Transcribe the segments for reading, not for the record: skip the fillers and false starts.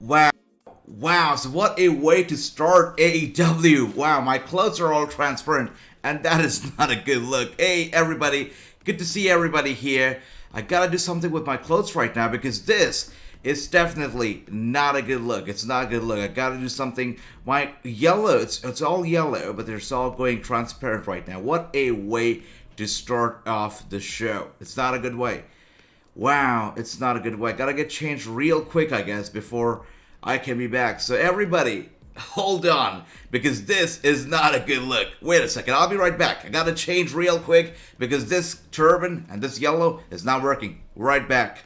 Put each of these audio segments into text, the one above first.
Wow. Wow, so what a way to start AEW. Wow, my clothes are all transparent, and that is not a good look. Hey, everybody. Good to see everybody here. I gotta do something with my clothes right now because this is definitely not a good look. It's not a good look. I gotta do something. My yellow, it's all yellow, but it's all going transparent right now. What a way to start off the show. It's not a good way. Wow, it's not a good way. Gotta get changed real quick, I guess, before I can be back. So everybody, hold on, because this is not a good look. Wait a second, I'll be right back. I gotta change real quick because this turban and this yellow is not working. Right back.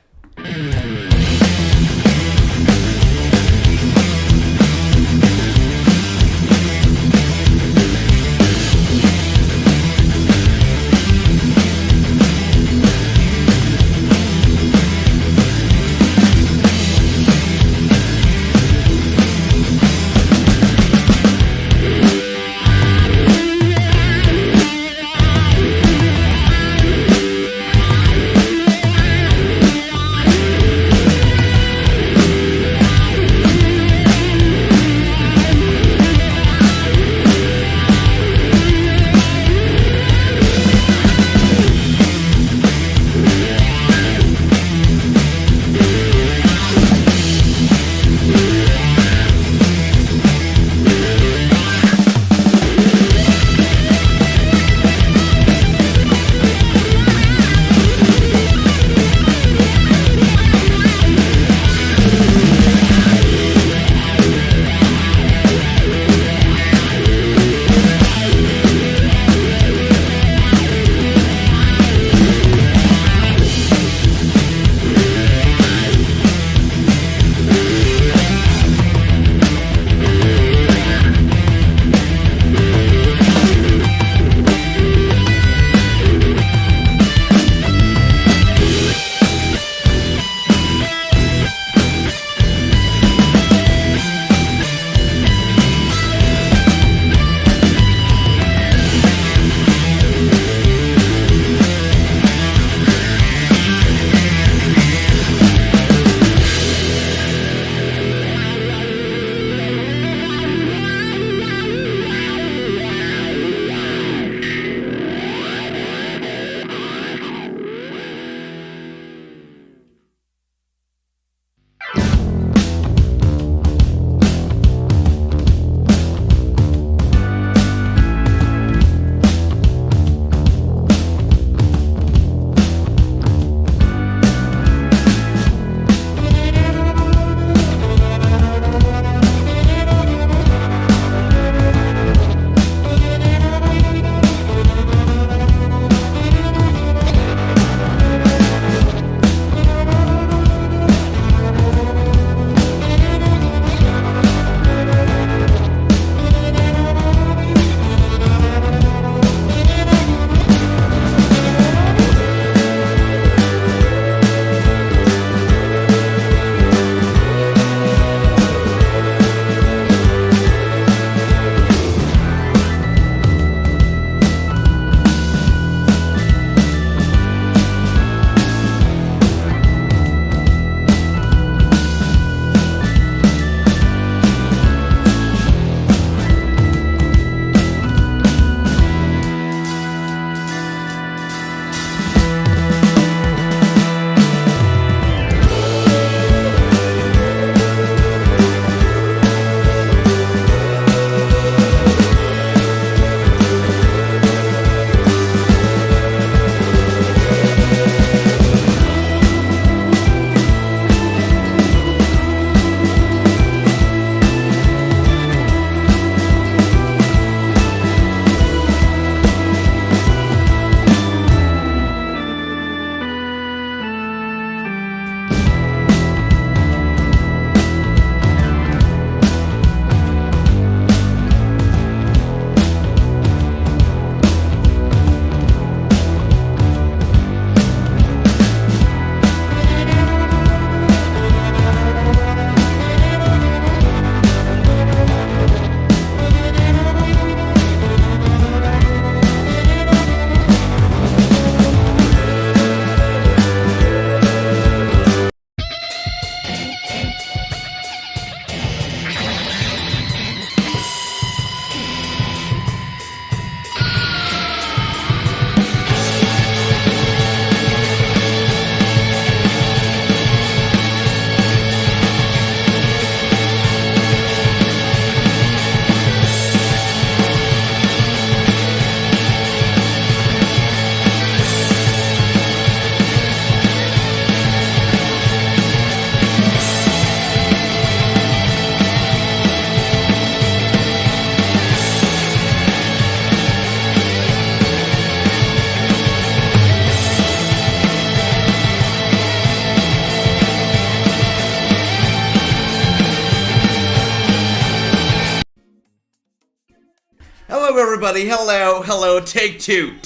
Hello everybody, hello, take two,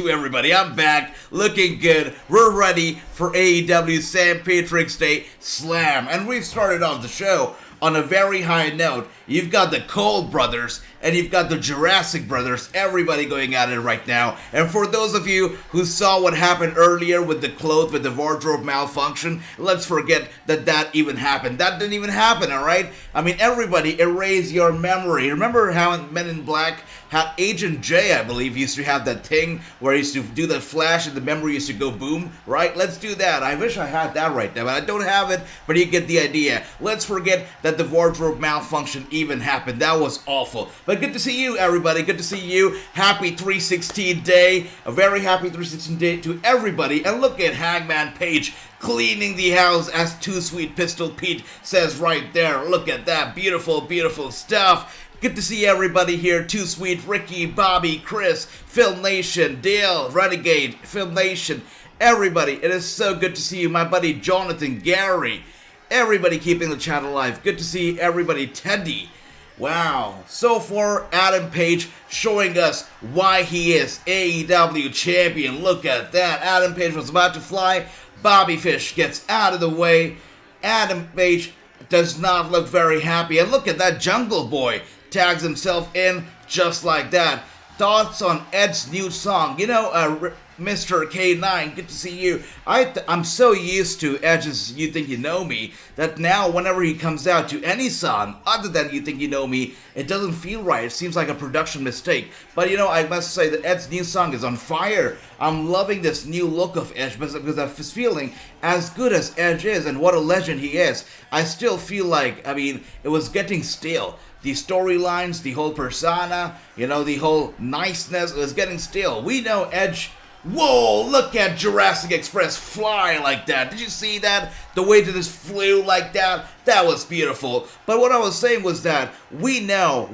everybody. I'm back, looking good. We're ready for AEW St. Patrick's Day Slam, and we've started off the show on a very high note. You've got the Cole brothers, and you've got the Jurassic brothers, everybody going at it right now. And for those of you who saw what happened earlier with the clothes, with the wardrobe malfunction, let's forget that even happened. That didn't even happen, alright? I mean, everybody erase your memory. Remember how Men in Black had Agent J, I believe, used to have that thing where he used to do the flash and the memory used to go boom, right? Let's do that. I wish I had that right now, but I don't have it, but you get the idea. Let's forget that the wardrobe malfunction even happened. That was awful. But good to see you, everybody. Good to see you. Happy 316 day. A very happy 316 day to everybody. And look at Hangman Page cleaning the house, as Too Sweet Pistol Pete says right there. Look at that. Beautiful, beautiful stuff. Good to see everybody here. Too Sweet, Ricky, Bobby, Chris, Film Nation, Dale, Renegade, Film Nation, everybody. It is so good to see you. My buddy Jonathan, Gary, everybody keeping the channel alive. Good to see everybody. Teddy. Wow. So far, Adam Page showing us why he is AEW champion. Look at that. Adam Page was about to fly. Bobby Fish gets out of the way. Adam Page does not look very happy. And look at that. Jungle Boy tags himself in just like that. Thoughts on Ed's new song? You know, Mr. K9, good to see you. I'm so used to Edge's You Think You Know Me that now whenever he comes out to any song other than You Think You Know Me, it doesn't feel right. It seems like a production mistake. But you know, I must say that Ed's new song is on fire. I'm loving this new look of Edge because I'm feeling as good as Edge is and what a legend he is. I still feel like, I mean, it was getting stale. The storylines, the whole persona, you know, the whole niceness was getting stale. We know Edge. Whoa, look at Jurassic Express fly like that. Did you see that? The way that this flew like that? That was beautiful. But what I was saying was that we know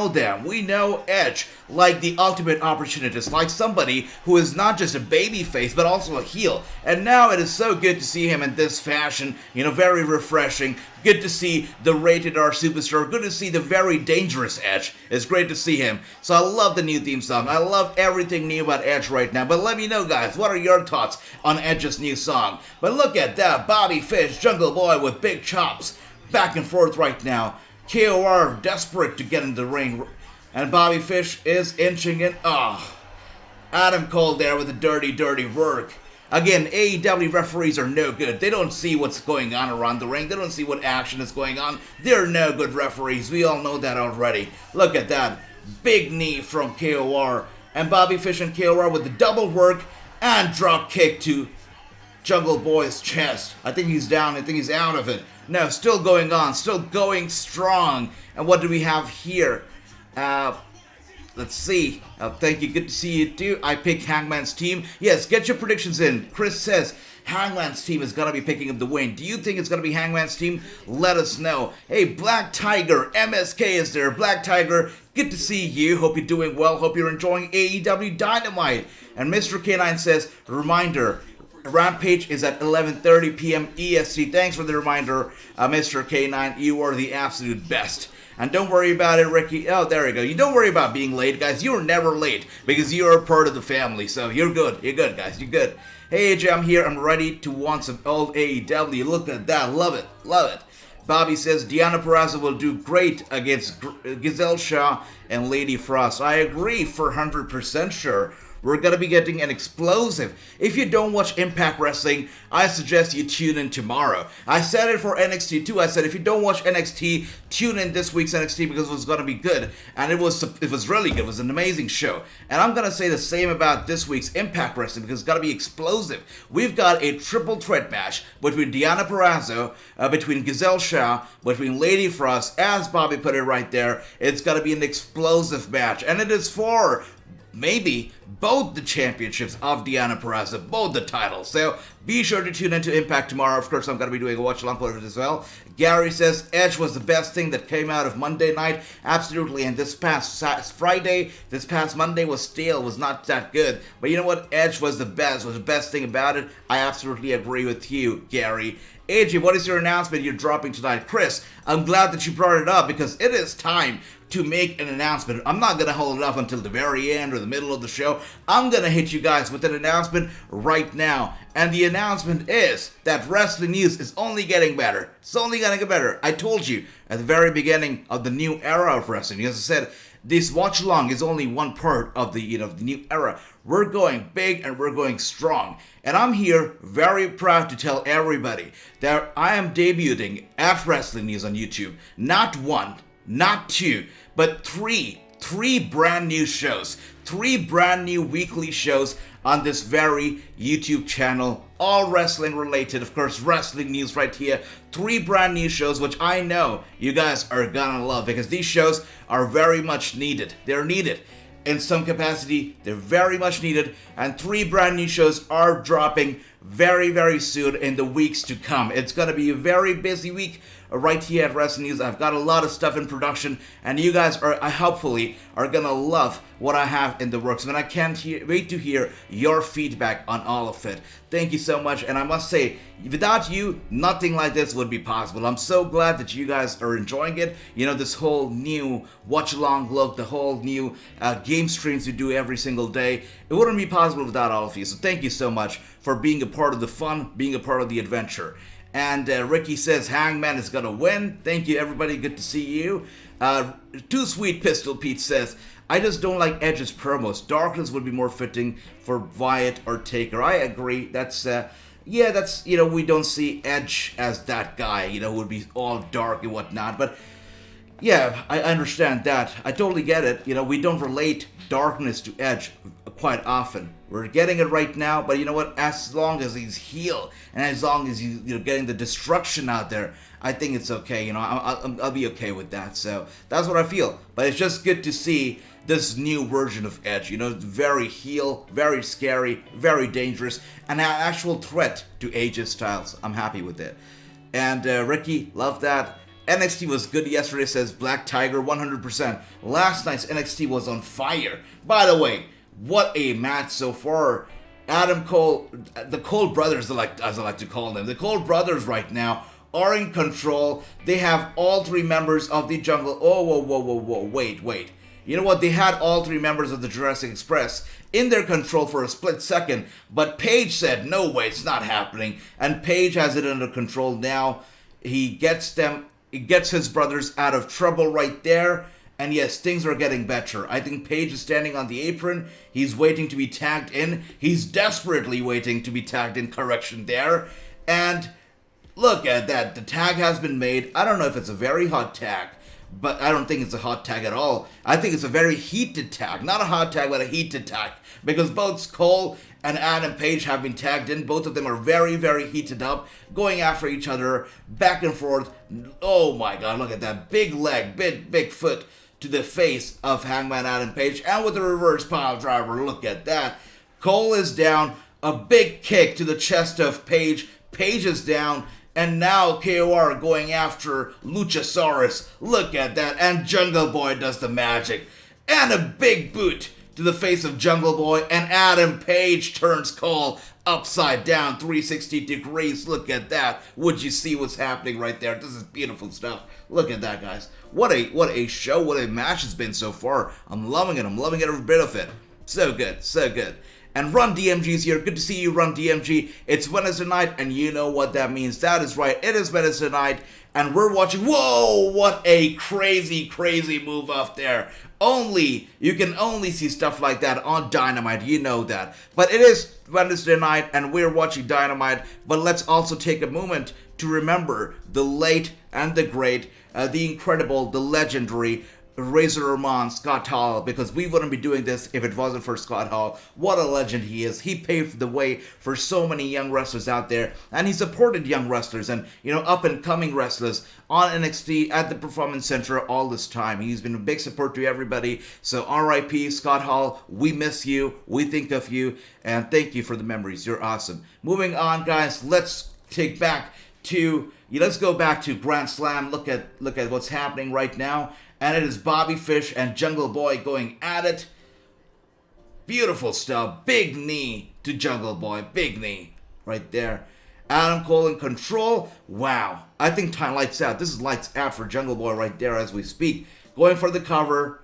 them. We know Edge like the ultimate opportunist, like somebody who is not just a babyface, but also a heel. And now it is so good to see him in this fashion, you know, very refreshing. Good to see the Rated R Superstar. Good to see the very dangerous Edge. It's great to see him. So I love the new theme song. I love everything new about Edge right now. But let me know, guys, what are your thoughts on Edge's new song? But look at that. Bobby Fish, Jungle Boy with big chops. Back and forth right now. KOR desperate to get in the ring. And Bobby Fish is inching in. Adam Cole there with the dirty work. Again, AEW referees are no good. They don't see what's going on around the ring. They don't see what action is going on. They're no good referees. We all know that already. Look at that. Big knee from KOR. And Bobby Fish and KOR with the double work and drop kick to Jungle Boy's chest. I think he's down. I think he's out of it. No, still going on. Still going strong. And what do we have here? Let's see. Thank you. Good to see you too. I pick Hangman's team. Yes, get your predictions in. Chris says Hangman's team is going to be picking up the win. Do you think it's going to be Hangman's team? Let us know. Hey, Black Tiger. MSK is there. Black Tiger, good to see you. Hope you're doing well. Hope you're enjoying AEW Dynamite. And Mr. K9 says, reminder, Rampage is at 11:30 p.m. EST. Thanks for the reminder, Mr. K9. You are the absolute best. And don't worry about it, Ricky. Oh, there you go. You don't worry about being late, guys. You are never late because you are part of the family. So you're good. You're good, guys. You're good. Hey, AJ, I'm here. I'm ready to want some old AEW. Look at that. Love it. Love it. Bobby says Deonna Purrazzo will do great against Giselle Shaw and Lady Frost. I agree for 100% sure. We're going to be getting an explosive. If you don't watch Impact Wrestling, I suggest you tune in tomorrow. I said it for NXT too. I said if you don't watch NXT, tune in this week's NXT because it was going to be good. And it was really good. It was an amazing show. And I'm going to say the same about this week's Impact Wrestling because it's going to be explosive. We've got a triple threat match between Deonna Purrazzo, between Giselle Shaw, between Lady Frost, as Bobby put it right there. It's going to be an explosive match. And it is for maybe both the championships of Deonna Purrazzo, both the titles. So be sure to tune into Impact tomorrow. Of course, I'm going to be doing a watch-along for it as well. Gary says Edge was the best thing that came out of Monday night. Absolutely. And this past Friday, this past Monday was stale, was not that good. But you know what? Edge was the best thing about it. I absolutely agree with you, Gary. AJ, what is your announcement you're dropping tonight? Chris, I'm glad that you brought it up because it is time to make an announcement. I'm not going to hold it off until the very end or the middle of the show. I'm going to hit you guys with an announcement right now. And the announcement is that wrestling news is only getting better. It's only going to get better. I told you at the very beginning of the new era of wrestling. As I said, this watch-along is only one part of the the new era. We're going big and we're going strong. And I'm here very proud to tell everybody that I am debuting at Wrestling News on YouTube. Not one, not two, but three brand new shows. 3 brand new weekly shows on this very YouTube channel, all wrestling related, of course, wrestling news right here. 3 brand new shows, which I know you guys are gonna love because these shows are very much needed. They're needed in some capacity, they're very much needed, and 3 brand new shows are dropping very, very soon in the weeks to come. It's gonna be a very busy week right here at Wrestling News. I've got a lot of stuff in production, and you guys are hopefully are gonna love what I have in the works, and I can't wait to hear your feedback on all of it. Thank you so much, and I must say, without you, nothing like this would be possible. I'm so glad that you guys are enjoying it. You know, this whole new watch-along look, the whole new game streams we do every single day. It wouldn't be possible without all of you, so thank you so much for being a part of the fun, being a part of the adventure. And Ricky says Hangman is gonna win. Thank you, everybody. Good to see you. Too Sweet Pistol Pete says, I just don't like Edge's promos. Darkness would be more fitting for Wyatt or Taker. I agree. That's we don't see Edge as that guy, who would be all dark and whatnot. But yeah, I understand that. I totally get it. We don't relate darkness to Edge quite often. We're getting it right now, but you know what? As long as he's heel and as long as he's getting the destruction out there, I think it's okay. I'll be okay with that. So that's what I feel. But it's just good to see this new version of Edge. Very heel, very scary, very dangerous, and an actual threat to AJ Styles. I'm happy with it. And Ricky, love that. NXT was good yesterday, says Black Tiger, 100%. Last night's NXT was on fire. By the way, what a match so far. Adam Cole, the Cole brothers, as I like to call them, the Cole brothers right now are in control. They have all 3 members of the Jungle. Oh, whoa, wait. You know what? They had all 3 members of the Jurassic Express in their control for a split second, but Paige said, no way, it's not happening. And Paige has it under control now. He gets his brothers out of trouble right there. And yes, things are getting better. I think Paige is standing on the apron. He's waiting to be tagged in. He's desperately waiting to be tagged in. Correction there. And look at that. The tag has been made. I don't know if it's a very hot tag, but I don't think it's a hot tag at all. I think it's a very heated tag. Not a hot tag, but a heated tag. Because both Cole and Adam Page have been tagged in. Both of them are very, very heated up, going after each other, back and forth. Oh my god, look at that. Big leg, big foot to the face of Hangman Adam Page. And with the reverse pile driver, look at that. Cole is down. A big kick to the chest of Page. Page is down. And now KOR going after Luchasaurus. Look at that. And Jungle Boy does the magic. And a big boot to the face of Jungle Boy. And Adam Page turns Cole upside down 360 degrees. Look at that. Would you see what's happening right there? This is beautiful stuff. Look at that, guys. What a show. What a match it's been so far. I'm loving it. I'm loving every bit of it. So good. So good. And Run DMG's here. Good to see you, Run DMG. It's Wednesday night, and you know what that means. That is right. It is Wednesday night, and we're watching. Whoa! What a crazy, crazy move up there. You can only see stuff like that on Dynamite. You know that. But it is Wednesday night, and we're watching Dynamite. But let's also take a moment to remember the late and the great, the incredible, the legendary Razor Ramon, Scott Hall, because we wouldn't be doing this if it wasn't for Scott Hall. What a legend he is. He paved the way for so many young wrestlers out there, and he supported young wrestlers and, up and coming wrestlers on NXT at the Performance Center all this time. He's been a big support to everybody. So RIP Scott Hall, we miss you, we think of you, and thank you for the memories. You're awesome. Moving on, guys, let's go back to Grand Slam. Look at what's happening right now. And it is Bobby Fish and Jungle Boy going at it. Beautiful stuff. Big knee to Jungle Boy. Big knee right there. Adam Cole in control. Wow. I think time lights out. This is lights out for Jungle Boy right there as we speak. going for the cover,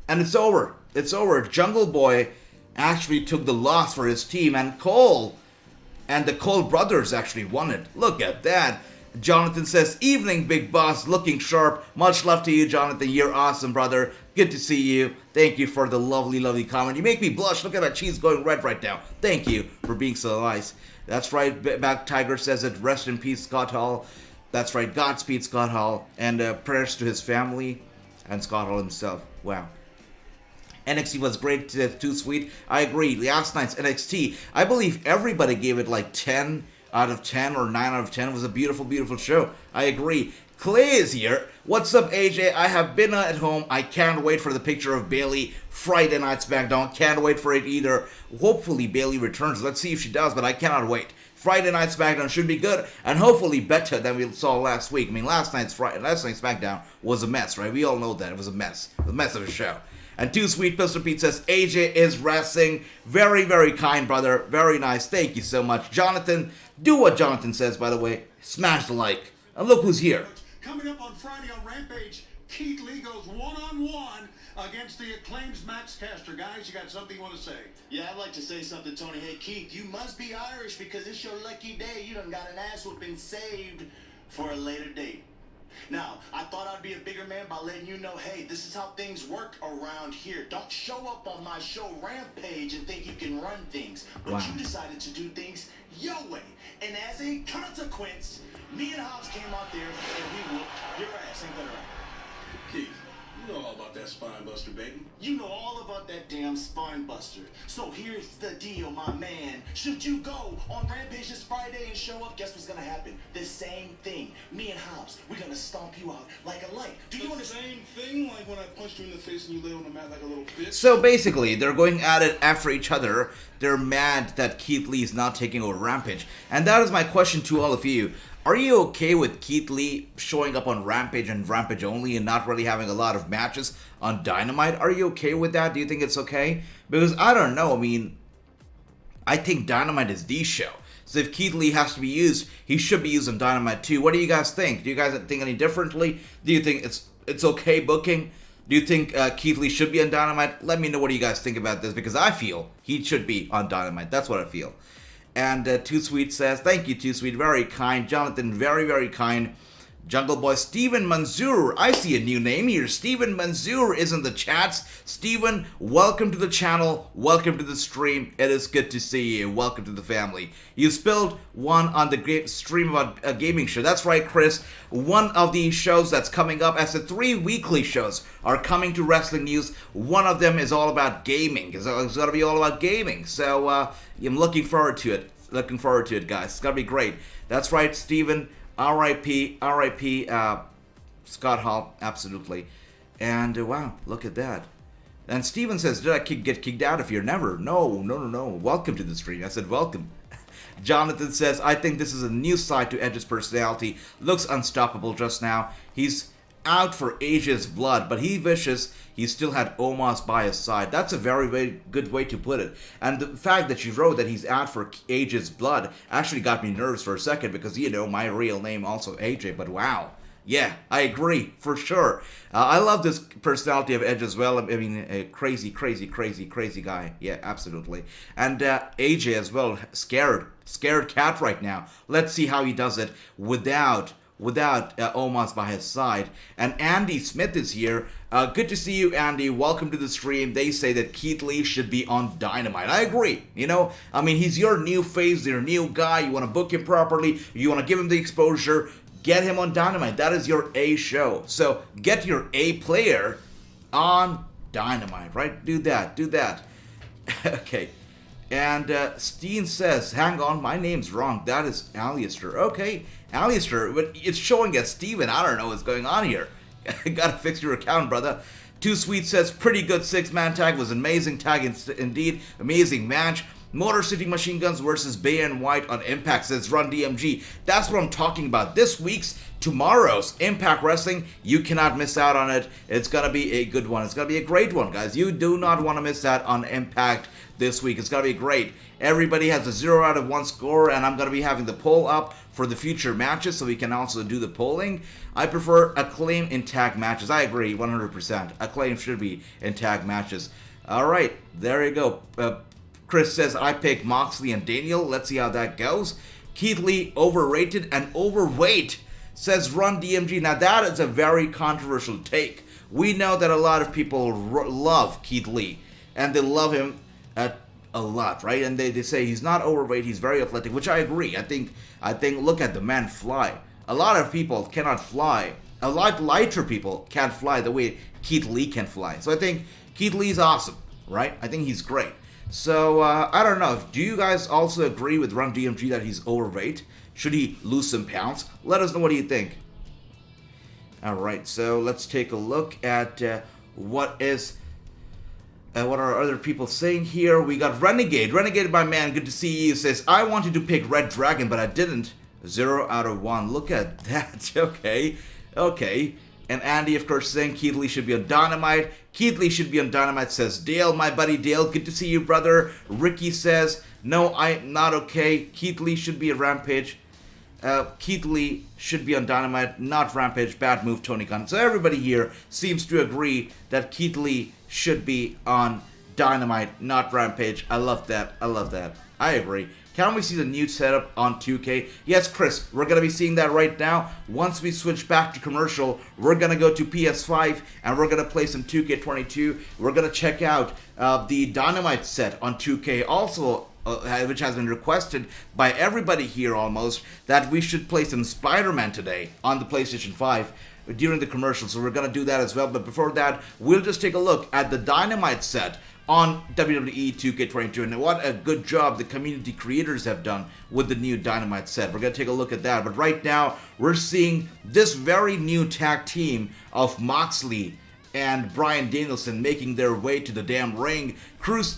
and it's over. It's over. Jungle Boy actually took the loss for his team, and Cole and the Cole brothers actually won it. Look at that. Jonathan says, evening, big boss, looking sharp. Much love to you, Jonathan. You're awesome, brother. Good to see you. Thank you for the lovely, lovely comment. You make me blush. Look at that cheese going red right now. Thank you for being so nice. That's right. Back Tiger says it. Rest in peace, Scott Hall. That's right. Godspeed, Scott Hall. And prayers to his family and Scott Hall himself. Wow. NXT was great, too sweet. I agree. Last night's NXT, I believe everybody gave it like 10 out of 10 or 9 out of 10. It was a beautiful, beautiful show. I agree. Clay is here. What's up, AJ? I have been at home. I can't wait for the picture of Bayley Friday Night SmackDown. Can't wait for it either. Hopefully Bayley returns. Let's see if she does, but I cannot wait. Friday Night SmackDown should be good, and hopefully better than we saw last week. I mean, last night's SmackDown was a mess, right? We all know that. It was a mess. It was a mess of a show. And Too Sweet Pistol Pete says, AJ is Wrassing. Very, very kind, brother. Very nice. Thank you so much. Jonathan, do what Jonathan says, by the way. Smash the like. And look who's here. Coming up on Friday on Rampage, Keith Lee goes one-on-one against the acclaimed Max Caster. Guys, you got something you want to say? Yeah, I'd like to say something, Tony. Hey, Keith, you must be Irish because it's your lucky day. You done got an ass whooping saved for a later date. Now, I thought I'd be a bigger man by letting you know, hey, this is how things work around here. Don't show up on my show Rampage and think you can run things. But wow, you decided to do things your way. And as a consequence, me and Hobbs came out there and we whooped your ass. Ain't that right? Keith, you know all about that spine buster, baby. You know all about that damn spine buster. So here's the deal, my man. Should you go on Rampage this Friday and show up, guess what's gonna happen? The same thing. Me and Hobbs, we're gonna stomp you out like a light. Do you understand? Same thing, like when I punched you in the face and you lay on the mat like a little bitch? So basically, they're going at it after each other. They're mad that Keith Lee is not taking over Rampage. And that is my question to all of you. Are you okay with Keith Lee showing up on Rampage and Rampage only and not really having a lot of matches on Dynamite? Are you okay with that? Do you think it's okay? Because I don't know. I mean, I think Dynamite is the show. So if Keith Lee has to be used, he should be used on Dynamite too. What do you guys think? Do you guys think any differently? Do you think it's okay booking? Do you think Keith Lee should be on Dynamite? Let me know what you guys think about this, because I feel he should be on Dynamite. That's what I feel. And Too Sweet says, thank you, Too Sweet. Very kind. Jonathan, very, very kind. Jungle Boy, Steven Manzoor. I see a new name here. Steven Manzoor is in the chats. Steven, welcome to the channel. Welcome to the stream. It is good to see you. Welcome to the family. You spilled one on the stream about a gaming show. That's right, Chris. One of the shows that's coming up, as the 3 weekly shows are coming to Wrestling News. One of them is all about gaming. It's going to be all about gaming. So I'm looking forward to it. Looking forward to it, guys. It's going to be great. That's right, Steven. R.I.P. Scott Hall, absolutely. And wow, look at that. And Steven says, did I get kicked out if you're never? No. Welcome to the stream. I said welcome. Jonathan says, I think this is a new side to Edge's personality. Looks unstoppable just now. He's out for Asia's blood, but he wishes he still had Omos by his side. That's a very, very good way to put it. And the fact that you wrote that he's out for Asia's blood actually got me nervous for a second, because, you know, my real name also AJ, but wow. Yeah, I agree, for sure. I love this personality of Edge as well. I mean, a crazy guy. Yeah, absolutely. And AJ as well, scared cat right now. Let's see how he does it without Omos by his side. And Andy Smith is here. Good to see you, Andy. Welcome to the stream. They say that Keith Lee should be on Dynamite. I agree. You know, I mean, he's your new face, your new guy. You want to book him properly. You want to give him the exposure. Get him on Dynamite. That is your A show. So get your A player on Dynamite, right? Do that. Okay. And Steen says, hang on, my name's wrong. That is Alistair. Okay, Alistair, but it's showing as Steven. I don't know what's going on here. Gotta fix your account, brother. Too Sweet says, pretty good 6-man tag. Was an amazing tag indeed. Amazing match. Motor City Machine Guns versus Bay and White on Impact, says Run DMG. That's what I'm talking about. This week's, tomorrow's Impact Wrestling, you cannot miss out on it. It's going to be a good one. It's going to be a great one, guys. You do not want to miss out on Impact this week. It's going to be great. Everybody has a 0 out of 1 score, and I'm going to be having the poll up for the future matches, so we can also do the polling. I prefer Acclaim in tag matches. I agree 100%. Acclaim should be in tag matches. All right, there you go. Chris says, I pick Moxley and Daniel. Let's see how that goes. Keith Lee, overrated and overweight, says Run DMG. Now, that is a very controversial take. We know that a lot of people love Keith Lee, and they love him a lot, right? And they say he's not overweight, he's very athletic, which I agree. I think look at the man fly. A lot of people cannot fly. A lot lighter people can't fly the way Keith Lee can fly. So I think Keith Lee's awesome, right? I think he's great. So I don't know. Do you guys also agree with Run DMG that he's overweight? Should he lose some pounds? Let us know, what do you think? All right, so let's take a look at what are other people saying here. We got Renegade. Renegade by Man, good to see you, says, I wanted to pick Red Dragon, but I didn't. 0 out of 1. Look at that. Okay. And Andy, of course, saying Keith Lee should be on Dynamite. Keith Lee should be on Dynamite, says Dale, my buddy Dale. Good to see you, brother. Ricky says, no, I'm not okay. Keith Lee should be a Rampage. Keith Lee should be on Dynamite, not Rampage. Bad move, Tony Khan. So everybody here seems to agree that Keith Lee should be on Dynamite, not Rampage. I love that. I agree. Can we see the new setup on 2K? Yes, Chris, we're going to be seeing that right now. Once we switch back to commercial, we're going to go to PS5 and we're going to play some 2K22. We're going to check out the Dynamite set on 2K. Also, which has been requested by everybody here almost, that we should play some Spider-Man today on the PlayStation 5 during the commercial. So we're going to do that as well. But before that, we'll just take a look at the Dynamite set on WWE 2K22, and what a good job the community creators have done with the new Dynamite set. We're going to take a look at that. But right now, we're seeing this very new tag team of Moxley and Bryan Danielson making their way to the damn ring.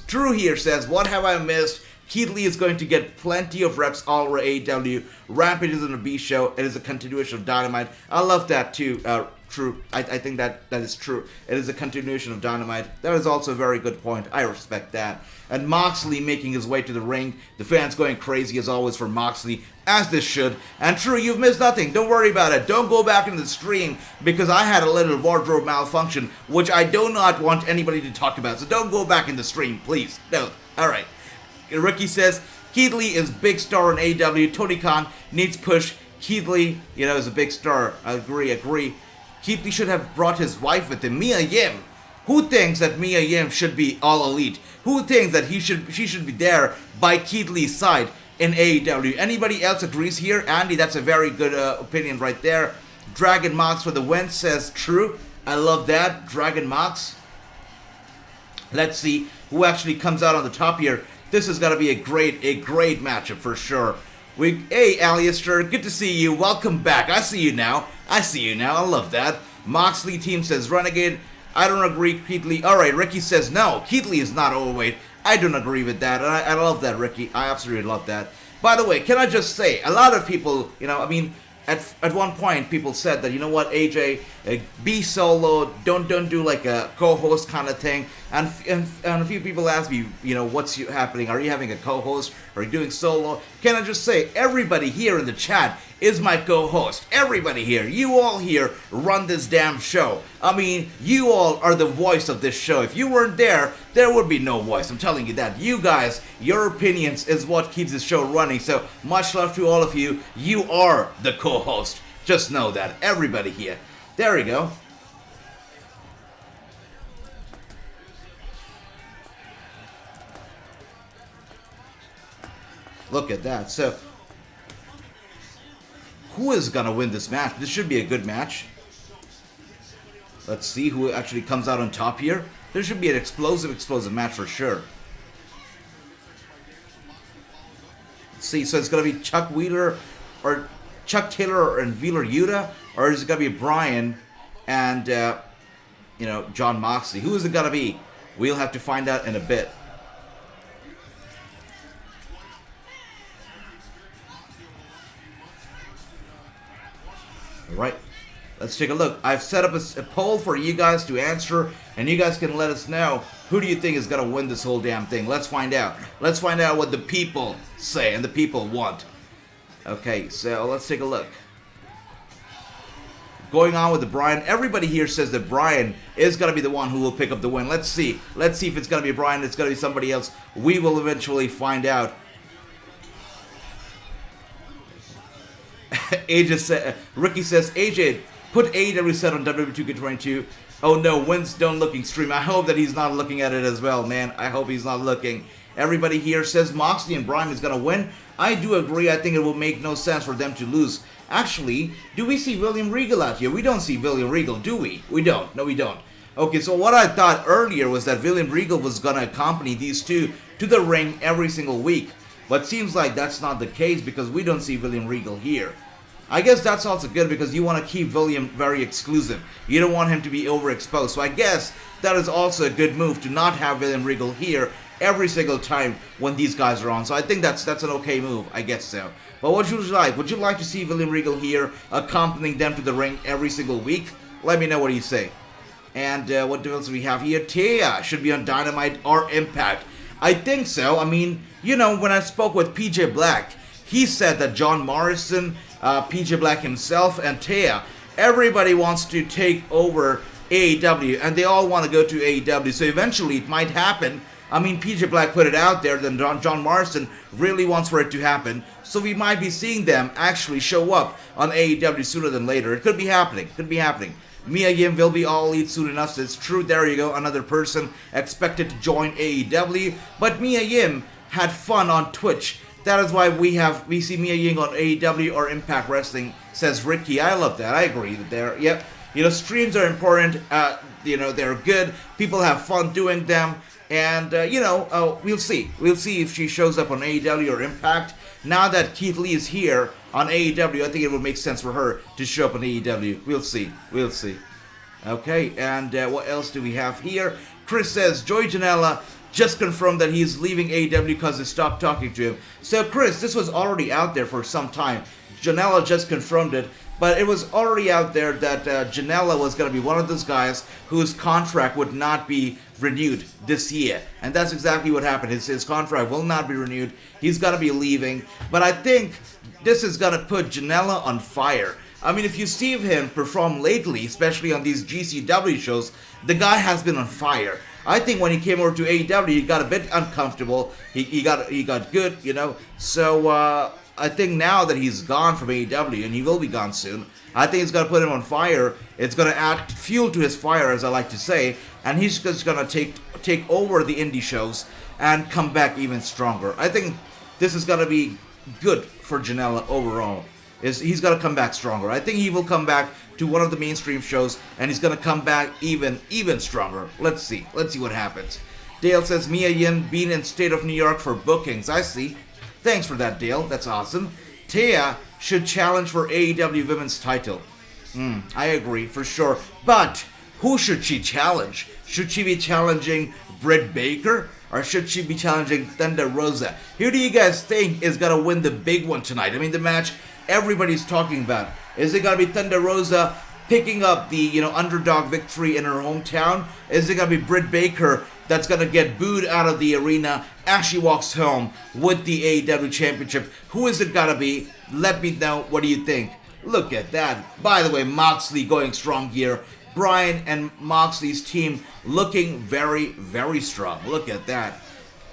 Drew here says, what have I missed? Keith Lee is going to get plenty of reps all over AEW. Rampage is on a B show. It is a continuation of Dynamite. I love that too. True. I think that is true. It is a continuation of Dynamite. That is also a very good point. I respect that. And Moxley making his way to the ring. The fans going crazy as always for Moxley, as this should. And True, you've missed nothing. Don't worry about it. Don't go back into the stream, because I had a little wardrobe malfunction, which I do not want anybody to talk about. So don't go back in the stream, please. No. All right. Ricky says, Keith Lee is big star in AEW. Tony Khan needs push. Keith Lee, is a big star. I agree. Keith Lee should have brought his wife with him, Mia Yim. Who thinks that Mia Yim should be all elite? Who thinks that she should be there by Keith Lee's side in AEW? Anybody else agrees here? Andy, that's a very good opinion right there. Dragon Mox for the win, says True. I love that. Dragon Mox. Let's see who actually comes out on the top here. This is going to be a great matchup for sure. Hey, Alistair, good to see you. Welcome back. I see you now. I love that. Moxley team says Renegade. I don't agree, Keith Lee. All right, Ricky says no. Keith Lee is not overweight. I don't agree with that. And I love that, Ricky. I absolutely love that. By the way, can I just say, a lot of people, at one point, people said that, AJ, be solo, don't do like a co-host kind of thing. And a few people asked me, what's happening? Are you having a co-host? Are you doing solo? Can I just say, everybody here in the chat is my co-host. Everybody here, you all here run this damn show. You all are the voice of this show. If you weren't there, there would be no voice. I'm telling you that. You guys, your opinions is what keeps this show running. So much love to all of you. You are the co-host. Just know that. Everybody here. There we go. Look at that. So, who is going to win this match? This should be a good match. Let's see who actually comes out on top here. There should be an explosive match for sure. Let's see, so it's going to be Chuck Taylor and Wheeler Yuta, or is it going to be Bryan and, John Moxley? Who is it going to be? We'll have to find out in a bit. Alright, let's take a look. I've set up a poll for you guys to answer, and you guys can let us know who do you think is going to win this whole damn thing. Let's find out. Let's find out what the people say and the people want. Okay, so let's take a look. Going on with the Brian. Everybody here says that Brian is going to be the one who will pick up the win. Let's see. Let's see if it's going to be Brian. It's going to be somebody else. We will eventually find out. Ricky says, AJ, put AEW set on WWE 2K22. Oh no, wins don't looking stream. I hope that he's not looking at it as well, man. I hope he's not looking. Everybody here says Moxley and Brian is going to win. I do agree. I think it will make no sense for them to lose. Actually, do we see William Regal out here? We don't see William Regal, do we? We don't. No, we don't. Okay, so what I thought earlier was that William Regal was going to accompany these two to the ring every single week. But seems like that's not the case because we don't see William Regal here. I guess that's also good because you want to keep William very exclusive. You don't want him to be overexposed. So I guess that is also a good move to not have William Regal here every single time when these guys are on. So I think that's an okay move. I guess so. But what would you like? Would you like to see William Regal here accompanying them to the ring every single week? Let me know what you say. And what else do we have here? Taya should be on Dynamite or Impact. I think so. I mean, you know, when I spoke with PJ Black, he said that John Morrison, PJ Black himself, and Taya, everybody wants to take over AEW, and they all want to go to AEW. So eventually it might happen. I mean, PJ Black put it out there, then John Morrison really wants for it to happen. So we might be seeing them actually show up on AEW sooner than later. It could be happening. Could be happening. Mia Yim will be all elite soon enough. So it's true. There you go. Another person expected to join AEW. But Mia Yim had fun on Twitch. That is why we see Mia Yim on AEW or Impact Wrestling, says Ricky. I love that. I agree that they're, yep. You know, streams are important. You know, they're good. People have fun doing them. And, you know, we'll see. We'll see if she shows up on AEW or Impact. Now that Keith Lee is here on AEW, I think it would make sense for her to show up on AEW. We'll see. We'll see. Okay, and what else do we have here? Chris says, Joey Janela just confirmed that he's leaving AEW because they stopped talking to him. So, Chris, this was already out there for some time. Janela just confirmed it. But it was already out there that Janela was going to be one of those guys whose contract would not be renewed this year. And that's exactly what happened. His contract will not be renewed. He's going to be leaving. But I think this is going to put Janela on fire. I mean, if you see him perform lately, especially on these GCW shows, the guy has been on fire. I think when he came over to AEW, he got a bit uncomfortable. He got good, you know. So, I think now that he's gone from AEW, and he will be gone soon, I think it's going to put him on fire. It's going to add fuel to his fire, as I like to say, and he's just going to take over the indie shows and come back even stronger. I think this is going to be good for Janela overall. He's going to come back stronger. I think he will come back to one of the mainstream shows, and he's going to come back even stronger. Let's see. Let's see what happens. Dale says, Mia Yim being in state of New York for bookings. I see. Thanks for that, Dale. That's awesome. Taya should challenge for AEW Women's title. I agree, for sure. But who should she challenge? Should she be challenging Britt Baker? Or should she be challenging Thunder Rosa? Who do you guys think is going to win the big one tonight? I mean, the match everybody's talking about. Is it going to be Thunder Rosa picking up the, you know, underdog victory in her hometown? Is it going to be Britt Baker that's going to get booed out of the arena as she walks home with the AEW Championship? Who is it going to be? Let me know. What do you think? Look at that. By the way, Moxley going strong here. Brian and Moxley's team looking very strong. Look at that.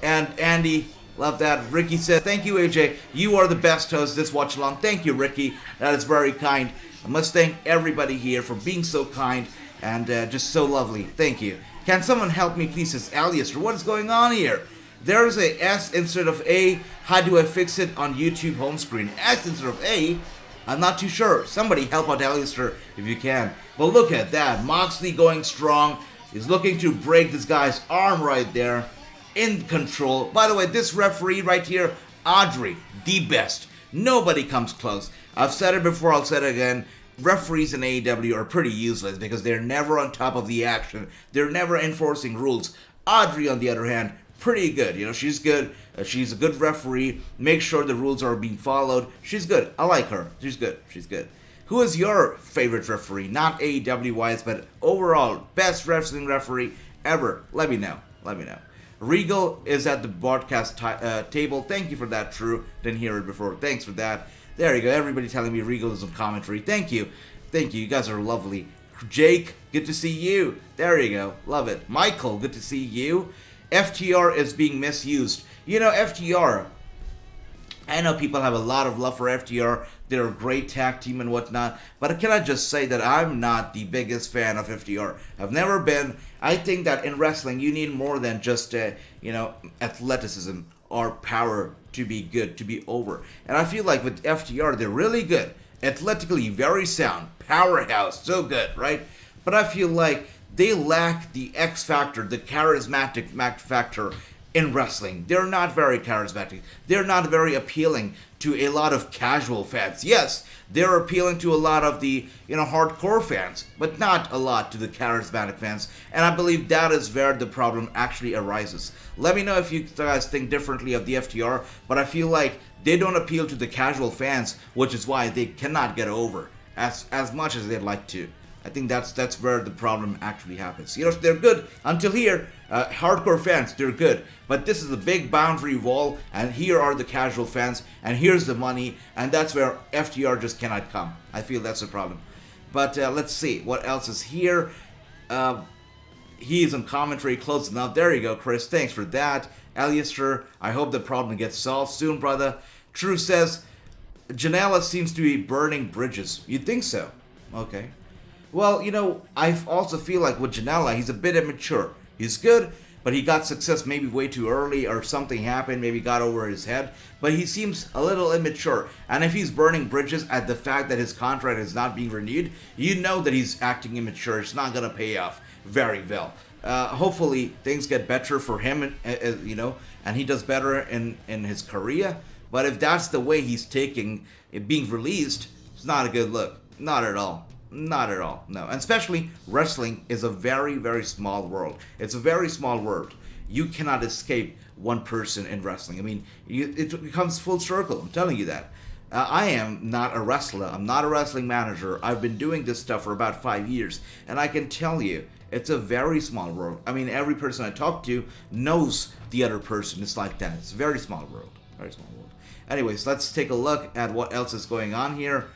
And Andy, love that. Ricky said, thank you, AJ. You are the best host this watch along. Thank you, Ricky. That is very kind. I must thank everybody here for being so kind and just so lovely. Thank you. Can someone help me, please? Says Alistair. What is going on here? There is a S instead of A. How do I fix it on YouTube home screen? S instead of A? I'm not too sure. Somebody help out Alistair if you can. But look at that. Moxley going strong. He's looking to break this guy's arm right there. In control. By the way, this referee right here, Audrey, the best. Nobody comes close. I've said it before, I'll say it again. Referees in AEW are pretty useless because they're never on top of the action. They're never enforcing rules. Audrey, on the other hand, pretty good. You know, she's good. She's a good referee. Make sure the rules are being followed. She's good. I like her. She's good. She's good. Who is your favorite referee? Not AEW wise, but overall, best wrestling referee ever. Let me know. Let me know. Regal is at the broadcast table. Thank you for that, True. Didn't hear it before. Thanks for that. There you go. Everybody telling me Regal is on commentary. Thank you. Thank you. You guys are lovely. Jake, good to see you. There you go. Love it. Michael, good to see you. FTR is being misused. You know, FTR, I know people have a lot of love for FTR. They're a great tag team and whatnot. But can I just say that I'm not the biggest fan of FTR. I've never been. I think that in wrestling, you need more than just, athleticism or power to be good, to be over. And I feel like with FTR, they're really good. Athletically, very sound. Powerhouse. So good, right? But I feel like they lack the X factor, the charismatic factor in wrestling. They're not very charismatic. They're not very appealing to a lot of casual fans. Yes, they're appealing to a lot of the, hardcore fans, but not a lot to the charismatic fans. And I believe that is where the problem actually arises. Let me know if you guys think differently of the FTR, but I feel like they don't appeal to the casual fans, which is why they cannot get over as much as they'd like to. I think that's where the problem actually happens. They're good until here. Hardcore fans, they're good. But this is a big boundary wall, and here are the casual fans, and here's the money, and that's where FTR just cannot come. I feel that's the problem. But let's see, what else is here? He is on commentary close enough. There you go, Chris. Thanks for that. Alistair, I hope the problem gets solved soon, brother. True says, Janela seems to be burning bridges. You think so? Okay. Well, I also feel like with Janela, he's a bit immature. He's good, but he got success maybe way too early or something happened, maybe got over his head. But he seems a little immature. And if he's burning bridges at the fact that his contract is not being renewed, you know that he's acting immature. It's not going to pay off very well. Hopefully, things get better for him, and he does better in his career. But if that's the way he's taking it being released, it's not a good look. Not at all. Not at all, no. And especially, wrestling is a very, very small world. It's a very small world. You cannot escape one person in wrestling. I mean, it becomes full circle. I'm telling you that. I am not a wrestler. I'm not a wrestling manager. I've been doing this stuff for about 5 years. And I can tell you, it's a very small world. I mean, every person I talk to knows the other person. It's like that. It's a very small world. Very small world. Anyways, let's take a look at what else is going on here.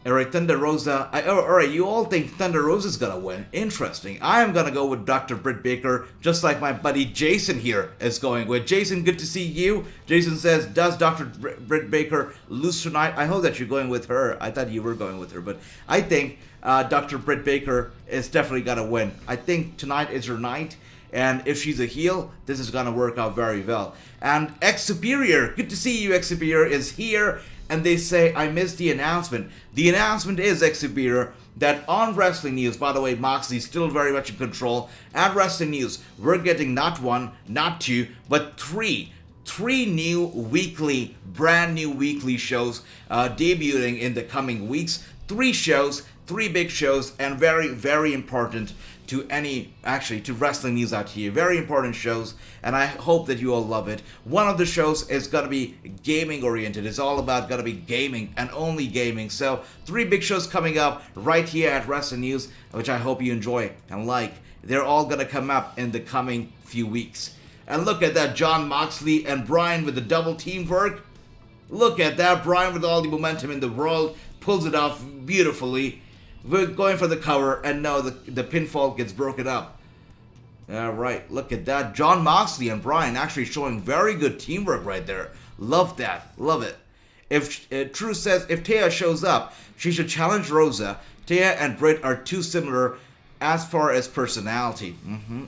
Alright, Thunder Rosa. Alright, you all think Thunder Rosa's gonna win. Interesting. I am gonna go with Dr. Britt Baker, just like my buddy Jason here is going with. Jason, good to see you. Jason says, does Dr. Britt Baker lose tonight? I hope that you're going with her. I thought you were going with her, but I think Dr. Britt Baker is definitely gonna win. I think tonight is her night, and if she's a heel, this is gonna work out very well. And X Superior, good to see you, X Superior, is here. And they say, I missed the announcement. The announcement is, X Superior, that on Wrestling News, by the way, Moxley's still very much in control. At Wrestling News, we're getting not one, not two, but three brand new weekly shows debuting in the coming weeks. 3 shows, 3 big shows, and very, very important to Wrestling News out here. Very important shows, and I hope that you all love it. One of the shows is going to be gaming oriented. It's all about going to be gaming and only gaming. So 3 big shows coming up right here at Wrestling News, which I hope you enjoy and like. They're all going to come up in the coming few weeks. And look at that, Jon Moxley and Bryan with the double teamwork. Look at that, Bryan with all the momentum in the world, pulls it off beautifully. We're going for the cover, and no, the pinfall gets broken up. Alright, look at that. Jon Moxley and Bryan actually showing very good teamwork right there. Love that. Love it. If True says, if Taya shows up, she should challenge Rosa. Taya and Britt are too similar as far as personality.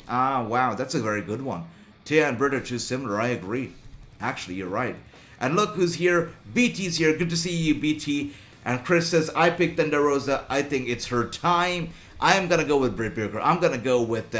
Wow, that's a very good one. Taya and Britt are too similar, I agree. Actually, you're right. And look who's here. BT's here. Good to see you, BT. And Chris says, I picked Thunder Rosa. I think it's her time. I am going to go with Britt Baker. I'm going to go with,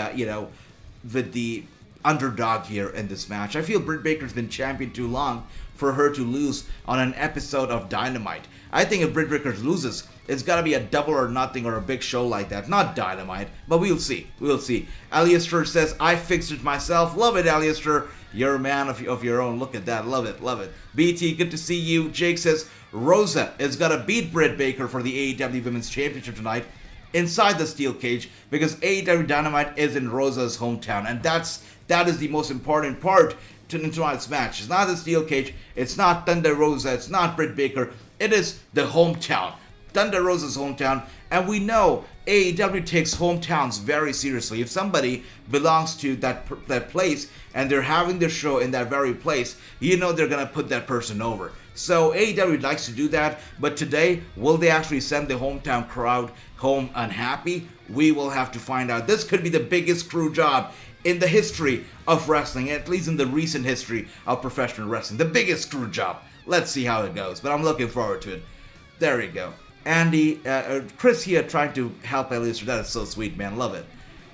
with the underdog here in this match. I feel Britt Baker's been champion too long for her to lose on an episode of Dynamite. I think if Britt Baker loses, it's got to be a double or nothing or a big show like that. Not Dynamite, but we'll see. We'll see. Alistair says, I fixed it myself. Love it, Alistair. You're a man of your own. Look at that. Love it. Love it. BT, good to see you. Jake says Rosa is going to beat Britt Baker for the AEW Women's Championship tonight inside the steel cage because AEW Dynamite is in Rosa's hometown. And that is the most important part to tonight's match. It's not the steel cage. It's not Thunder Rosa. It's not Britt Baker. It is the hometown. Thunder Rosa's hometown. And we know AEW takes hometowns very seriously. If somebody belongs to that place and they're having their show in that very place, you know they're going to put that person over. So AEW likes to do that. But today, will they actually send the hometown crowd home unhappy? We will have to find out. This could be the biggest screw job in the history of wrestling, at least in the recent history of professional wrestling. The biggest screw job. Let's see how it goes. But I'm looking forward to it. There you go. Andy, Chris here trying to help Elias. That is so sweet, man. Love it.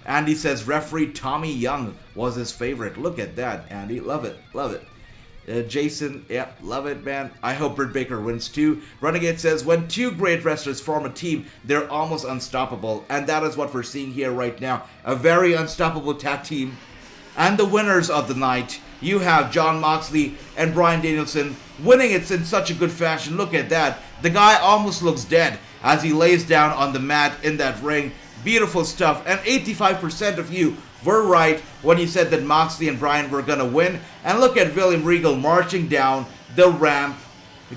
Andy says referee Tommy Young was his favorite. Look at that, Andy. Love it. Love it. Jason, yeah, love it, man. I hope Britt Baker wins too. Renegade says, when two great wrestlers form a team, they're almost unstoppable. And that is what we're seeing here right now. A very unstoppable tag team. And the winners of the night, you have Jon Moxley and Bryan Danielson winning it in such a good fashion. Look at that. The guy almost looks dead as he lays down on the mat in that ring. Beautiful stuff. And 85% of you were right when you said that Moxley and Bryan were going to win. And look at William Regal marching down the ramp.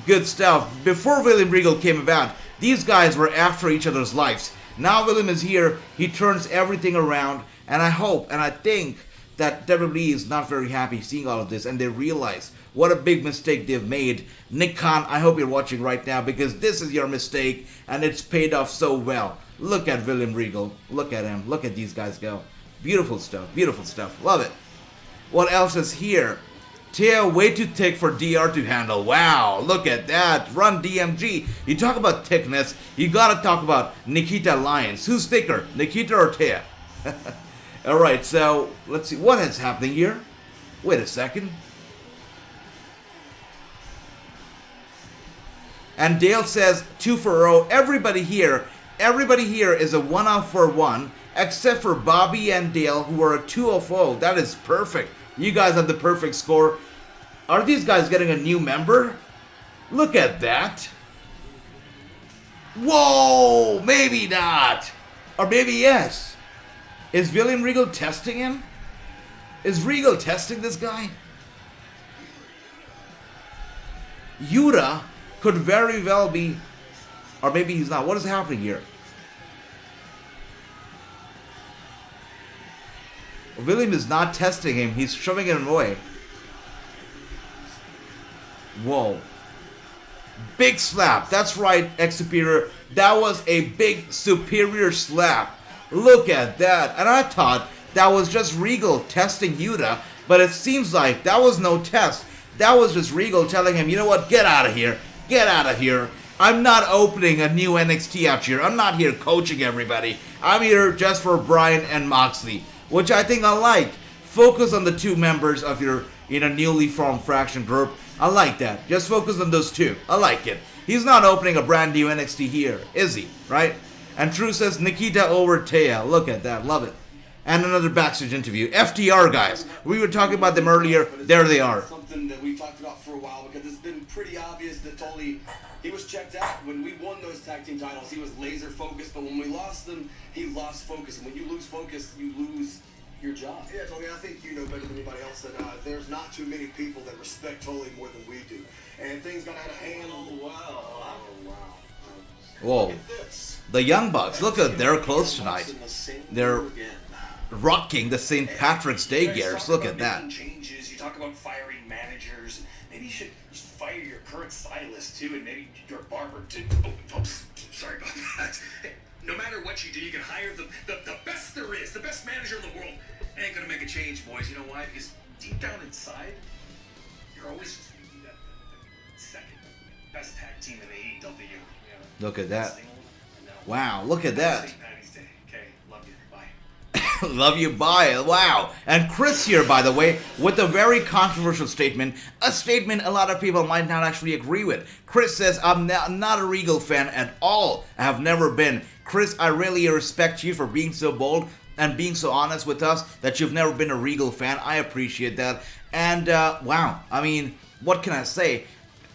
Good stuff. Before William Regal came about, these guys were after each other's lives. Now William is here. He turns everything around. And I hope and I think that WWE is not very happy seeing all of this, and they realize what a big mistake they've made. Nick Khan, I hope you're watching right now because this is your mistake, and it's paid off so well. Look at William Regal. Look at him. Look at these guys go. Beautiful stuff. Beautiful stuff. Love it. What else is here? Tail way too thick for DR to handle. Wow, look at that. Run DMG. You talk about thickness, you gotta talk about Nikita Lyons. Who's thicker, Nikita or Taya? Alright, so let's see what is happening here. Wait a second. And Dale says 2 for 0. Everybody here is a 1-out-for-1, except for Bobby and Dale, who are a 2-0. That is perfect. You guys have the perfect score. Are these guys getting a new member? Look at that. Whoa, maybe not. Or maybe yes. Is William Regal testing him? Is Regal testing this guy? Yuta could very well be, or maybe he's not. What is happening here? William is not testing him. He's shoving him away. Whoa. Big slap. That's right, X-Superior. That was a big superior slap. Look at that. And I thought that was just Regal testing Yuta, but it seems like that was no test. That was just Regal telling him, you know what, get out of here. Get out of here. I'm not opening a new NXT out here. I'm not here coaching everybody. I'm here just for Bryan and Moxley, which I think I like. Focus on the 2 members of your newly formed fraction group. I like that. Just focus on those 2. I like it. He's not opening a brand new NXT here, is he? Right? And True says Nikita over Taya. Look at that. Love it. And another backstage interview. FTR guys. We were talking about them earlier. There they are. Something that we've talked about for a while because it's been pretty obvious that Tully, he was checked out. When we won those tag team titles, he was laser focused. But when we lost them, he lost focus. And when you lose focus, you lose your job. Yeah, Tully, I think you know better than anybody else that there's not too many people that respect Tully more than we do. And things got out of hand. Oh, wow. Whoa. The Young Bucks, look at their clothes tonight. They're rocking the St. Patrick's Day gears. Look at that. Changes. You talk about firing managers. Maybe you should fire your current stylist too, and maybe your barber too. Oh, sorry about that. Hey, no matter what you do, you can hire the best there is, the best manager in the world. It ain't gonna make a change, boys. You know why? Because deep down inside, you're always just gonna be that second best tag team in the AEW. Look at that. Wow, look at that. Okay, love you. Bye. Love you, bye. Wow. And Chris here, by the way, with a very controversial statement. A statement a lot of people might not actually agree with. Chris says, I'm not a Regal fan at all. I have never been. Chris, I really respect you for being so bold and being so honest with us that you've never been a Regal fan. I appreciate that. And wow, I mean, what can I say?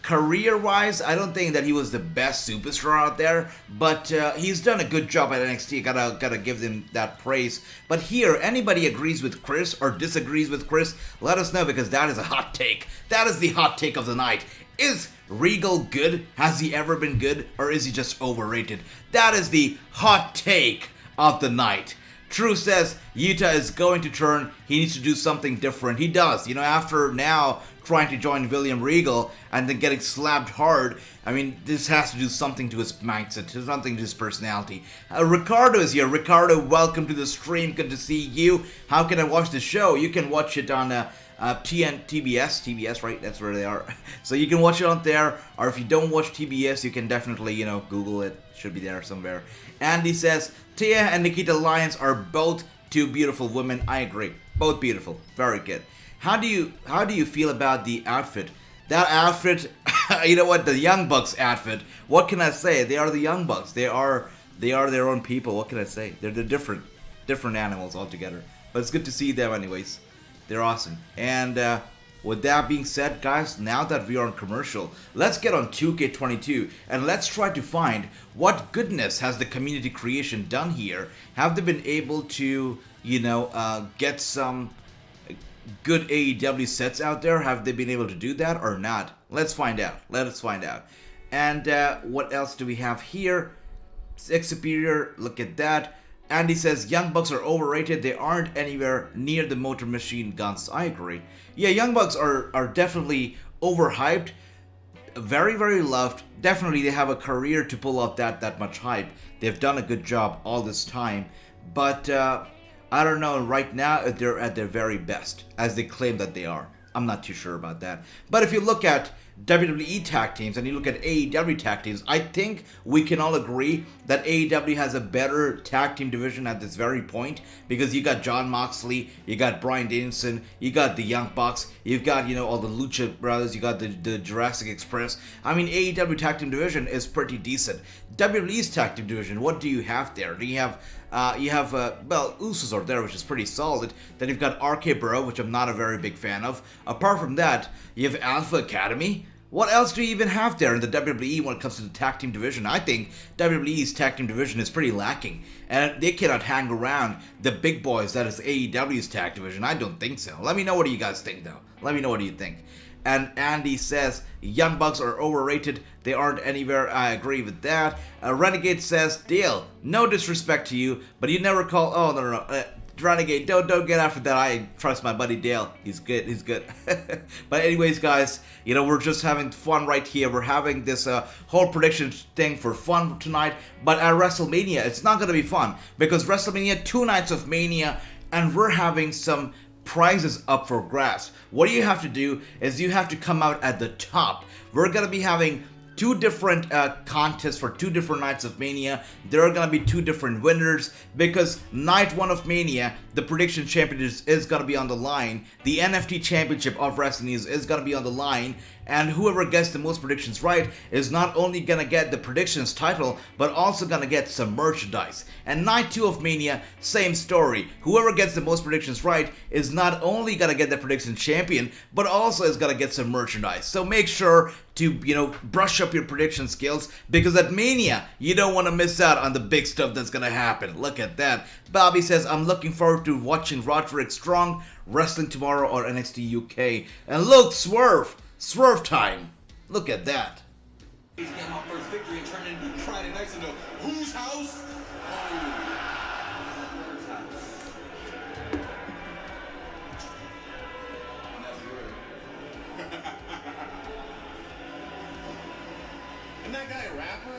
Career-wise, I don't think that he was the best superstar out there, but he's done a good job at NXT. Gotta give him that praise. But here, anybody agrees with Chris or disagrees with Chris, let us know, because that is a hot take. That is the hot take of the night. Is Regal good? Has he ever been good? Or is he just overrated? That is the hot take of the night. True says Utah is going to turn. He needs to do something different. He does. You know, after now trying to join William Regal and then getting slapped hard, I mean, this has to do something to his mindset, something to his personality. Ricardo is here. Ricardo, welcome to the stream. Good to see you. How can I watch the show? You can watch it on TBS, right? That's where they are. So you can watch it on there, or if you don't watch TBS, you can definitely, you know, Google it. Should be there somewhere. Andy says, Tia and Nikita Lyons are both two beautiful women. I agree. Both beautiful. Very good. How do you feel about the outfit? That outfit, you know what, the Young Bucks outfit. What can I say? They are the Young Bucks. They are their own people. What can I say? They're different animals altogether. But it's good to see them anyways. They're awesome. And with that being said, guys, now that we are on commercial, let's get on 2K22 and let's try to find what goodness has the community creation done here. Have they been able to, you know, get some good AEW sets out there? Have they been able to do that or not? Let's find out. Let us find out. And what else do we have here? X Superior, look at that. Andy says, Young Bucks are overrated. They aren't anywhere near the Motor Machine Guns. I agree. Yeah, Young Bucks are definitely overhyped. Very, very loved. Definitely they have a career to pull off that much hype. They've done a good job all this time. But I don't know right now if they're at their very best, as they claim that they are. I'm not too sure about that. But if you look at WWE tag teams and you look at AEW tag teams, I think we can all agree that AEW has a better tag team division at this very point, because you got Jon Moxley, you got Bryan Danielson, you got the Young Bucks, you've got, you know, all the Lucha Brothers, you got the Jurassic Express. I mean, AEW tag team division is pretty decent. WWE's tag team division, what do you have there? Do you have well, Usos are there, which is pretty solid. Then you've got RK Bro, which I'm not a very big fan of. Apart from that, you have Alpha Academy. What else do you even have there in the WWE when it comes to the tag team division? I think WWE's tag team division is pretty lacking, and they cannot hang around the big boys that is AEW's tag division. I don't think so. Let me know what you guys think, though. Let me know what you think. And Andy says, Young Bucks are overrated. They aren't anywhere. I agree with that. Renegade says, Dale, no disrespect to you, but you never call... Oh, no. Renegade, don't get after that. I trust my buddy Dale. He's good. But anyways, guys, you know, we're just having fun right here. We're having this whole prediction thing for fun tonight. But at WrestleMania, it's not going to be fun, because WrestleMania, 2 nights of Mania, and we're having some prizes up for grabs. What you have to do is you have to come out at the top. We're going to be having 2 different contests for 2 different nights of Mania. There are going to be 2 different winners, because night 1 of Mania, the prediction championship is going to be on the line. The NFT championship of Wrasslinews is going to be on the line. And whoever gets the most predictions right is not only going to get the predictions title, but also going to get some merchandise. And night 2 of Mania, same story. Whoever gets the most predictions right is not only going to get the prediction champion, but also is going to get some merchandise. So make sure to, you know, brush up your prediction skills, because at Mania, you don't want to miss out on the big stuff that's going to happen. Look at that. Bobby says, I'm looking forward to watching Roderick Strong wrestling tomorrow on NXT UK. And look, Swerve time. Look at that. He's getting my first victory and turning Friday nights into whose house? Whose house? Isn't that guy a rapper?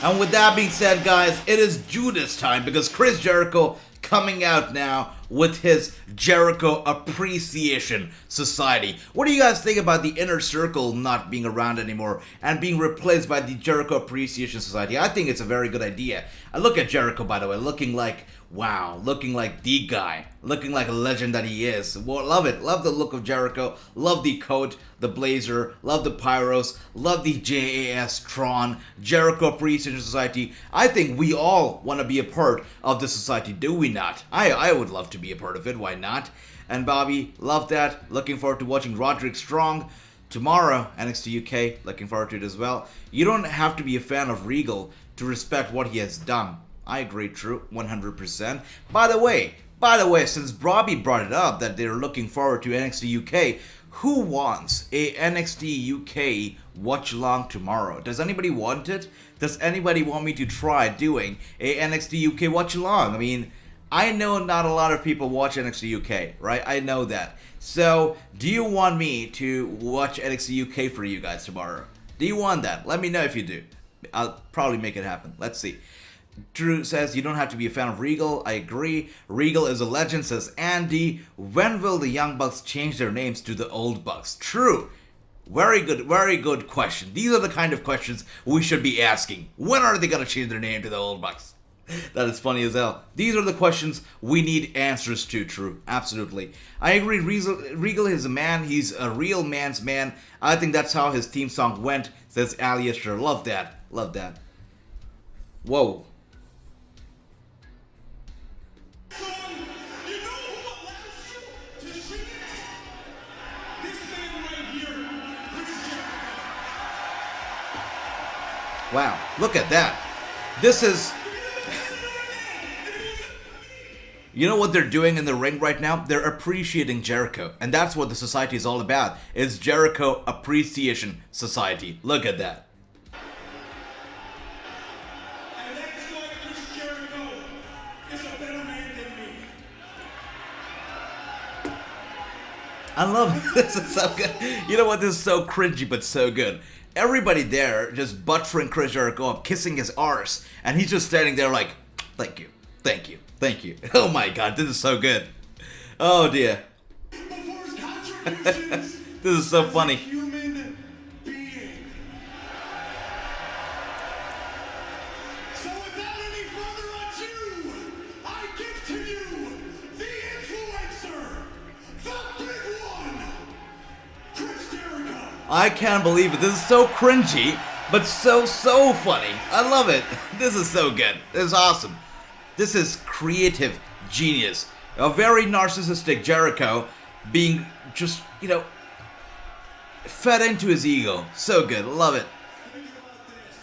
And with that being said, guys, it is Judas time, because Chris Jericho coming out now with his Jericho Appreciation Society. What do you guys think about the Inner Circle not being around anymore and being replaced by the Jericho Appreciation Society? I think it's a very good idea. I look at Jericho, by the way, looking like, wow, looking like the guy, looking like a legend that he is. Well, love it. Love the look of Jericho. Love the coat, the blazer. Love the pyros. Love the JAS Tron, Jericho Appreciation Society. I think we all want to be a part of the society, do we not? I would love to be a part of it. Why not? And Bobby, love that. Looking forward to watching Roderick Strong tomorrow, NXT UK. Looking forward to it as well. You don't have to be a fan of Regal to respect what he has done. I agree, true, 100%. By the way, since Bobby brought it up that they're looking forward to NXT UK, who wants a NXT UK watch-along tomorrow? Does anybody want it? Does anybody want me to try doing a NXT UK watch-along? I mean, I know not a lot of people watch NXT UK, right? I know that. So, do you want me to watch NXT UK for you guys tomorrow? Do you want that? Let me know if you do. I'll probably make it happen. Let's see. Drew says you don't have to be a fan of Regal. I agree. Regal is a legend, says Andy. When will the Young Bucks change their names to the Old Bucks? True. Very good question. These are the kind of questions we should be asking. When are they going to change their name to the Old Bucks? That is funny as hell. These are the questions we need answers to, True. Absolutely. I agree. Regal is a man. He's a real man's man. I think that's how his theme song went, says Alistair. Love that. Love that. Whoa. Wow, look at that. This is... You know what they're doing in the ring right now? They're appreciating Jericho. And that's what the society is all about. It's Jericho Appreciation Society. Look at that. And that's why Chris Jericho is a better man than me. I love it. This is so good. You know what? This is so cringy, but so good. Everybody there just buttering Chris Jericho up, kissing his arse, and he's just standing there like, thank you, thank you, thank you. Oh my god, this is so good. Oh dear. This is so funny. Human being. So without any further ado, I give to you the influencer, the big one, Chris Jericho. I can't believe it. This is so cringy, but so funny. I love it. This is so good. This is awesome. This is creative genius. A very narcissistic Jericho being just, you know, fed into his ego. So good. Love it. Think about this.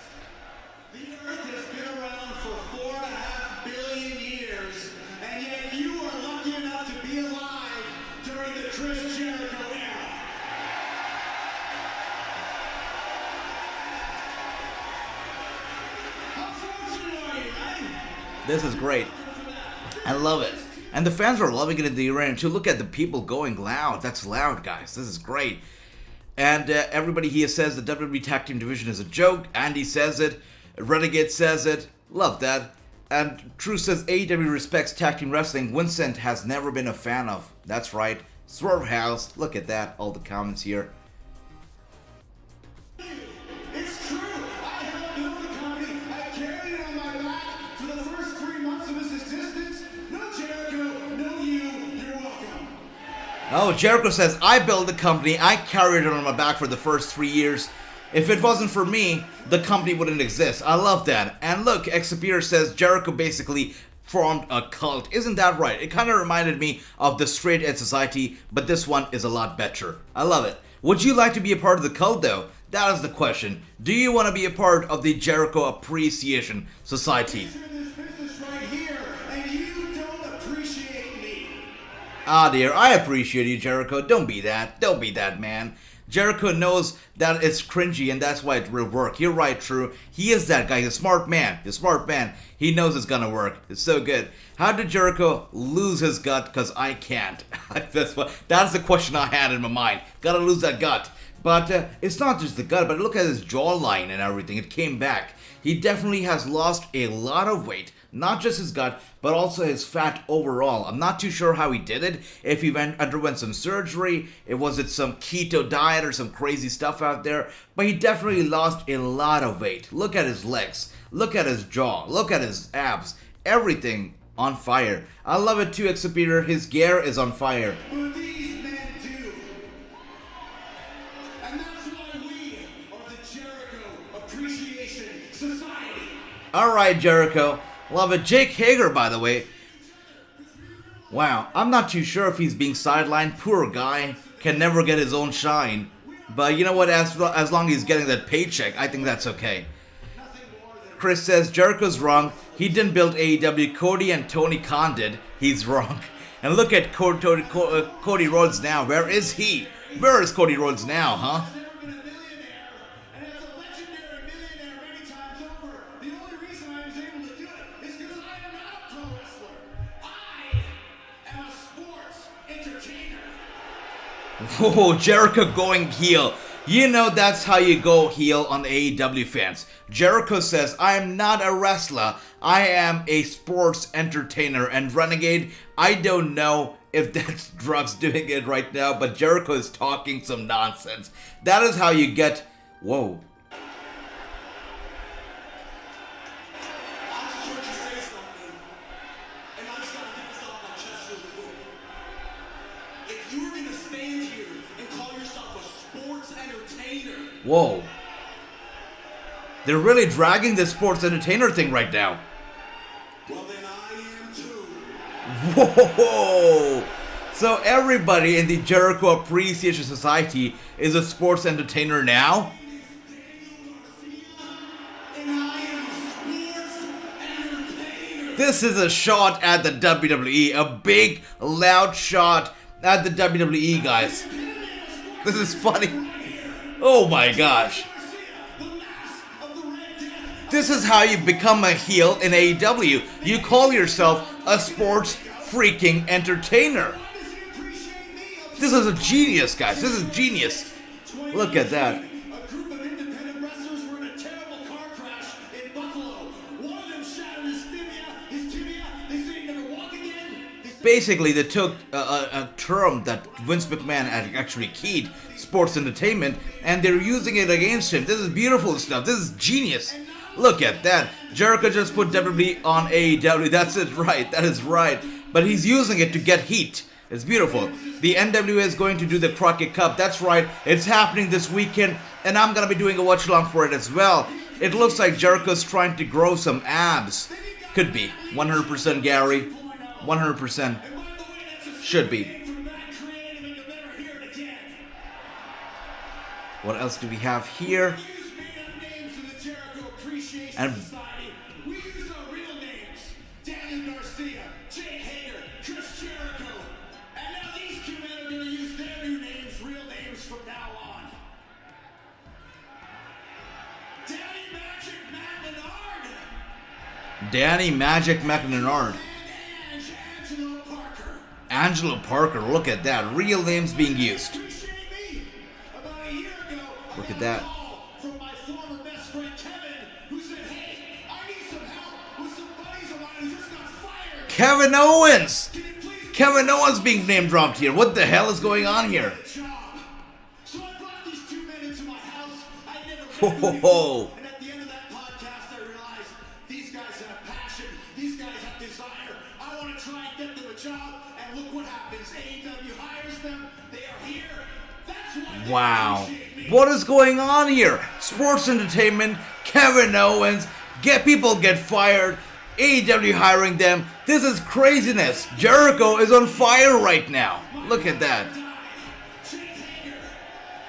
The Earth has been around for 4.5 billion years, and yet you are lucky enough to be alive during the Chris Jericho era. How fortunate are you, right? This is great. I love it. And the fans are loving it in the arena too. Look at the people going loud. That's loud, guys. This is great. And everybody here says the WWE Tag Team Division is a joke. Andy says it. Renegade says it. Love that. And True says AEW respects tag team wrestling. Vincent has never been a fan of. That's right. Swerve House. Look at that. All the comments here. It's true. I helped build the company. I carried it on my back for the first 3 months of its existence. No Jericho, no you. You're welcome. Oh, Jericho says, I built the company. I carried it on my back for the first 3 years. If it wasn't for me, the company wouldn't exist. I love that. And look, Exapier says Jericho basically formed a cult. Isn't that right? It kind of reminded me of the Straight Edge Society, but this one is a lot better. I love it. Would you like to be a part of the cult, though? That is the question. Do you want to be a part of the Jericho Appreciation Society? You're in this business right here, and you don't appreciate me. Ah, dear, I appreciate you, Jericho. Don't be that. Don't be that, man. Jericho knows that it's cringy and that's why it will work. You're right, True. He is that guy. He's a smart man. He's a smart man. He knows it's gonna work. It's so good. How did Jericho lose his gut? Because I can't. That's the question I had in my mind. Gotta lose that gut. But it's not just the gut, but look at his jawline and everything. It came back. He definitely has lost a lot of weight. Not just his gut, but also his fat overall. I'm not too sure how he did it. If he underwent some surgery, was it some keto diet or some crazy stuff out there? But he definitely lost a lot of weight. Look at his legs. Look at his jaw. Look at his abs. Everything on fire. I love it too, Superior. His gear is on fire. What these men do. And that's why we are the Jericho Appreciation Society. Alright, Jericho. Love it. Jake Hager, by the way. Wow, I'm not too sure if he's being sidelined. Poor guy. Can never get his own shine. But you know what? As long as he's getting that paycheck, I think that's okay. Chris says Jericho's wrong. He didn't build AEW. Cody and Tony Khan did. He's wrong. And look at Cody Rhodes now. Where is he? Where is Cody Rhodes now, huh? Never been a millionaire, and as a legendary millionaire many times over, the only reason I was able to do it is because I am not a pro wrestler. I am a sports entertainer. Whoa, Jericho going heel. You know that's how you go heel on AEW fans. Jericho says, I am not a wrestler, I am a sports entertainer. And Renegade, I don't know if that's drugs doing it right now, but Jericho is talking some nonsense. That is how you get... Whoa. I just heard you say something, and I just gotta get this off my chest really quick. If you were gonna stand here and call yourself a sports entertainer, Whoa. They're really dragging this sports entertainer thing right now. well then I am too. Whoa! So everybody in the Jericho Appreciation Society is a sports entertainer now? And I am a sports entertainer. This is a shot at the WWE. A big, loud shot at the WWE, guys. This is funny. Oh my gosh. This is how you become a heel in AEW. You call yourself a sports freaking entertainer. This is a genius, guys. This is genius. Look at that. A group of independent wrestlers were in a terrible car crash in Buffalo. One of them shattered his tibia. They said he'd never walk again. Basically, they took a term that Vince McMahon had actually keyed, sports entertainment, and they're using it against him. This is beautiful stuff. This is genius. Look at that. Jericho just put WWE on AEW. That's it, right. That is right. But he's using it to get heat. It's beautiful. The NWA is going to do the Crockett Cup. That's right. It's happening this weekend, and I'm going to be doing a watch-along for it as well. It looks like Jericho's trying to grow some abs. Could be. 100% Gary. 100%. Should be. What else do we have here? And We use our real names. Daniel Garcia, Jay Hager, Chris Jericho. And now these two men are going to use their new names, real names from now on. Danny Magic McNenard. Danny Magic McNenard. And Angelo Parker. Angelo Parker, look at that. Real names being used. Appreciate me. About a year ago, Look I at got that. a call from my former best friend Kevin, who said, hey, I need some help with some buddies of mine who just got fired. Kevin Owens! Can you please Kevin Owens being name dropped here. What the hell is going on here? job? So I brought these two men into my house. I never Ho, met ho, them ho. before. And at the end of that podcast, I realized these guys have passion. These guys have desire. I want to try and get them a job. And look what happens. AEW hires them. They are here. That's why they Wow. appreciate me. What is going on here? Sports entertainment, Kevin Owens, people get fired, AEW hiring them. This is craziness. Jericho is on fire right now. Look at that.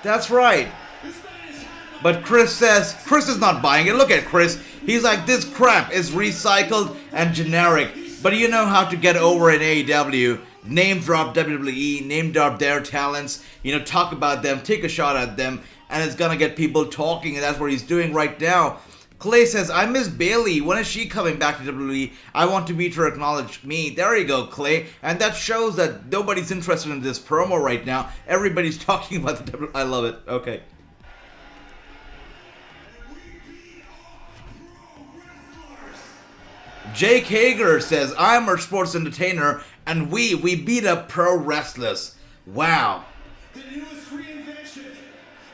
That's right. But Chris says, Chris is not buying it. Look at Chris. He's like, this crap is recycled and generic. But you know how to get over in AEW. Name drop WWE, name drop their talents, talk about them, take a shot at them, and it's gonna get people talking, and that's what he's doing right now. Clay says, I miss Bailey. When is she coming back to WWE? I want to meet her, acknowledge me. There you go, Clay. And that shows that nobody's interested in this promo right now. Everybody's talking about the WWE. I love it. Okay. Jake Hager says, I'm a sports entertainer, and we beat up pro wrestlers. Wow. The newest reinvention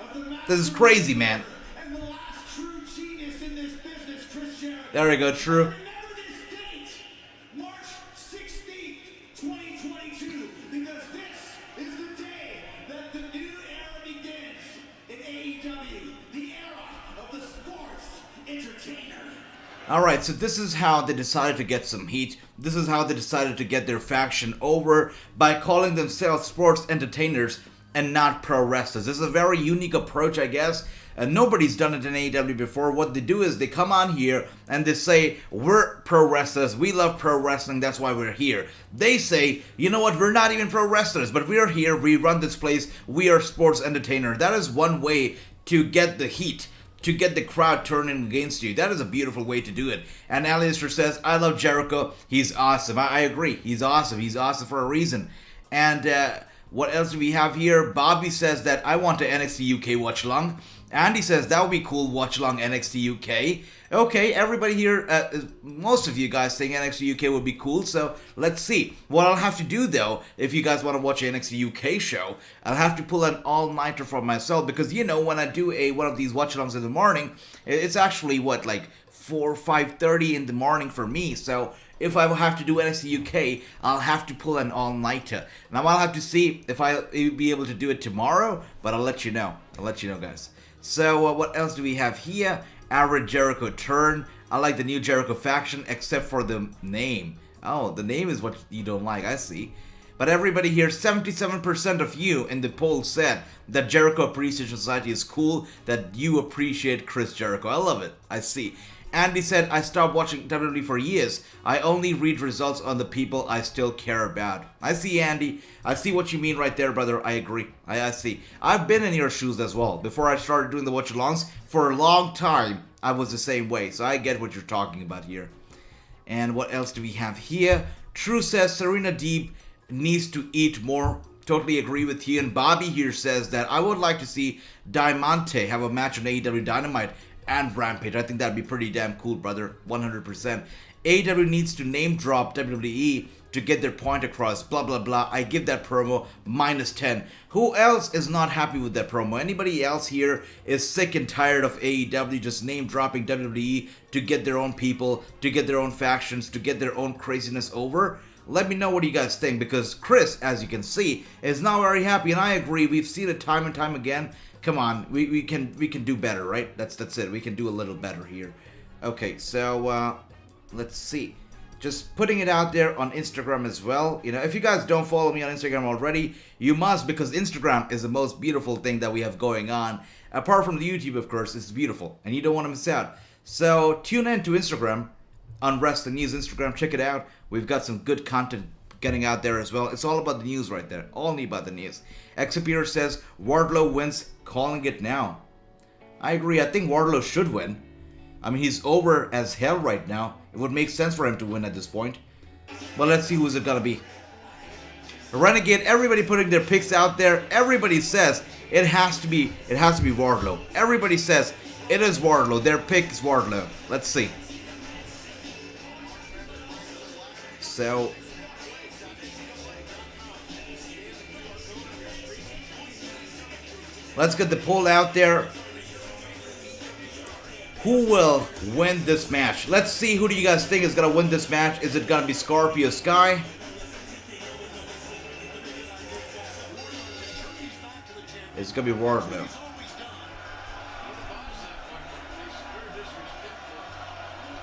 of the This is crazy, man. and the last true genius in this business, Chris Jericho. There we go, true. Remember this date, March 16th, 2022, because this is the day that the new era begins in AEW, the era of the sports entertainer. Alright, so this is how they decided to get some heat. This is how they decided to get their faction over, by calling themselves sports entertainers and not pro wrestlers. This is a very unique approach, I guess. Nobody's done it in AEW before. What they do is they come on here and they say, we're pro wrestlers, we love pro wrestling, that's why we're here. They say, you know what, we're not even pro wrestlers, but we're here, we run this place, we are sports entertainers. That is one way to get the heat, to get the crowd turning against you. That is a beautiful way to do it. And Alistair says, I love Jericho, he's awesome. I agree, he's awesome for a reason. And what else do we have here? Bobby says that I want a NXT UK watch-along. Andy says that would be cool, watch-along NXT UK. Okay, everybody here, most of you guys think NXT UK would be cool, so let's see. What I'll have to do though, if you guys want to watch an NXT UK show, I'll have to pull an all-nighter for myself, because you know, when I do one of these watch-alongs in the morning, it's actually what, like 4 or 5:30 in the morning for me, so if I have to do NXT UK, I'll have to pull an all-nighter. Now I'll have to see if I'll be able to do it tomorrow, but I'll let you know. Guys. So what else do we have here? Average Jericho turn. I like the new Jericho faction, except for the name. Oh, the name is what you don't like, I see. But everybody here, 77% of you in the poll said that Jericho Appreciation Society is cool, that you appreciate Chris Jericho. I love it, I see. Andy said, I stopped watching WWE for years. I only read results on the people I still care about. I see, Andy. I see what you mean right there, brother. I agree. I see. I've been in your shoes as well. Before I started doing the watch-alongs, for a long time, I was the same way. So I get what you're talking about here. And what else do we have here? True says Serena Deeb needs to eat more. Totally agree with you. And Bobby here says that I would like to see Diamante have a match on AEW Dynamite and Rampage. I think that'd be pretty damn cool, brother. 100%. AEW needs to name drop WWE to get their point across. Blah, blah, blah. I give that promo -10. Who else is not happy with that promo? Anybody else here is sick and tired of AEW just name dropping WWE to get their own people, to get their own factions, to get their own craziness over? Let me know what you guys think, because Chris, as you can see, is not very happy, and I agree. We've seen it time and time again. Come on, we can do better, right? That's it. We can do a little better here. Okay, so let's see. Just putting it out there on Instagram as well. You know, if you guys don't follow me on Instagram already, you must, because Instagram is the most beautiful thing that we have going on. Apart from the YouTube, of course, it's beautiful, and you don't want to miss out. So tune in to Instagram on Wrasslinews Instagram. Check it out. We've got some good content getting out there as well. It's all about the news right there. Only about the news. Exepeter says Wardlow wins, calling it now. I agree. I think Wardlow should win. I mean, he's over as hell right now. It would make sense for him to win at this point. But let's see who's it gonna be. Renegade, everybody putting their picks out there. Everybody says it has to be Wardlow. Everybody says it is Wardlow. Their pick is Wardlow. Let's see. So let's get the poll out there. Who will win this match? Let's see, who do you guys think is going to win this match? Is it going to be Scorpio Sky? It's going to be Wardlow.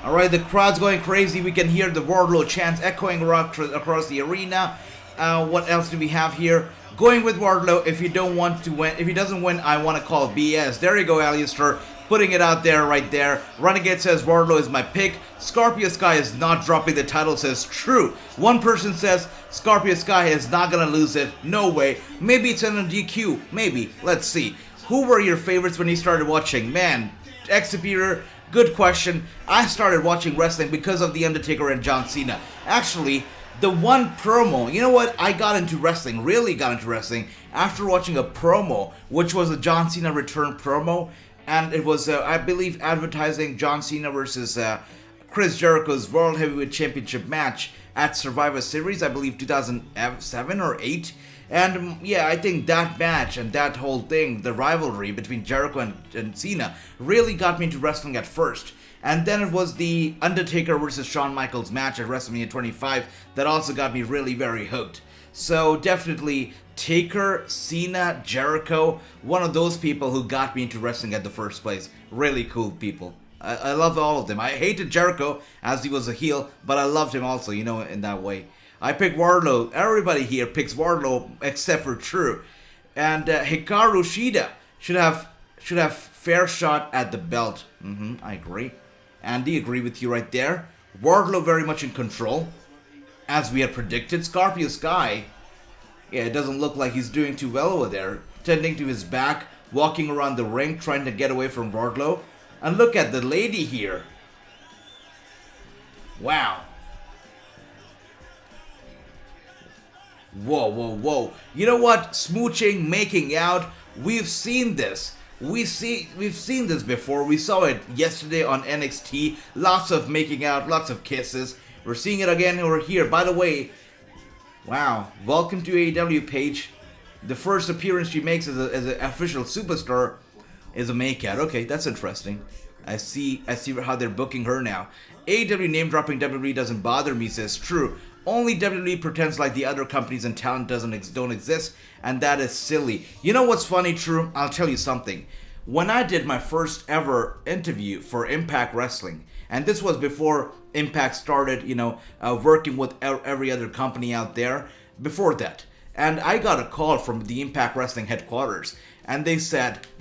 Alright, the crowd's going crazy. We can hear the Wardlow chants echoing across the arena. What else do we have here? Going with Wardlow. If you don't want to win, if he doesn't win, I want to call BS. There you go, Alistair. Putting it out there right there. Renegade says Wardlow is my pick. Scorpio Sky is not dropping the title, says true. One person says Scorpio Sky is not gonna lose it. No way. Maybe it's in a DQ. Maybe. Let's see. Who were your favorites when you started watching? Man, Exepeter, good question. I started watching wrestling because of The Undertaker and John Cena. Actually, the one promo, you know what? I got into wrestling, really got into wrestling, after watching a promo, which was a John Cena return promo. And it was, I believe, advertising John Cena versus Chris Jericho's World Heavyweight Championship match at Survivor Series, I believe 2007 or 8. And yeah, I think that match and that whole thing, the rivalry between Jericho and Cena, really got me into wrestling at first. And then it was the Undertaker versus Shawn Michaels match at WrestleMania 25 that also got me really very hooked. So definitely Taker, Cena, Jericho, one of those people who got me into wrestling at the first place. Really cool people. I love all of them. I hated Jericho as he was a heel, but I loved him also, you know, in that way. I picked Wardlow. Everybody here picks Wardlow except for True. And Hikaru Shida should have fair shot at the belt. I agree. Andy, agree with you right there. Wardlow very much in control, as we had predicted. Scorpio Sky, yeah, it doesn't look like he's doing too well over there. Tending to his back, walking around the ring, trying to get away from Wardlow. And look at the lady here. Wow. Whoa, whoa, whoa. You know what? Smooching, making out. We've seen this. We've seen this before. We saw it yesterday on NXT. Lots of making out, lots of kisses. We're seeing it again over here. By the way, wow. Welcome to AEW, Paige. The first appearance she makes as an official superstar is a makeout. Okay, that's interesting. I see how they're booking her now. AEW name dropping WWE doesn't bother me, says True. Only WWE pretends like the other companies and talent don't exist, and that is silly. You know what's funny, True? I'll tell you something. When I did my first ever interview for Impact Wrestling, and this was before Impact started, you know, working with every other company out there, before that. And I got a call from the Impact Wrestling headquarters, and they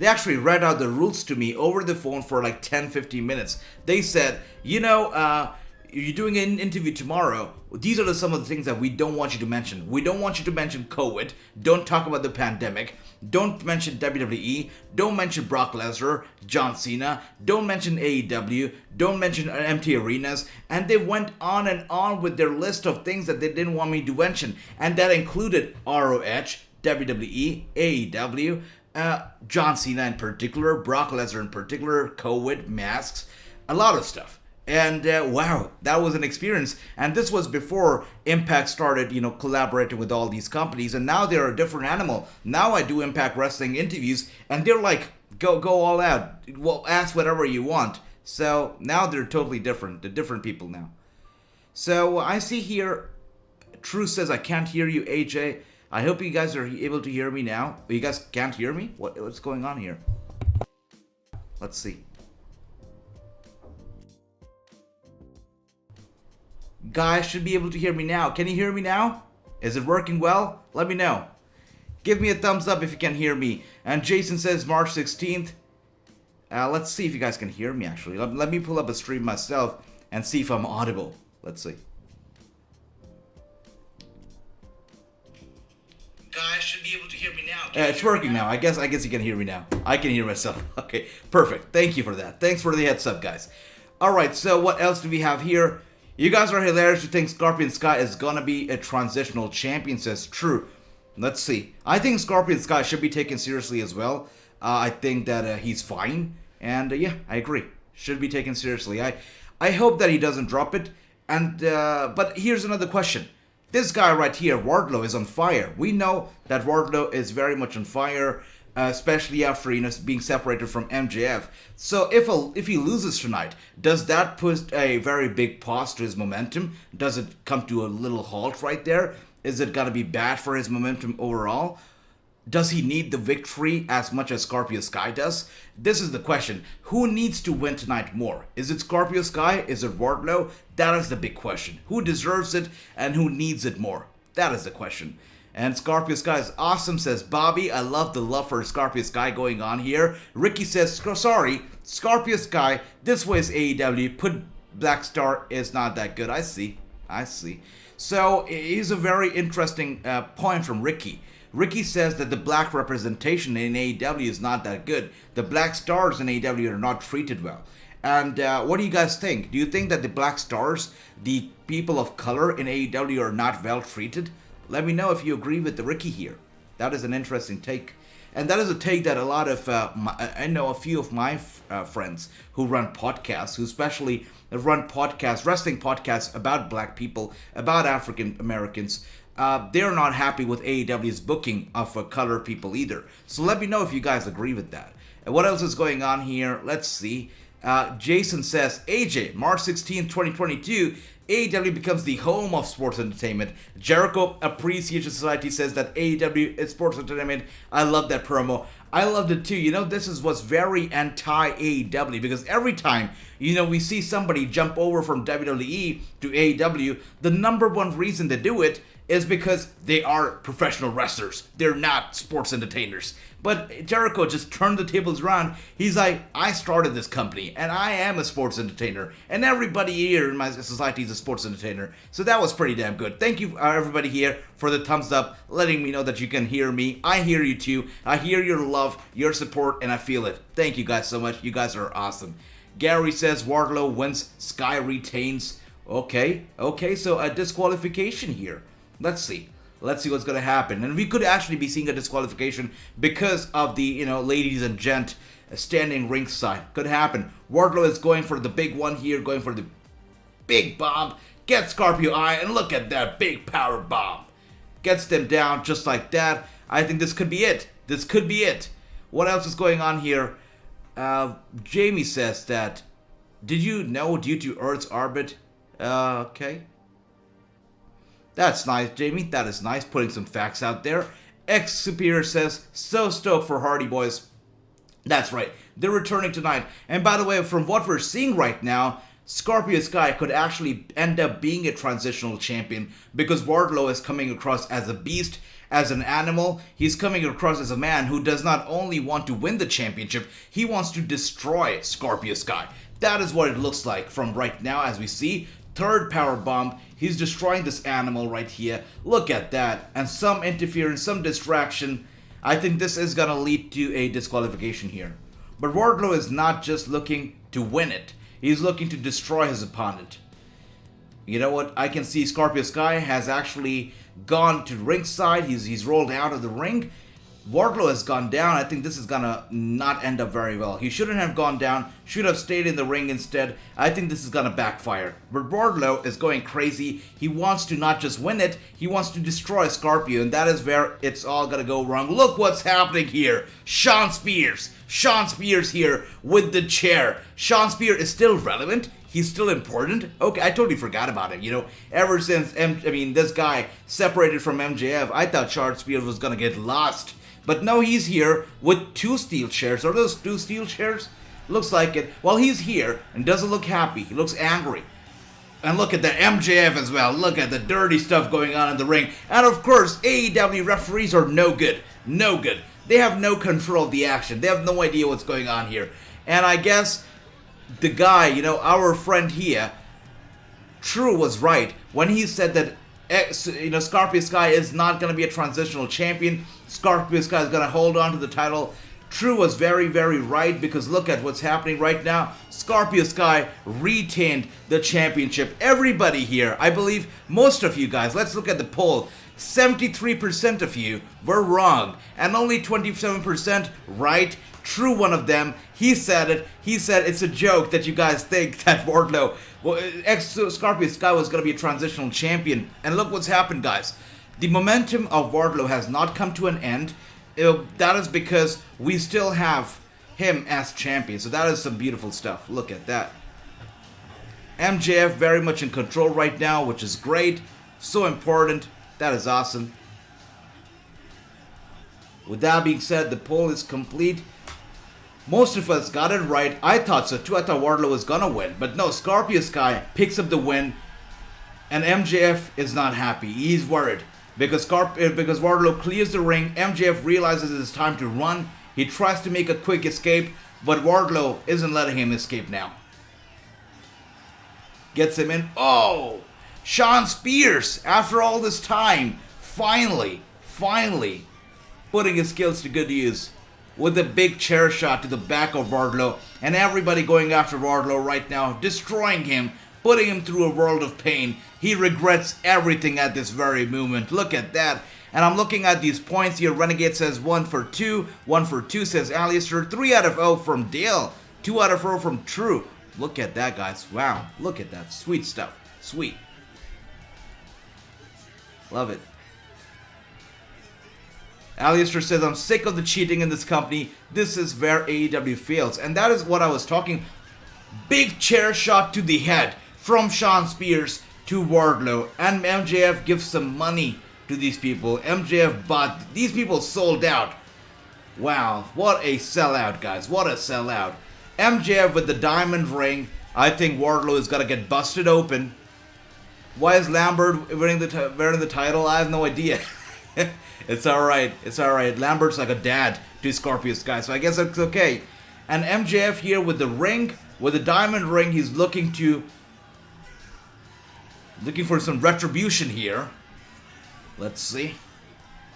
actually read out the rules to me over the phone for like 10-15 minutes. They said, you know, you're doing an interview tomorrow. These are some of the things that we don't want you to mention. We don't want you to mention COVID. Don't talk about the pandemic. Don't mention WWE. Don't mention Brock Lesnar, John Cena. Don't mention AEW. Don't mention empty arenas. And they went on and on with their list of things that they didn't want me to mention. And that included ROH, WWE, AEW, John Cena in particular, Brock Lesnar in particular, COVID, masks, a lot of stuff. And wow, that was an experience. And this was before Impact started, you know, collaborating with all these companies. And now they're a different animal. Now I do Impact Wrestling interviews, and they're like, go all out. Well, ask whatever you want. So now they're totally different. They're different people now. So I see here, True says, I can't hear you, AJ. I hope you guys are able to hear me now. You guys can't hear me? What's going on here? Let's see. Guys should be able to hear me now. Can you hear me now? Is it working well? Let me know. Give me a thumbs up if you can hear me. And Jason says March 16th. Let's see if you guys can hear me actually. Let me pull up a stream myself and see if I'm audible. Let's see. Guys should be able to hear me now. It's working now. I guess you can hear me now. I can hear myself. Okay, perfect. Thank you for that. Thanks for the heads up, guys. Alright, so what else do we have here? You guys are hilarious to think Scorpio Sky is gonna be a transitional champion, says True. Let's see. I think Scorpio Sky should be taken seriously as well. I think that he's fine. And yeah, I agree. Should be taken seriously. I hope that he doesn't drop it. And but here's another question. This guy right here, Wardlow, is on fire. We know that Wardlow is very much on fire, especially after, you know, being separated from MJF. So if he loses tonight, does that put a very big pause to his momentum? Does it come to a little halt right there? Is it gonna be bad for his momentum overall? Does he need the victory as much as Scorpio Sky does? This is the question. Who needs to win tonight more? Is it Scorpio Sky? Is it Wardlow? That is the big question. Who deserves it and who needs it more? That is the question. And Scorpio Sky is awesome, says Bobby. I love the love for Scorpio Sky going on here. Ricky says, sorry, Scorpio Sky, this way is AEW. Put Black Star is not that good. I see. So, here's a very interesting point from Ricky. Ricky says that the black representation in AEW is not that good. The black stars in AEW are not treated well. And what do you guys think? Do you think that the black stars, the people of color in AEW, are not well treated? Let me know if you agree with the Ricky here. That is an interesting take. And that is a take that a lot of, I know a few of my friends who run podcasts, who especially run podcasts, wrestling podcasts about black people, about African Americans. They're not happy with AEW's booking of colored people either. So let me know if you guys agree with that. And what else is going on here? Let's see. Jason says, AJ, March 16, 2022, AEW becomes the home of sports entertainment. Jericho Appreciation Society says that AEW is sports entertainment. I love that promo. I loved it too. You know, this was very anti-AEW because every time, you know, we see somebody jump over from WWE to AEW, the number one reason they do it is because they are professional wrestlers. They're not sports entertainers. But Jericho just turned the tables around. He's like, I started this company, and I am a sports entertainer. And everybody here in my society is a sports entertainer. So that was pretty damn good. Thank you, everybody here, for the thumbs up, letting me know that you can hear me. I hear you too. I hear your love, your support, and I feel it. Thank you guys so much. You guys are awesome. Gary says Wardlow wins, Sky retains. Okay, so a disqualification here. Let's see what's going to happen. And we could actually be seeing a disqualification because of the, you know, ladies and gent standing ringside. Could happen. Wardlow is going for the big one here, going for the big bomb. Gets Scorpio Eye, and look at that big power bomb. Gets them down just like that. I think this could be it. This could be it. What else is going on here? Jamie says that, did you know due to Earth's orbit? Okay. That's nice, Jamie. That is nice, putting some facts out there. X Superior says, so stoked for Hardy Boyz. That's right, they're returning tonight. And by the way, from what we're seeing right now, Scorpio Sky could actually end up being a transitional champion because Wardlow is coming across as a beast, as an animal. He's coming across as a man who does not only want to win the championship, he wants to destroy Scorpio Sky. That is what it looks like from right now as we see. Third power bomb. He's destroying this animal right here. Look at that. And some interference, some distraction. I think this is going to lead to a disqualification here. But Wardlow is not just looking to win it. He's looking to destroy his opponent. You know what? I can see Scorpio Sky has actually gone to ringside. He's rolled out of the ring. Wardlow has gone down. I think this is gonna not end up very well. He shouldn't have gone down. Should have stayed in the ring instead. I think this is gonna backfire. But Wardlow is going crazy. He wants to not just win it, he wants to destroy Scorpio, and that is where it's all gonna go wrong. Look what's happening here. Sean Spears here with the chair. Sean Spears is still relevant. He's still important. Okay, I totally forgot about him. You know, ever since this guy separated from MJF, I thought Sean Spears was gonna get lost. But no, he's here with 2 steel chairs. Are those 2 steel chairs? Looks like it. Well, he's here and doesn't look happy. He looks angry. And look at the MJF as well. Look at the dirty stuff going on in the ring. And of course, AEW referees are no good. No good. They have no control of the action. They have no idea what's going on here. And I guess the guy, you know, our friend here, True was right when he said that, you know, Scorpio Sky is not going to be a transitional champion. Scorpio Sky is going to hold on to the title. True was very, very right because look at what's happening right now. Scorpio Sky retained the championship. Everybody here, I believe most of you guys, let's look at the poll. 73% of you were wrong and only 27% right. True, one of them, he said it. He said it's a joke that you guys think that Wardlow, Scorpio Sky was going to be a transitional champion. And look what's happened, guys. The momentum of Wardlow has not come to an end. That is because we still have him as champion. So that is some beautiful stuff. Look at that. MJF very much in control right now, which is great. So important. That is awesome. With that being said, the poll is complete. Most of us got it right. I thought so too. I thought Wardlow was gonna win. But no, Scorpio Sky picks up the win. And MJF is not happy. He's worried. Because Wardlow clears the ring, MJF realizes it's time to run. He tries to make a quick escape, but Wardlow isn't letting him escape now. Gets him in. Oh! Sean Spears, after all this time, finally, putting his skills to good use. With a big chair shot to the back of Wardlow. And everybody going after Wardlow right now, destroying him putting him through a world of pain. He regrets everything at this very moment. Look at that. And I'm looking at these points here. Renegade says 1 for 2. 1 for 2 says Alistair. 3 out of 0 from Dale. 2 out of 4 from True. Look at that, guys. Wow. Look at that. Sweet stuff. Sweet. Love it. Alistair says, I'm sick of the cheating in this company. This is where AEW fails. And that is what I was talking. Big chair shot to the head from Shawn Spears to Wardlow. And MJF gives some money to these people. MJF bought. These people sold out. Wow. What a sellout, guys. What a sellout. MJF with the diamond ring. I think Wardlow is going to get busted open. Why is Lambert wearing the title? I have no idea. It's alright. It's alright. Lambert's like a dad to Scorpio Sky, so I guess it's okay. And MJF here with the ring, with the diamond ring, he's looking for some retribution here. Let's see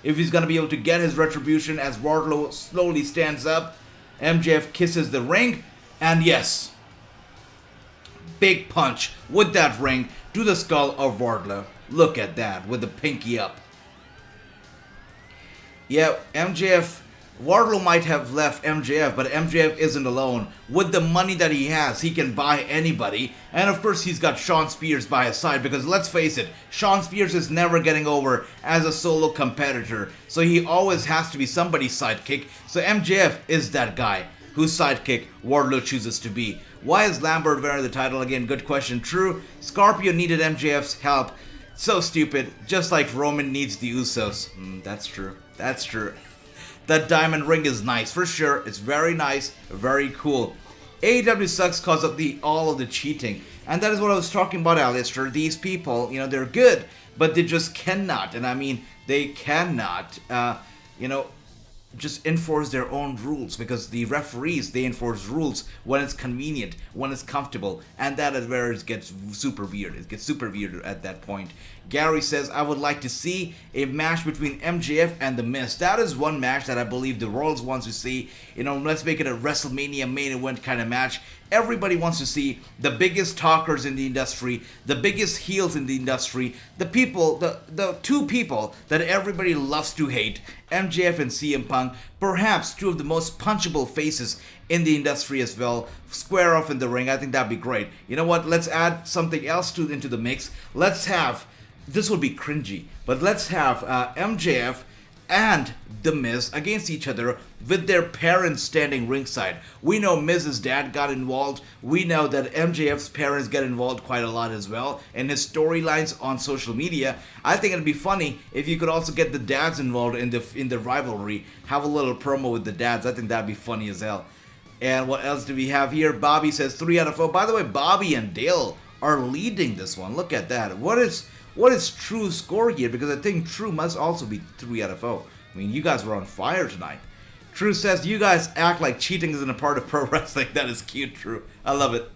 if he's going to be able to get his retribution as Wardlow slowly stands up. MJF kisses the ring, and yes, big punch with that ring to the skull of Wardlow. Look at that, with the pinky up. Yeah, Wardlow might have left MJF, but MJF isn't alone. With the money that he has, he can buy anybody. And of course, he's got Shawn Spears by his side, because let's face it, Shawn Spears is never getting over as a solo competitor. So he always has to be somebody's sidekick. So MJF is that guy whose sidekick Wardlow chooses to be. Why is Lambert wearing the title again? Good question. True, Scorpio needed MJF's help. So stupid, just like Roman needs the Usos. That's true. That's true. That diamond ring is nice, for sure. It's very nice, very cool. AEW sucks because of all of the cheating. And that is what I was talking about, Alistair. These people, they're good, but they just cannot. And I mean, they cannot, just enforce their own rules, because the referees, they enforce rules when it's convenient, when it's comfortable, and that is where it gets super weird. It gets super weird at that point. Gary says, I would like to see a match between MJF and The Miz. That is one match that I believe the Royals wants to see. Let's make it a WrestleMania main event kind of match. Everybody wants to see the biggest talkers in the industry, the biggest heels in the industry, the people, the two people that everybody loves to hate, MJF and CM Punk, perhaps two of the most punchable faces in the industry as well, square off in the ring. I think that'd be great. You know what? Let's add something else into the mix. Let's have, this would be cringy, but let's have MJF and The Miz against each other with their parents standing ringside. We know Miz's dad got involved. We know that MJF's parents get involved quite a lot as well in his storylines on social media. I think it'd be funny if you could also get the dads involved in the rivalry. Have a little promo with the dads. I think that'd be funny as hell. And what else do we have here? Bobby says 3 out of 4. By the way, Bobby and Dale are leading this one. Look at that. What is True's score here? Because I think True must also be 3 out of 4. I mean, you guys were on fire tonight. True says, you guys act like cheating isn't a part of pro wrestling. That is cute, True. I love it.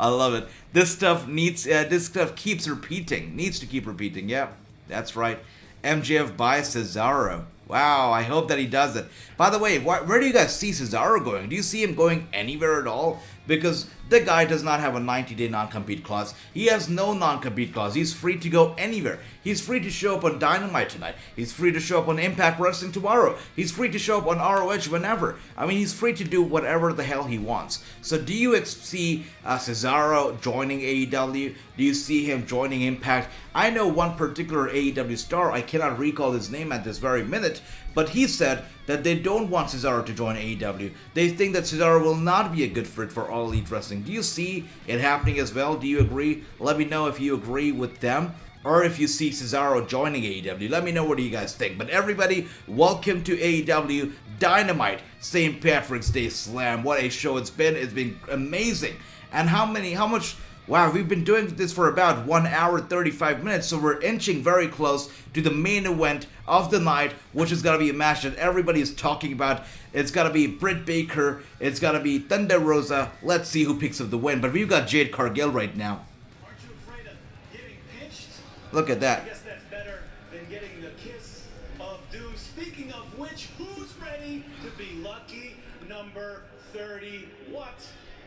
I love it. This stuff keeps repeating. Needs to keep repeating. Yeah, that's right. MJF buys Cesaro. Wow, I hope that he does it. By the way, where do you guys see Cesaro going? Do you see him going anywhere at all? Because the guy does not have a 90-day non-compete clause. He has no non-compete clause. He's free to go anywhere. He's free to show up on Dynamite tonight. He's free to show up on Impact Wrestling tomorrow. He's free to show up on ROH whenever. I mean, he's free to do whatever the hell he wants. So do you see Cesaro joining AEW? Do you see him joining Impact? I know one particular AEW star. I cannot recall his name at this very minute. But he said that they don't want Cesaro to join AEW. They think that Cesaro will not be a good fit for All Elite Wrestling. Do you see it happening as well? Do you agree? Let me know if you agree with them, or if you see Cesaro joining AEW. Let me know what do you guys think. But everybody, welcome to AEW Dynamite St. Patrick's Day Slam. What a show it's been. It's been amazing. And how much... Wow, we've been doing this for about 1 hour 35 minutes, so we're inching very close to the main event of the night, which is going to be a match that everybody is talking about. It's going to be Britt Baker, it's going to be Thunder Rosa. Let's see who picks up the win, but we've got Jade Cargill right now. Aren't you afraid of getting pinched? Look at that. I guess that's better than getting the kiss of doom. Speaking of which, who's ready to be lucky number 30? What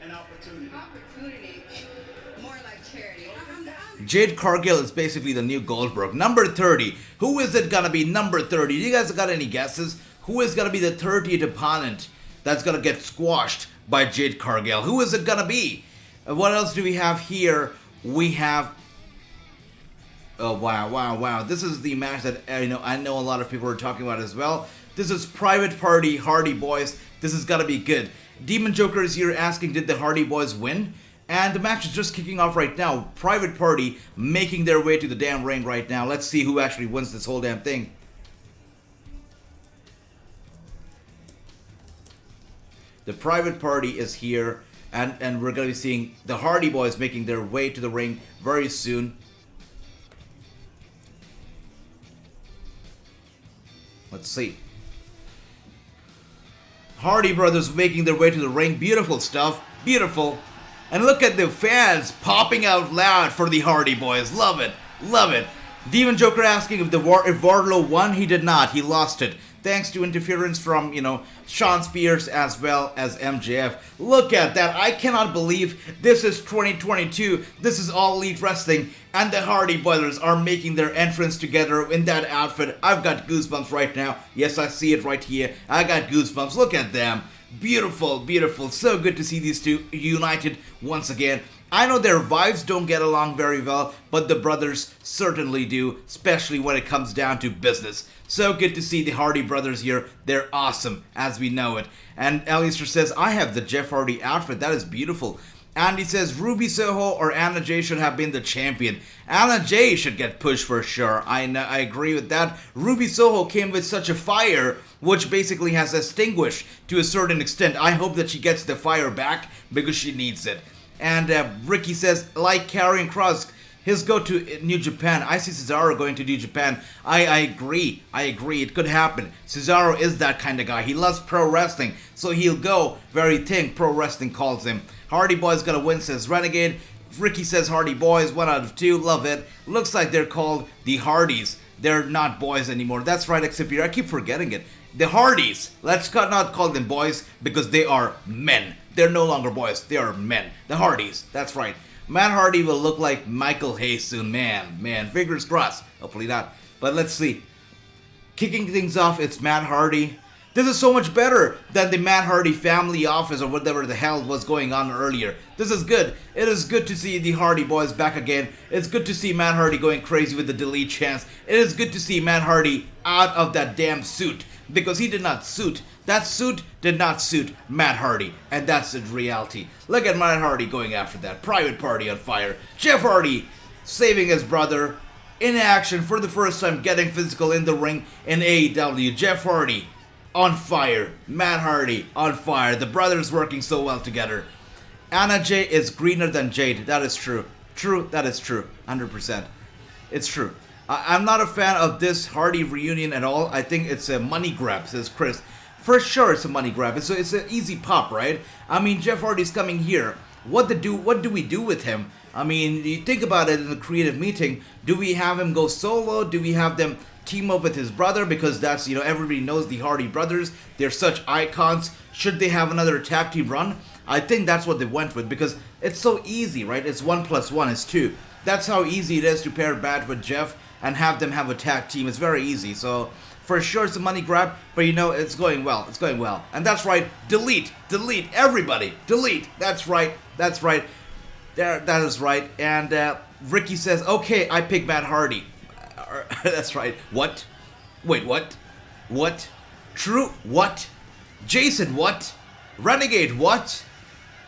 an opportunity. Opportunity. More like charity. Jade Cargill is basically the new Goldberg. Number 30. Who is it gonna be number 30? Do you guys got any guesses? Who is gonna be the 30th opponent that's gonna get squashed by Jade Cargill? Who is it gonna be? What else do we have here? We have... Oh, wow. This is the match that I know a lot of people are talking about as well. This is Private Party, Hardy Boyz. This is gonna be good. Demon Joker is here asking, did the Hardy Boyz win? And the match is just kicking off right now. Private Party making their way to the damn ring right now. Let's see who actually wins this whole damn thing. The Private Party is here. And we're going to be seeing the Hardy Boyz making their way to the ring very soon. Let's see. Hardy Brothers making their way to the ring. Beautiful stuff. Beautiful. And look at the fans popping out loud for the Hardy Boyz. Love it. Love it. Demon Joker asking if Wardlow won. He did not. He lost it. Thanks to interference from, Sean Spears as well as MJF. Look at that. I cannot believe this is 2022. This is All Elite Wrestling. And the Hardy Brothers are making their entrance together in that outfit. I've got goosebumps right now. Yes, I see it right here. I got goosebumps. Look at them. Beautiful, beautiful. So good to see these two united once again. I know their wives don't get along very well, but the brothers certainly do, especially when it comes down to business. So good to see the Hardy Brothers here. They're awesome, as we know it. And Alistair says, I have the Jeff Hardy outfit. That is beautiful. Andy says, Ruby Soho or Anna Jay should have been the champion. Anna Jay should get pushed for sure. I agree with that. Ruby Soho came with such a fire, which basically has extinguished to a certain extent. I hope that she gets the fire back because she needs it. And Ricky says, like Karrion Kross, his go to New Japan. I see Cesaro going to New Japan. I agree. It could happen. Cesaro is that kind of guy. He loves pro wrestling, so he'll go where he thinks pro wrestling calls him. Hardy Boyz gonna win, says Renegade. Ricky says Hardy Boyz, 1 out of 2. Love it. Looks like they're called the Hardys. They're not boys anymore. That's right, except here. I keep forgetting it. The Hardys. Let's not call them boys because they are men. They're no longer boys. They are men. The Hardys. That's right. Matt Hardy will look like Michael Hayes soon. Man. Fingers crossed. Hopefully not. But let's see. Kicking things off, it's Matt Hardy. This is so much better than the Matt Hardy family office or whatever the hell was going on earlier. This is good. It is good to see the Hardy Boyz back again. It's good to see Matt Hardy going crazy with the delete chance. It is good to see Matt Hardy out of that damn suit. Because he did not suit. That suit did not suit Matt Hardy. And that's the reality. Look at Matt Hardy going after that. Private Party on fire. Jeff Hardy saving his brother. In action for the first time, getting physical in the ring in AEW. Jeff Hardy on fire. Matt Hardy on fire. The brothers working so well together. Anna Jay is greener than Jade. That is true. That is true. 100%. It's true. I'm not a fan of this Hardy reunion at all. I think it's a money grab, says Chris. For sure it's a money grab. It's an easy pop, right? I mean, Jeff Hardy's coming here. What do we do with him? I mean, you think about it in the creative meeting. Do we have him go solo? Do we have them team up with his brother? Because that's, everybody knows the Hardy brothers. They're such icons. Should they have another tag team run? I think that's what they went with because it's so easy, right? It's 1 + 1 is 2. That's how easy it is to pair Bat with Jeff and have them have a tag team. It's very easy. So for sure it's a money grab, but it's going well. It's going well. And that's right. Delete, everybody. Delete. That's right. That is right. And Ricky says, okay, I pick Matt Hardy. That's right. What? Wait, what? What? True? What? Jason, what? Renegade, what?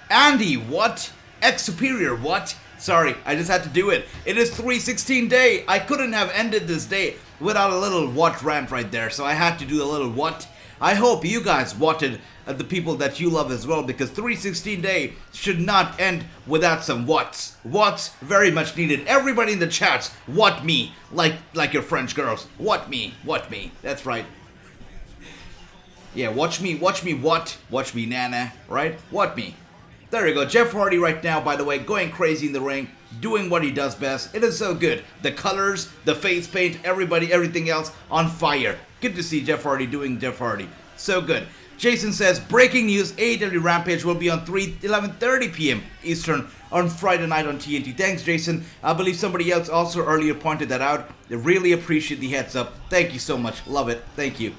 Andy, what? X-Superior, what? Sorry, I just had to do it. It is 3/16 day. I couldn't have ended this day without a little what rant right there, so I had to do a little what. I hope you guys wanted the people that you love as well, because 3/16 day should not end without some whats. Whats very much needed. Everybody in the chats, what me, like your French girls. What me. That's right. Yeah, watch me, what? Watch me, Nana, right? What me. There you go. Jeff Hardy right now, by the way, going crazy in the ring, doing what he does best. It is so good. The colors, the face paint, everything else on fire. Good to see Jeff Hardy doing Jeff Hardy. So good. Jason says, breaking news, AEW Rampage will be on 11:30 p.m. Eastern on Friday night on TNT. Thanks, Jason. I believe somebody else also earlier pointed that out. I really appreciate the heads up. Thank you so much. Love it. Thank you.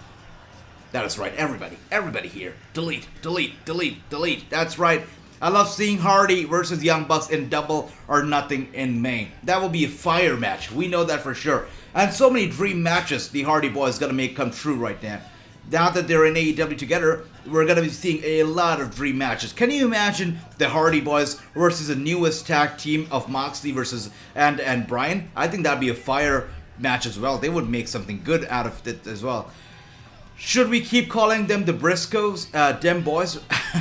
That is right. Everybody here. Delete. That's right. I love seeing Hardy versus Young Bucks in Double or Nothing in May. That will be a fire match. We know that for sure. And so many dream matches the Hardy Boys gonna make come true right now. Now that they're in AEW together, we're going to be seeing a lot of dream matches. Can you imagine the Hardy Boys versus the newest tag team of Moxley versus and Bryan? I think that'd be a fire match as well. They would make something good out of it as well. Should we keep calling them the Briscoes, Dem Boys?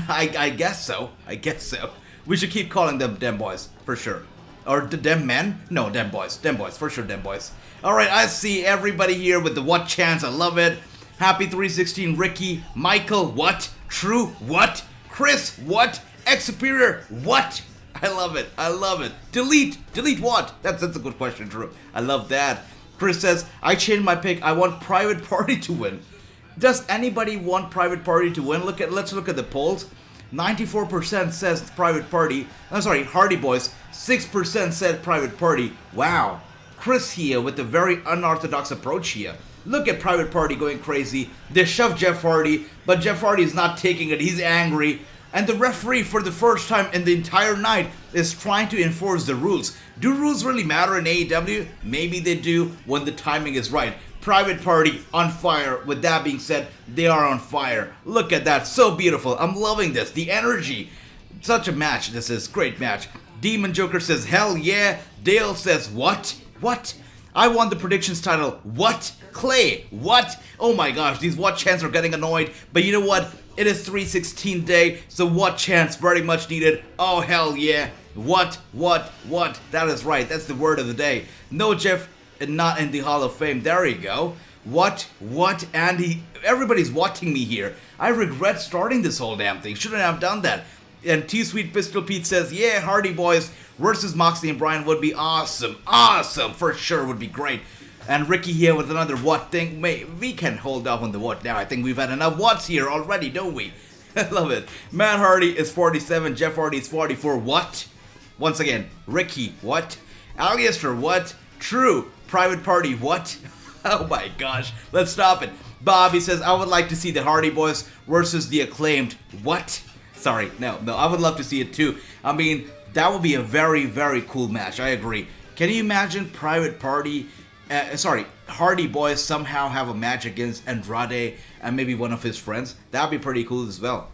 I guess so. We should keep calling them Dem Boys, for sure. Or the Dem Men? No, Dem Boys. Dem Boys, for sure, Dem Boys. Alright, I see everybody here with the what chance. I love it. Happy 316, Ricky, Michael, what? True, what? Chris, what? X-Superior, what? I love it. Delete what? That's a good question, Drew. I love that. Chris says, I changed my pick. I want Private Party to win. Does anybody want Private Party to win? Let's look at the polls. 94% says Private Party. I'm sorry, Hardy Boys. 6% said Private Party. Wow. Chris here with a very unorthodox approach here. Look at Private Party going crazy. They shoved Jeff Hardy, but Jeff Hardy is not taking it. He's angry. And the referee, for the first time in the entire night, is trying to enforce the rules. Do rules really matter in AEW? Maybe they do when the timing is right. Private Party on fire. With that being said, they are on fire. Look at that. So beautiful. I'm loving this. The energy. Such a match. This is great match. Demon Joker says, hell yeah. Dale says, what? What? I won the predictions title. What? Clay, what? Oh my gosh, these what chants are getting annoyed. But you know what? It is 316 day, so what chants very much needed. Oh hell yeah. What? That is right, that's the word of the day. No Jeff, not in the Hall of Fame. There you go. What? Andy, everybody's watching me here. I regret starting this whole damn thing. Shouldn't have done that. And T-Sweet Pistol Pete says, yeah, Hardy Boys versus Moxley and Bryan would be awesome. Awesome, for sure, would be great. And Ricky here with another what thing. We can hold off on the what now. I think we've had enough what's here already, don't we? I love it. Matt Hardy is 47. Jeff Hardy is 44. What? Once again, Ricky, what? Alistair, what? True. Private Party, what? Oh my gosh. Let's stop it. Bobby says, I would like to see the Hardy Boys versus the Acclaimed. What? Sorry, no, I would love to see it too. I mean, that would be a very, very cool match. I agree. Can you imagine Private Party... Hardy Boys somehow have a match against Andrade and maybe one of his friends? That'd be pretty cool as well.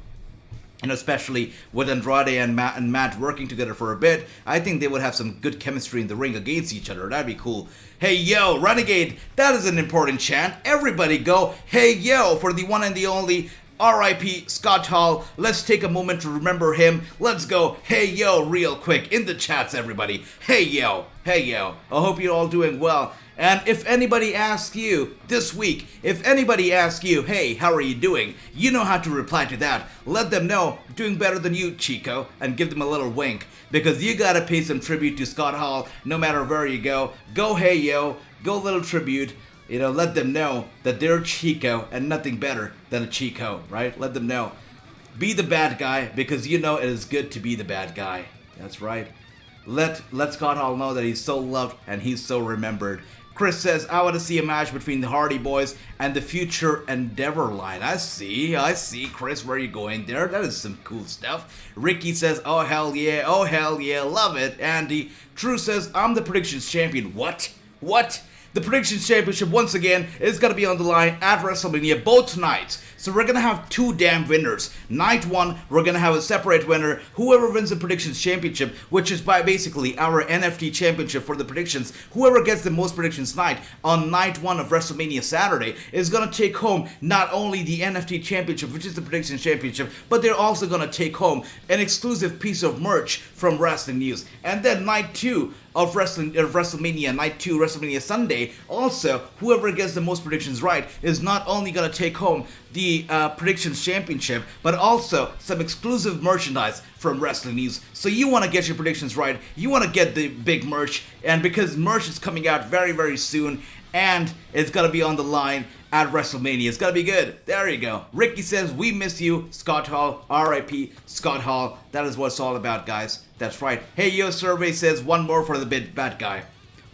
And especially with Andrade and Matt working together for a bit, I think they would have some good chemistry in the ring against each other. That'd be cool. Hey yo, Renegade, that is an important chant. Everybody go, hey yo, for the one and the only R.I.P. Scott Hall. Let's take a moment to remember him. Let's go, hey yo, real quick in the chats, everybody. Hey yo. I hope you're all doing well. And if anybody asks you this week, hey, how are you doing? You know how to reply to that. Let them know, doing better than you, Chico, and give them a little wink. Because you gotta pay some tribute to Scott Hall no matter where you go. Go hey yo, go little tribute. You know, let them know that they're Chico and nothing better than a Chico, right? Let them know. Be the bad guy because you know it is good to be the bad guy. That's right. Let Scott Hall know that he's so loved and he's so remembered. Chris says, I want to see a match between the Hardy Boys and the Future Endeavor line. I see, Chris, where are you going there? That is some cool stuff. Ricky says, oh hell yeah, love it. Andy, True says, I'm the predictions champion. What? The predictions championship, once again, is going to be on the line at WrestleMania both nights. So we're going to have two damn winners. Night one, we're going to have a separate winner. Whoever wins the predictions championship, which is by basically our NFT championship for the predictions, whoever gets the most predictions night on night one of WrestleMania Saturday is going to take home not only the NFT championship, which is the predictions championship, but they're also going to take home an exclusive piece of merch from Wrestling News. And then night two of WrestleMania, night 2, WrestleMania Sunday, also, whoever gets the most predictions right is not only going to take home the predictions championship, but also some exclusive merchandise from Wrestling News. So you want to get your predictions right, you want to get the big merch, and because merch is coming out very, very soon, and it's gonna be on the line at WrestleMania. It's gonna be good. There you go. Ricky says, we miss you, Scott Hall. R.I.P. Scott Hall. That is what it's all about, guys. That's right. Hey Yo Survey says, one more for the bad guy.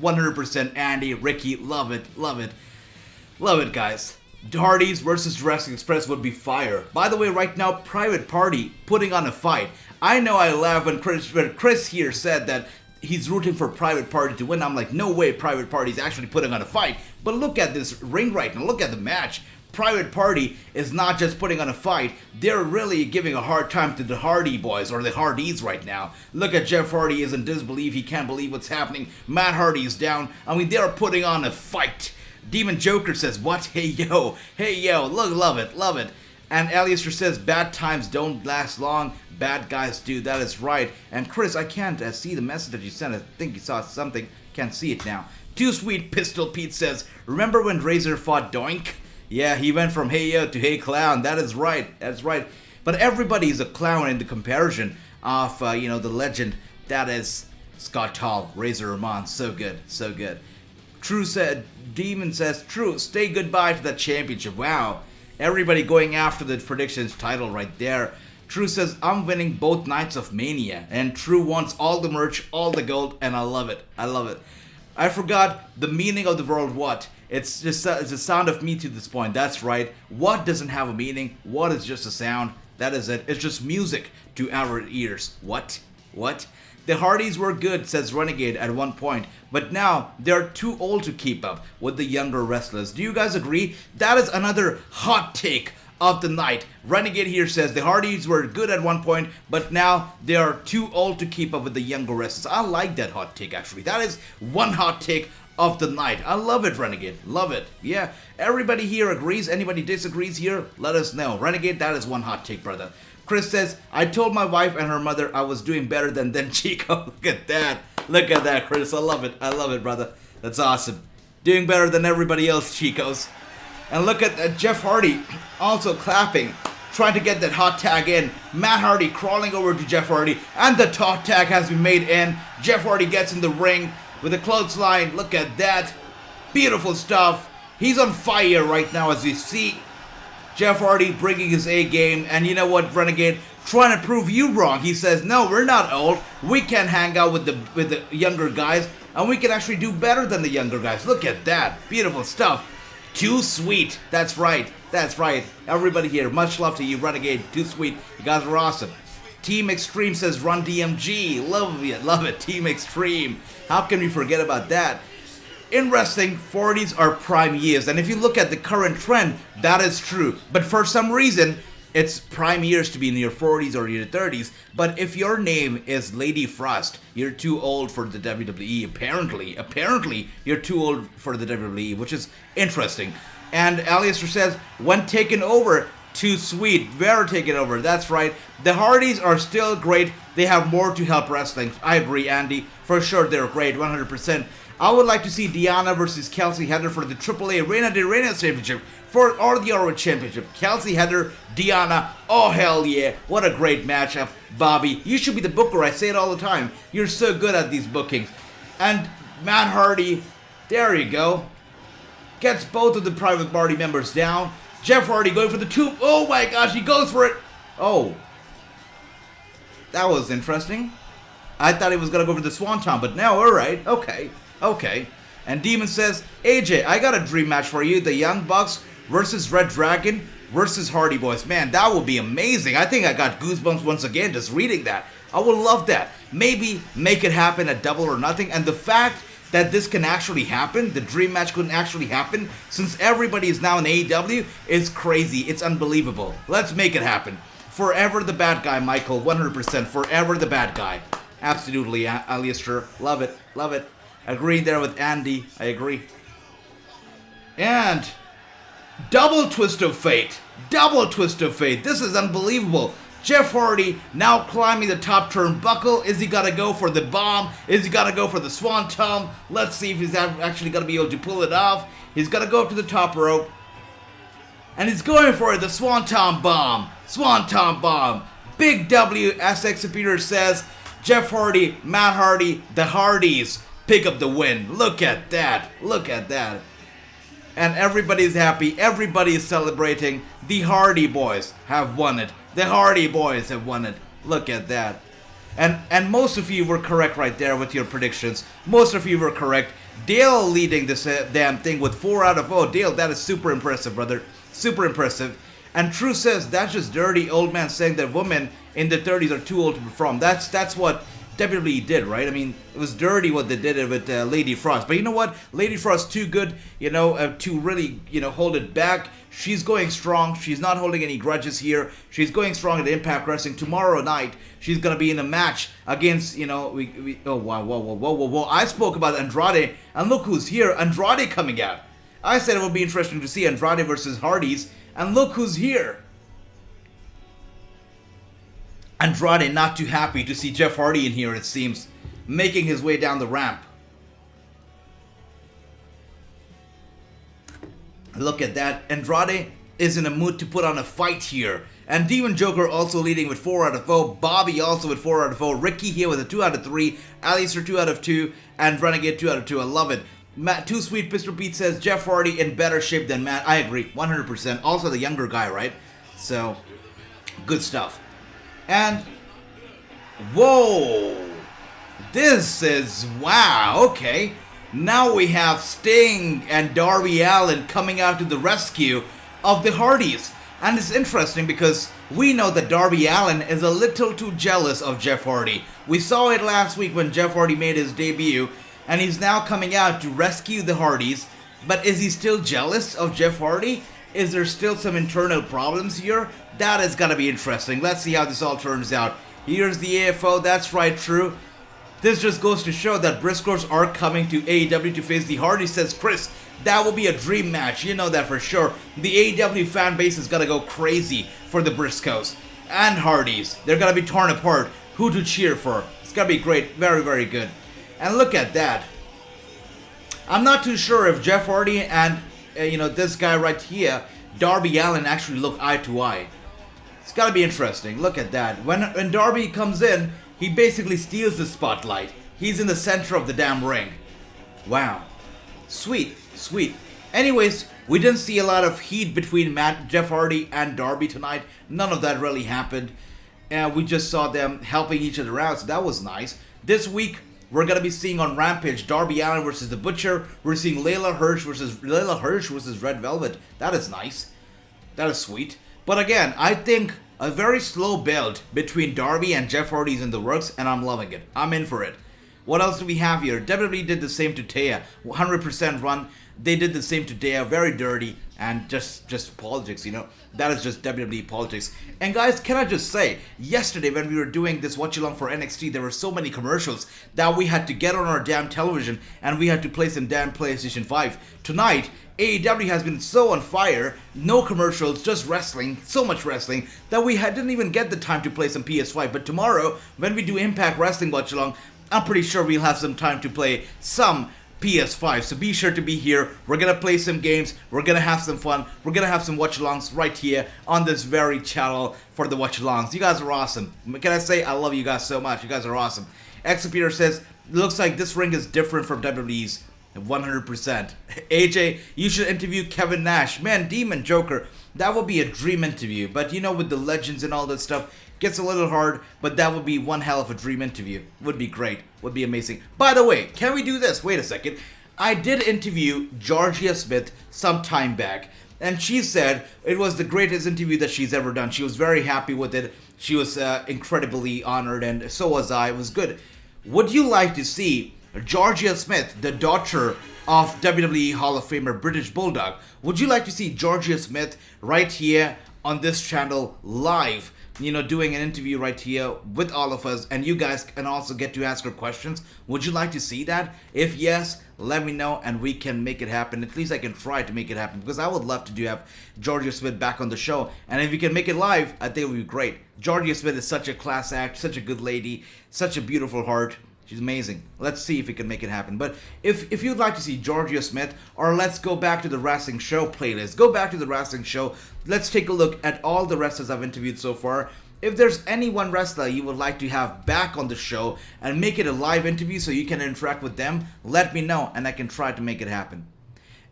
100% Andy, Ricky, love it, love it. Love it, guys. Hardy's versus Jurassic Express would be fire. By the way, right now, Private Party putting on a fight. I know I laugh when Chris here said that he's rooting for Private Party to win. I'm like, no way Private Party is actually putting on a fight. But look at this ring right now. Look at the match. Private Party is not just putting on a fight. They're really giving a hard time to the Hardy Boys, or the Hardys right now. Look at Jeff Hardy is in disbelief. He can't believe what's happening. Matt Hardy is down. I mean, they're putting on a fight. Demon Joker says, what? Hey yo, look, love it, love it. And Alistair says, bad times don't last long, bad guys do. That is right. And Chris, I can't see the message that you sent. I think you saw something. Can't see it now. Too Sweet Pistol Pete says, remember when Razor fought Doink? Yeah, he went from hey yo to hey clown. That is right, that's right. But everybody is a clown in the comparison of, the legend that is Scott Hall, Razor Ramon. So good, so good. True said, Demon says, True, stay goodbye to that championship. Wow. Everybody going after the predictions title right there. True says, I'm winning both nights of Mania. And True wants all the merch, all the gold, and I love it. I love it. I forgot the meaning of the word what. It's just it's a sound of me to this point. That's right. What doesn't have a meaning? What is just a sound? That is it. It's just music to our ears. What? What? The Hardys were good, says Renegade at one point, but now they're too old to keep up with the younger wrestlers. Do you guys agree? That is another hot take of the night. Renegade here says the Hardys were good at one point, but now they are too old to keep up with the younger wrestlers. I like that hot take, actually. That is one hot take of the night. I love it, Renegade. Love it. Yeah, everybody here agrees. Anybody disagrees here? Let us know. Renegade, that is one hot take, brother. Chris says, I told my wife and her mother I was doing better than Chico. Look at that. Look at that, Chris. I love it. I love it, brother. That's awesome. Doing better than everybody else, Chicos. And look at Jeff Hardy also clapping, trying to get that hot tag in. Matt Hardy crawling over to Jeff Hardy, and the hot tag has been made in. Jeff Hardy gets in the ring with a clothesline. Look at that. Beautiful stuff. He's on fire right now, as you see. Jeff Hardy bringing his A game, and you know what, Renegade? Trying to prove you wrong. He says, no, we're not old. We can hang out with the younger guys, and we can actually do better than the younger guys. Look at that. Beautiful stuff. Too sweet. That's right. That's right. Everybody here, much love to you, Renegade. Too sweet. You guys are awesome. Team Extreme says, run DMG. Love it. Love it. Team Extreme. How can we forget about that? In wrestling, 40s are prime years, and if you look at the current trend, that is true. But for some reason, it's prime years to be in your 40s or your 30s. But if your name is Lady Frost, you're too old for the WWE. Apparently, you're too old for the WWE, which is interesting. And Alistair says, when taken over, too sweet. Very taken over. That's right. The Hardys are still great. They have more to help wrestling. I agree, Andy. For sure, they're great. 100%. I would like to see Diana versus Kelsey Heather for the AAA Reina de Reinas Championship or the ROH Championship. Kelsey Heather, Diana, oh hell yeah, what a great matchup. Bobby, you should be the booker, I say it all the time. You're so good at these bookings. And Matt Hardy, there you go. Gets both of the Private Party members down. Jeff Hardy going for the two, oh my gosh, he goes for it. Oh, that was interesting. I thought he was going to go for the Swanton, but now, alright, okay. Okay. And Demon says, AJ, I got a dream match for you. The Young Bucks versus Red Dragon versus Hardy Boyz. Man, that would be amazing. I think I got goosebumps once again just reading that. I would love that. Maybe make it happen at Double or Nothing. And the fact that this can actually happen, the dream match couldn't actually happen, since everybody is now in AEW, is crazy. It's unbelievable. Let's make it happen. Forever the bad guy, Michael. 100%. Forever the bad guy. Absolutely, Alistair. Love it. Love it. Agree there with Andy. I agree. And double twist of fate. Double twist of fate. This is unbelievable. Jeff Hardy now climbing the top turnbuckle. Is he gonna go for the bomb? Is he gonna go for the swanton? Let's see if he's actually gonna be able to pull it off. He's gonna go up to the top rope. And he's going for it. The swanton bomb. Swanton bomb. Big W, SX Superior says, Jeff Hardy, Matt Hardy, the Hardys pick up the win. Look at that. Look at that. and everybody's happy. Everybody is celebrating. The Hardy Boyz have won it. The Hardy Boyz have won it. Look at that. And most of you were correct right there with your predictions. Most of you were correct. Dale leading this damn thing with 4 out of 4. Dale, that is super impressive, brother. Super impressive. And True says that's just dirty old man saying that women in their 30s are too old to perform. That's what WWE did, right? I mean, it was dirty what they did with Lady Frost. But you know what? Lady Frost too good, to really, hold it back. She's going strong. She's not holding any grudges here. She's going strong at Impact Wrestling. Tomorrow night, she's going to be in a match against, oh, wow, whoa. I spoke about Andrade, and look who's here. Andrade coming out. I said it would be interesting to see Andrade versus Hardys, and look who's here. Andrade not too happy to see Jeff Hardy in here, it seems, making his way down the ramp. Look at that. Andrade is in a mood to put on a fight here. And Demon Joker also leading with 4 out of 4. Bobby also with 4 out of 4. Ricky here with a 2 out of 3. Alistair 2 out of 2. And Renegade 2 out of 2. I love it. Matt Too Sweet Mr. Pete says Jeff Hardy in better shape than Matt. I agree, 100%. Also the younger guy, right? So, good stuff. And, whoa, this is, wow, okay. Now we have Sting and Darby Allin coming out to the rescue of the Hardys. And it's interesting because we know that Darby Allin is a little too jealous of Jeff Hardy. We saw it last week when Jeff Hardy made his debut, and he's now coming out to rescue the Hardys. But is he still jealous of Jeff Hardy? Is there still some internal problems here? That is gonna be interesting. Let's see how this all turns out. Here's the AFO, that's right, True. This just goes to show that Briscoes are coming to AEW to face the Hardys, says Chris. That will be a dream match, you know that for sure. The AEW fan base is gonna go crazy for the Briscoes and Hardys. They're gonna be torn apart. Who to cheer for? It's gonna be great, very, very good. And look at that. I'm not too sure if Jeff Hardy and this guy right here, Darby Allin, actually look eye to eye. It's gotta be interesting. Look at that. When Darby comes in, he basically steals the spotlight. He's in the center of the damn ring. Wow. Sweet, sweet. Anyways, we didn't see a lot of heat between Jeff Hardy and Darby tonight. None of that really happened. And we just saw them helping each other out, so that was nice. This week, we're gonna be seeing on Rampage Darby Allin versus The Butcher. We're seeing Layla Hirsch versus Red Velvet. That is nice. That is sweet. But again, I think a very slow build between Darby and Jeff Hardy is in the works, and I'm loving it. I'm in for it. What else do we have here? WWE did the same to Taya. 100% run. They did the same to Taya. Very dirty. And just politics, That is just WWE politics. And guys, can I just say, yesterday when we were doing this watch-along for NXT, there were so many commercials that we had to get on our damn television and we had to play some damn PlayStation 5. Tonight, AEW has been so on fire, no commercials, just wrestling, so much wrestling, that we didn't even get the time to play some PS5. But tomorrow, when we do Impact Wrestling watch-along, I'm pretty sure we'll have some time to play some PS5, so be sure to be here. We're gonna play some games, we're gonna have some fun, we're gonna have some watch-alongs right here on this very channel for the watch-alongs. You guys are awesome. Can I say I love you guys so much? You guys are awesome. Exepeter says, looks like this ring is different from WWE's. 100%. AJ, you should interview Kevin Nash. Man, Demon Joker, that would be a dream interview. But with the legends and all that stuff, gets a little hard, but that would be one hell of a dream interview. Would be great. Would be amazing. By the way, can we do this? Wait a second. I did interview Georgia Smith some time back, and she said it was the greatest interview that she's ever done. She was very happy with it. She was incredibly honored, and so was I. It was good. Would you like to see Georgia Smith, the daughter of WWE Hall of Famer British Bulldog? Would you like to see Georgia Smith right here on this channel live? Doing an interview right here with all of us, and you guys can also get to ask her questions. Would you like to see that? If yes, let me know and we can make it happen. At least I can try to make it happen, because I would love to have Georgia Smith back on the show. And if we can make it live, I think it would be great. Georgia Smith is such a class act, such a good lady, such a beautiful heart. She's amazing. Let's see if we can make it happen. But if you'd like to see Georgia Smith, or let's go back to the Wrassing Show playlist. Go back to the Wrassing Show. Let's take a look at all the wrestlers I've interviewed so far. If there's any one wrestler you would like to have back on the show and make it a live interview so you can interact with them, let me know and I can try to make it happen.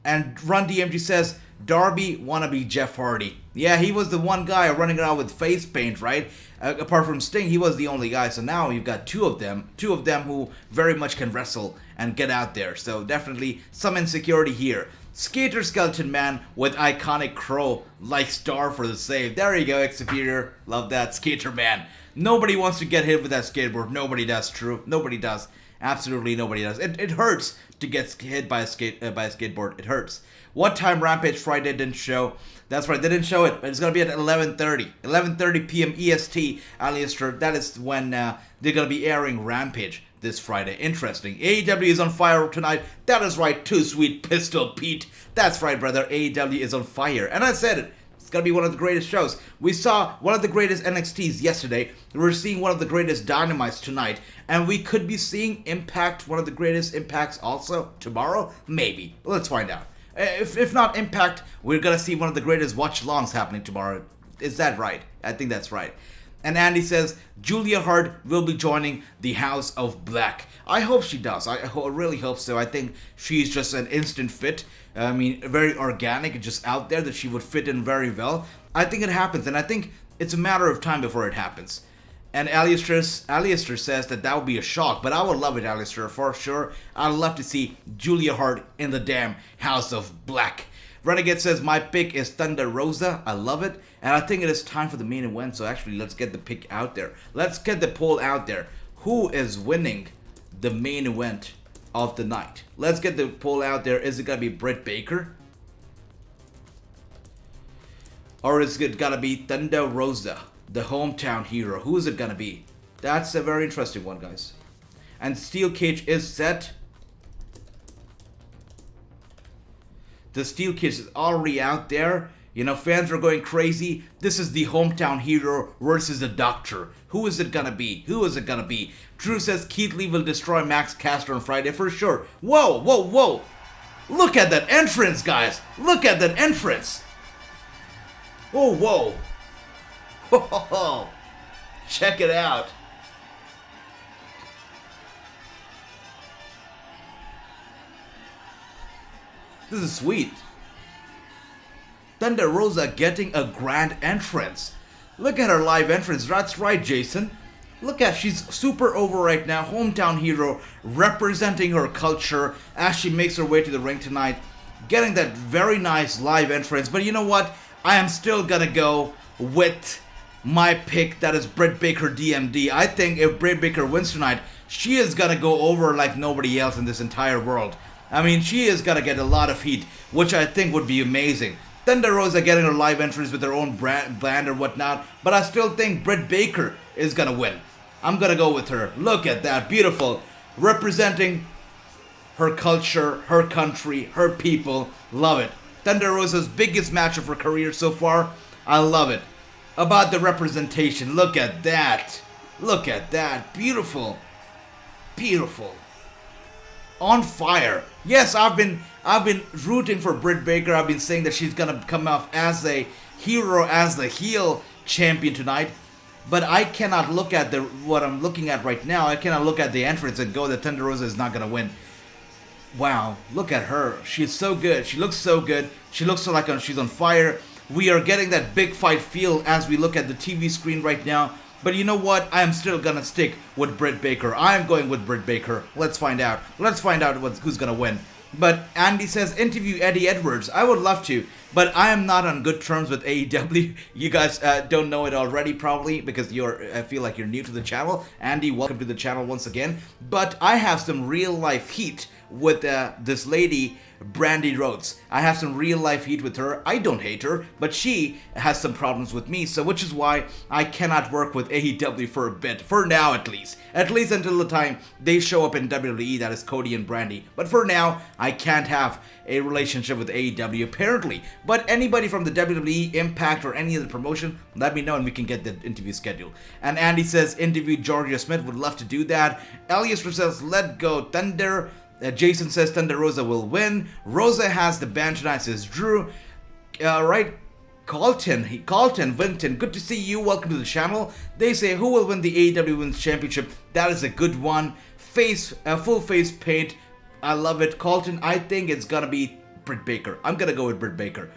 And Run DMG says, Darby wanna be Jeff Hardy. Yeah, he was the one guy running around with face paint, right? Apart from Sting, he was the only guy. So now you've got two of them who very much can wrestle and get out there. So definitely some insecurity here. Skater Skeleton Man with iconic crow like star for the save. There you go, X Superior. Love that, Skater Man. Nobody wants to get hit with that skateboard. Nobody does, true. Nobody does. Absolutely nobody does. It hurts to get hit by a skateboard. It hurts. What time Rampage Friday didn't show? That's right, they didn't show it, but it's going to be at 11:30 p.m. EST, Alistair. That is when they're going to be airing Rampage this Friday. Interesting. AEW is on fire tonight. That is right, Too Sweet Pistol Pete. That's right, brother. AEW is on fire. And I said it. It's going to be one of the greatest shows. We saw one of the greatest NXTs yesterday. We're seeing one of the greatest Dynamites tonight. And we could be seeing Impact, one of the greatest Impacts also tomorrow? Maybe. Let's find out. If not Impact, we're going to see one of the greatest watch-alongs happening tomorrow. Is that right? I think that's right. And Andy says, Julia Hart will be joining the House of Black. I hope she does. I really hope so. I think she's just an instant fit. I mean, very organic and just out there that she would fit in very well. I think it happens, and I think it's a matter of time before it happens. And Alistair says that would be a shock, but I would love it, Alistair, for sure. I'd love to see Julia Hart in the damn House of Black. Renegade says, my pick is Thunder Rosa. I love it. And I think it is time for the main event, so actually let's get the pick out there. Let's get the poll out there. Who is winning the main event of the night? Let's get the poll out there. Is it going to be Britt Baker? Or is it going to be Thunder Rosa, the hometown hero? Who is it going to be? That's a very interesting one, guys. And Steel Cage is set. The Steel Cage is already out there. You know, fans are going crazy. This is the hometown hero versus the Doctor. Who is it gonna be? Who is it gonna be? Drew says Keith Lee will destroy Max Caster on Friday for sure. Whoa, whoa, whoa. Look at that entrance, guys. Look at that entrance. Oh, whoa. Whoa. Check it out. This is sweet. Thunder Rosa getting a grand entrance. Look at her live entrance. That's right, Jason. Look at, she's super over right now. Hometown hero, representing her culture as she makes her way to the ring tonight. Getting that very nice live entrance. But you know what? I am still gonna go with my pick. That is Britt Baker DMD. I think if Britt Baker wins tonight, she is gonna go over like nobody else in this entire world. I mean, she is gonna get a lot of heat, which I think would be amazing. Thunder Rosa getting her live entrance with her own brand or whatnot, but I still think Britt Baker is gonna win. I'm gonna go with her. Look at that, beautiful. Representing her culture, her country, her people. Love it. Thunder Rosa's biggest match of her career so far. I love it. About the representation, look at that. Look at that, beautiful. Beautiful. On fire. Yes, I've been rooting for Britt Baker. I've been saying that she's gonna come off as a hero, as the heel champion tonight. But I cannot look at what I'm looking at right now. I cannot look at the entrance and go that Thunder Rosa is not gonna win. Wow, look at her. She's so good. She looks so good. She looks so like she's on fire. We are getting that big fight feel as we look at the TV screen right now. But you know what? I am still gonna stick with Britt Baker. I am going with Britt Baker. Let's find out. Let's find out who's gonna win. But Andy says interview Eddie Edwards. I would love to, but I am not on good terms with AEW. You guys don't know it already probably because I feel like you're new to the channel. Andy, welcome to the channel once again. But I have some real life heat with this lady, Brandy Rhodes. I have some real life heat with her. I don't hate her, but she has some problems with me, so which is why I cannot work with AEW for a bit, for now at least until the time they show up in WWE, that is Cody and Brandy. But for now, I can't have a relationship with AEW apparently. But anybody from the WWE, Impact, or any other promotion, let me know and we can get the interview scheduled. And Andy says interview Georgia Smith, would love to do that. Elias says let go Thunder. Jason says Thunder Rosa will win. Rosa has the band tonight, says Drew. Right, Carlton, Vinton, good to see you. Welcome to the channel. They say who will win the AEW Women's Championship? That is a good one. Full face paint. I love it. Carlton, I think it's gonna be Britt Baker. I'm gonna go with Britt Baker.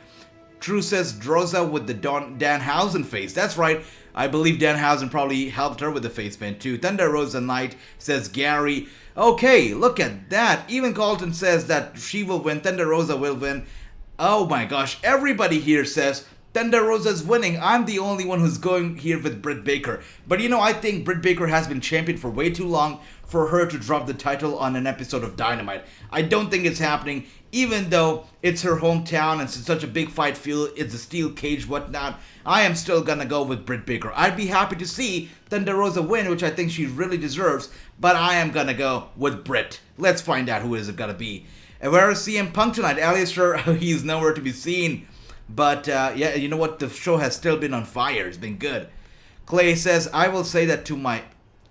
True says Rosa with the Danhausen face. That's right. I believe Danhausen probably helped her with the face paint too. Thunder Rosa Knight says Gary. Okay, look at that. Even Colton says that she will win. Thunder Rosa will win. Oh my gosh. Everybody here says Thunder Rosa's winning. I'm the only one who's going here with Britt Baker. But you know, I think Britt Baker has been champion for way too long for her to drop the title on an episode of Dynamite. I don't think it's happening, even though it's her hometown and it's such a big fight field, it's a steel cage, whatnot. I am still gonna go with Britt Baker. I'd be happy to see Thunder Rosa win, which I think she really deserves, but I am gonna go with Britt. Let's find out who is it gonna be. And where is CM Punk tonight? Alistair, he's nowhere to be seen. But yeah, you know what? The show has still been on fire. It's been good. Clay says, I will say that to my...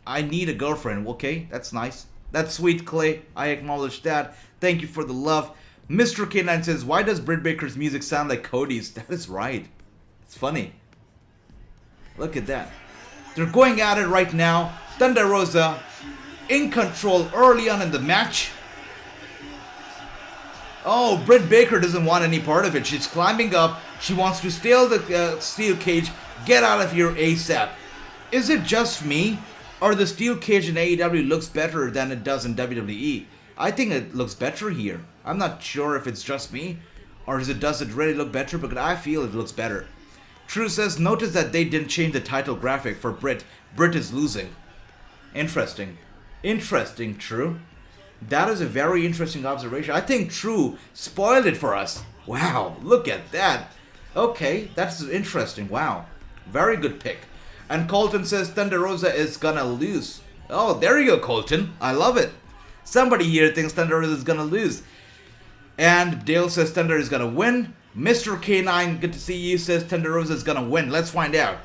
I need a girlfriend. Okay, that's nice. That's sweet, Clay. I acknowledge that. Thank you for the love. Mr. K9 says, why does Britt Baker's music sound like Cody's? That is right. It's funny. Look at that. They're going at it right now. Thunder Rosa in control early on in the match. Oh, Britt Baker doesn't want any part of it. She's climbing up. She wants to steal the steel cage. Get out of here ASAP. Is it just me? Or the steel cage in AEW looks better than it does in WWE? I think it looks better here. I'm not sure if it's just me. Or does it really look better? But I feel it looks better. True says, notice that they didn't change the title graphic for Britt. Britt is losing. Interesting. Interesting, True. That is a very interesting observation. I think True spoiled it for us. Wow, look at that. Okay, that's interesting. Wow. Very good pick. And Colton says Thunder Rosa is gonna lose. Oh, there you go, Colton. I love it. Somebody here thinks Thunder Rosa is gonna lose. And Dale says Thunder is gonna win. Mr. K9, good to see you, says Thunder Rosa is gonna win. Let's find out.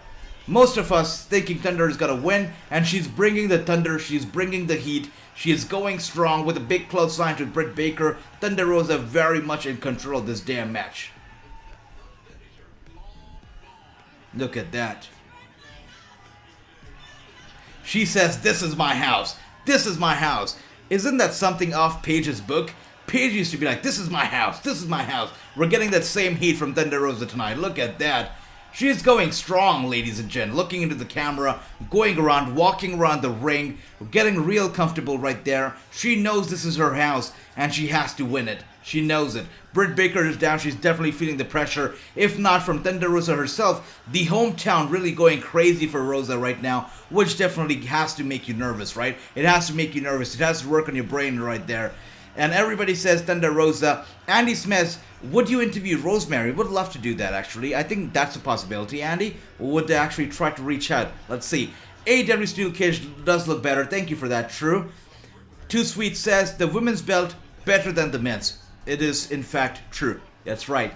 Most of us thinking Thunder is gonna win, and she's bringing the thunder, she's bringing the heat. She is going strong with a big clothesline to Britt Baker. Thunder Rosa very much in control of this damn match. Look at that. She says, this is my house. This is my house. Isn't that something off Paige's book? Paige used to be like, this is my house. This is my house. We're getting that same heat from Thunder Rosa tonight. Look at that. She's going strong, ladies and gents. Looking into the camera, going around, walking around the ring, getting real comfortable right there. She knows this is her house, and she has to win it. She knows it. Britt Baker is down. She's definitely feeling the pressure. If not from Thunder Rosa herself, the hometown really going crazy for Rosa right now, which definitely has to make you nervous, right? It has to make you nervous. It has to work on your brain right there. And everybody says Thunder Rosa. Andy Smith, would you interview Rosemary? Would love to do that, actually. I think that's a possibility. Andy would actually try to reach out. Let's see. AEW Steel Cage does look better. Thank you for that, True. Too Sweet says the women's belt better than the men's. It is, in fact, true. That's right.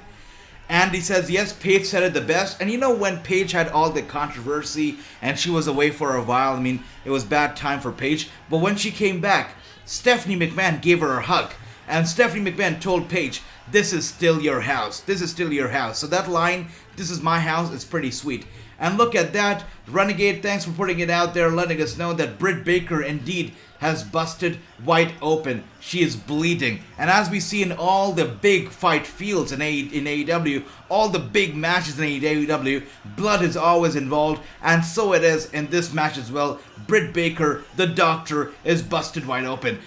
Andy says, yes, Paige said it the best. And you know, when Paige had all the controversy and she was away for a while, I mean, it was bad time for Paige. But when she came back, Stephanie McMahon gave her a hug. And Stephanie McMahon told Paige, this is still your house. This is still your house. So that line, this is my house, is pretty sweet. And look at that. Renegade, thanks for putting it out there, letting us know that Britt Baker indeed has busted wide open. She is bleeding. And as we see in all the big fight fields in AEW, all the big matches in AEW, blood is always involved. And so it is in this match as well. Britt Baker, the Doctor, is busted wide open.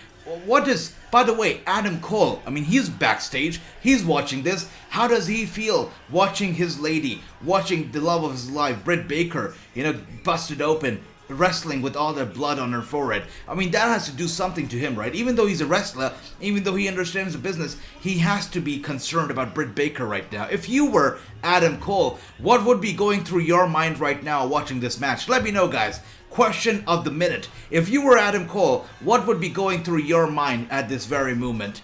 What is, by the way, Adam Cole, I mean, he's backstage, he's watching this. How does he feel watching his lady, watching the love of his life, Britt Baker, you know, busted open, wrestling with all that blood on her forehead? I mean, that has to do something to him, right? Even though he's a wrestler, even though he understands the business, he has to be concerned about Britt Baker right now. If you were Adam Cole, what would be going through your mind right now watching this match? Let me know, guys. Question of the minute. If you were Adam Cole, what would be going through your mind at this very moment?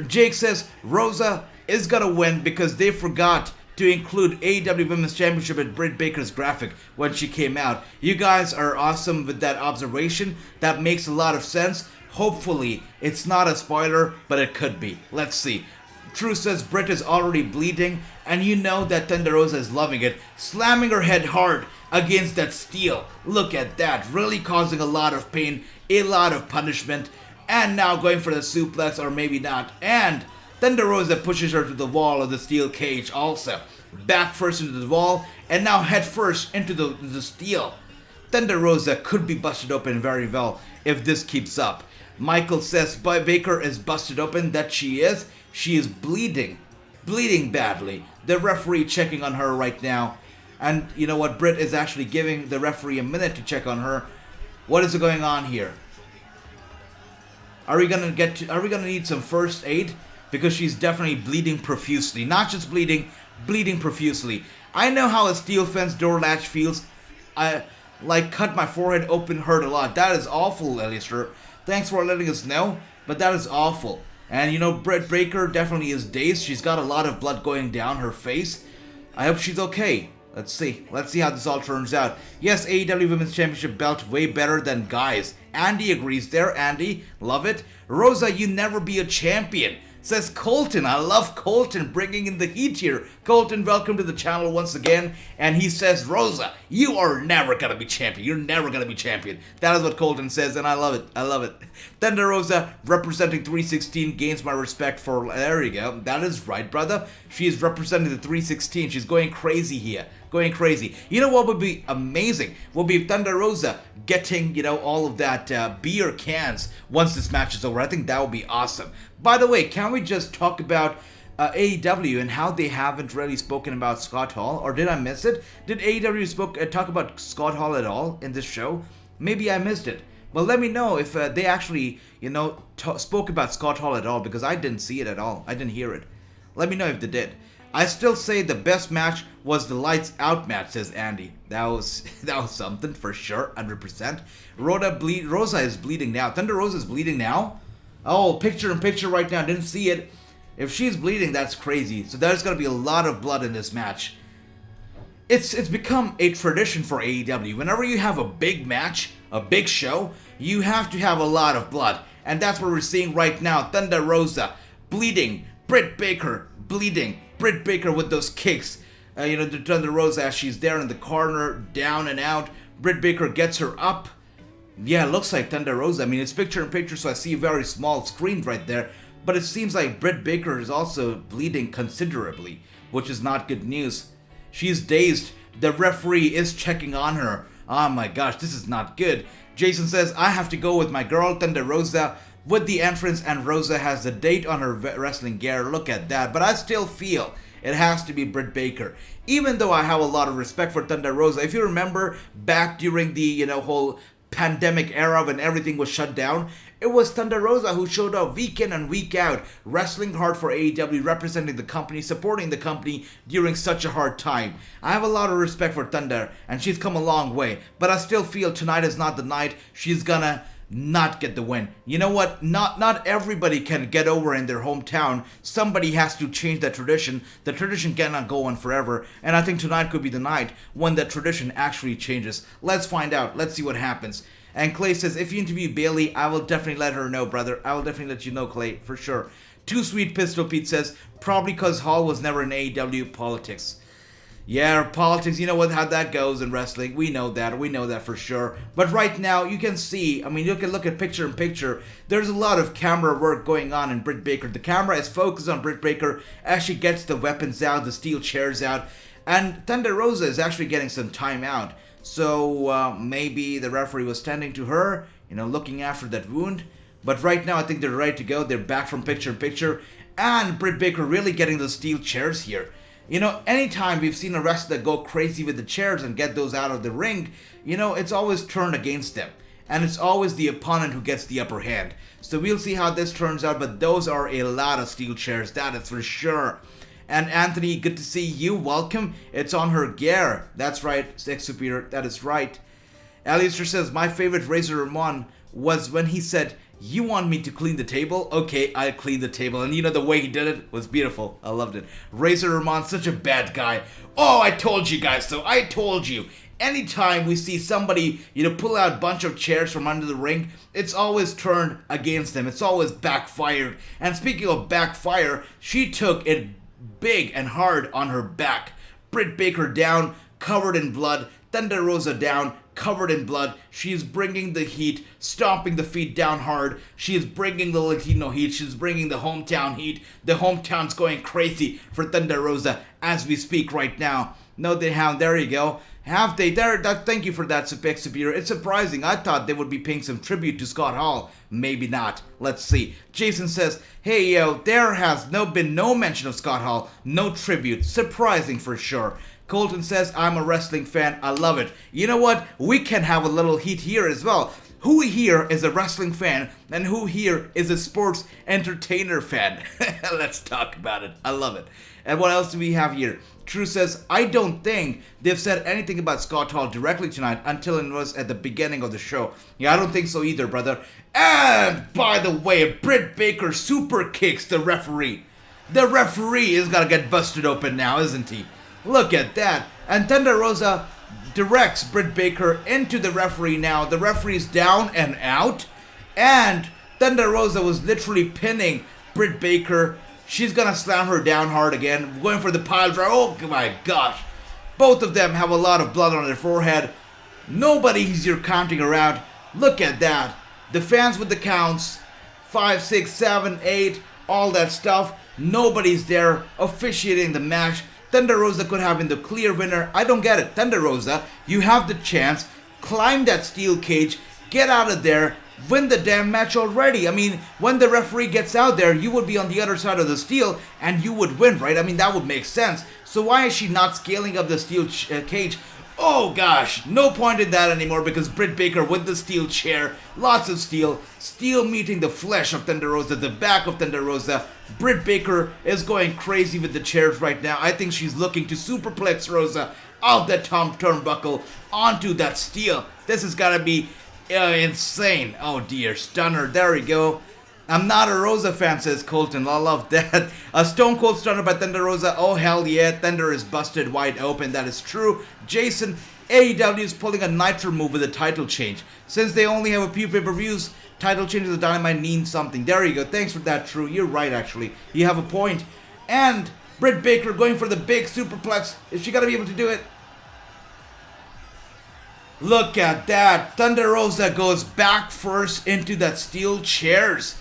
Jake says Rosa is gonna win because they forgot to include AEW Women's Championship at Britt Baker's graphic when she came out. You guys are awesome with that observation. That makes a lot of sense. Hopefully, it's not a spoiler, but it could be. Let's see. True says Britt is already bleeding, and you know that Thunder Rosa is loving it, slamming her head hard against that steel. Look at that, really causing a lot of pain, a lot of punishment, and now going for the suplex, or maybe not. And Thunder Rosa pushes her to the wall of the steel cage also. Back first into the wall, and now head first into the steel. Thunder Rosa could be busted open very well if this keeps up. Michael says Baker is busted open, that she is. She is bleeding badly. The referee checking on her right now. And you know what, Britt is actually giving the referee a minute to check on her. What is going on here? Are we gonna need some first aid? Because she's definitely bleeding profusely. Not just bleeding profusely. I know how a steel fence door latch feels. I cut my forehead open, hurt a lot. That is awful, Alistair. Thanks for letting us know, but that is awful. And you know, Britt Baker definitely is dazed. She's got a lot of blood going down her face. I hope she's okay. Let's see how this all turns out. Yes, AEW Women's Championship belt way better than guys. Andy agrees there. Andy, love it. Rosa, you never be a champion. Says Colton. I love Colton bringing in the heat here. Colton, welcome to the channel once again. And he says, Rosa, you are never gonna be champion. You're never gonna be champion. That is what Colton says, and I love it. I love it. Thunder Rosa, representing 316, gains my respect for... There you go. That is right, brother. She is representing the 316. She's going crazy here. Going crazy. You know what would be amazing? Would be Thunder Rosa getting, you know, all of that beer cans once this match is over. I think that would be awesome. By the way, can we just talk about AEW and how they haven't really spoken about Scott Hall? Or did I miss it? Did AEW talk about Scott Hall at all in this show? Maybe I missed it. Well, let me know if they actually, you know, spoke about Scott Hall at all, because I didn't see it at all. I didn't hear it. Let me know if they did. I still say the best match was the lights out match, says Andy. That was something for sure, 100%. Rosa is bleeding now. Thunder Rosa is bleeding now? Oh, picture in picture right now. Didn't see it. If she's bleeding, that's crazy. So there's gonna be a lot of blood in this match. It's become a tradition for AEW. Whenever you have a big match, a big show, you have to have a lot of blood. And that's what we're seeing right now. Thunder Rosa bleeding. Britt Baker bleeding. Britt Baker with those kicks. You know, the Thunder Rosa as she's there in the corner, down and out. Britt Baker gets her up. Yeah, it looks like Thunder Rosa. I mean, it's picture in picture, so I see a very small screen right there. But it seems like Britt Baker is also bleeding considerably, which is not good news. She's dazed. The referee is checking on her. Oh my gosh, this is not good. Jason says, I have to go with my girl, Thunder Rosa, with the entrance, and Rosa has the date on her wrestling gear. Look at that. But I still feel it has to be Britt Baker. Even though I have a lot of respect for Thunder Rosa. If you remember back during the, you know, whole pandemic era when everything was shut down, it was Thunder Rosa who showed up week in and week out, wrestling hard for AEW, representing the company, supporting the company during such a hard time. I have a lot of respect for Thunder, and she's come a long way. But I still feel tonight is not the night she's gonna not get the win. You know what? Not everybody can get over in their hometown. Somebody has to change that tradition. The tradition cannot go on forever. And I think tonight could be the night when that tradition actually changes. Let's find out. Let's see what happens. And Clay says, if you interview Bailey, I will definitely let her know, brother. I will definitely let you know, Clay, for sure. Too Sweet Pistol Pete says, probably because Hall was never in AEW politics. Yeah, politics, you know what, how that goes in wrestling. We know that for sure. But right now, you can see, I mean, you can look at picture in picture. There's a lot of camera work going on in Britt Baker. The camera is focused on Britt Baker as she gets the weapons out, the steel chairs out. And Thunder Rosa is actually getting some time out. So maybe the referee was tending to her, you know, looking after that wound. But right now, I think they're ready to go. They're back from picture in picture. And Britt Baker really getting the steel chairs here. You know, anytime we've seen a wrestler go crazy with the chairs and get those out of the ring, you know, it's always turned against them. And it's always the opponent who gets the upper hand. So we'll see how this turns out, but those are a lot of steel chairs, that is for sure. And Anthony, good to see you. Welcome. It's on her gear. That's right, Sex Superior. That is right. Alistair says, my favorite Razor Ramon was when he said, you want me to clean the table? Okay, I'll clean the table. And you know, the way he did it was beautiful. I loved it. Razor Ramon, such a bad guy. Oh, I told you guys so. I told you. Anytime we see somebody, you know, pull out a bunch of chairs from under the ring, it's always turned against them. It's always backfired. And speaking of backfire, she took it big and hard on her back. Britt Baker down, covered in blood. Thunder Rosa down, covered in blood. She is bringing the heat, stomping the feet down hard. She is bringing the Latino heat. She's bringing the hometown heat. The hometown's going crazy for Thunder Rosa as we speak right now. No, they have. There you go. Have they? Thank you for that, Superior. It's surprising. I thought they would be paying some tribute to Scott Hall. Maybe not. Let's see. Jason says, hey, yo, there has been no mention of Scott Hall. No tribute. Surprising for sure. Colton says, I'm a wrestling fan. I love it. You know what? We can have a little heat here as well. Who here is a wrestling fan and who here is a sports entertainer fan? Let's talk about it. I love it. And what else do we have here? True says, I don't think they've said anything about Scott Hall directly tonight until it was at the beginning of the show. Yeah, I don't think so either, brother. And by the way, Britt Baker super kicks the referee. The referee is gonna get busted open now, isn't he? Look at that. And Thunder Rosa directs Britt Baker into the referee now. The referee's down and out. And Thunder Rosa was literally pinning Britt Baker. She's gonna slam her down hard again. Going for the pile driver. Oh my gosh. Both of them have a lot of blood on their forehead. Nobody's here counting around. Look at that. The fans with the counts. 5, 6, 7, 8. All that stuff. Nobody's there officiating the match. Thunder Rosa could have been the clear winner. I don't get it. Thunder Rosa, you have the chance. Climb that steel cage. Get out of there. Win the damn match already. I mean, when the referee gets out there, you would be on the other side of the steel and you would win, right? I mean, that would make sense. So why is she not scaling up the steel cage? Oh gosh, no point in that anymore because Britt Baker with the steel chair, lots of steel meeting the flesh of Thunder Rosa, the back of Thunder Rosa. Britt Baker is going crazy with the chairs right now. I think she's looking to superplex Rosa off that turnbuckle onto that steel. This is gotta be insane. Oh dear, stunner. There we go. I'm not a Rosa fan, says Colton. I love that. A Stone Cold Stunner by Thunder Rosa. Oh hell yeah, Thunder is busted wide open. That is true. Jason, AEW is pulling a Nitro move with a title change. Since they only have a few pay-per-views, title changes of Dynamite mean something. There you go. Thanks for that, True. You're right, actually. You have a point. And Britt Baker going for the big superplex. Is she gonna be able to do it? Look at that. Thunder Rosa goes back first into that steel chairs.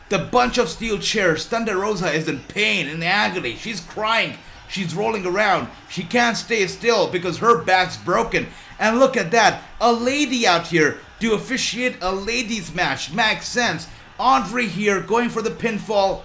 The bunch of steel chairs. Thunder Rosa is in pain, in agony. She's crying. She's rolling around. She can't stay still because her back's broken. And look at that. A lady out here to officiate a ladies match. Makes sense. Andre here going for the pinfall.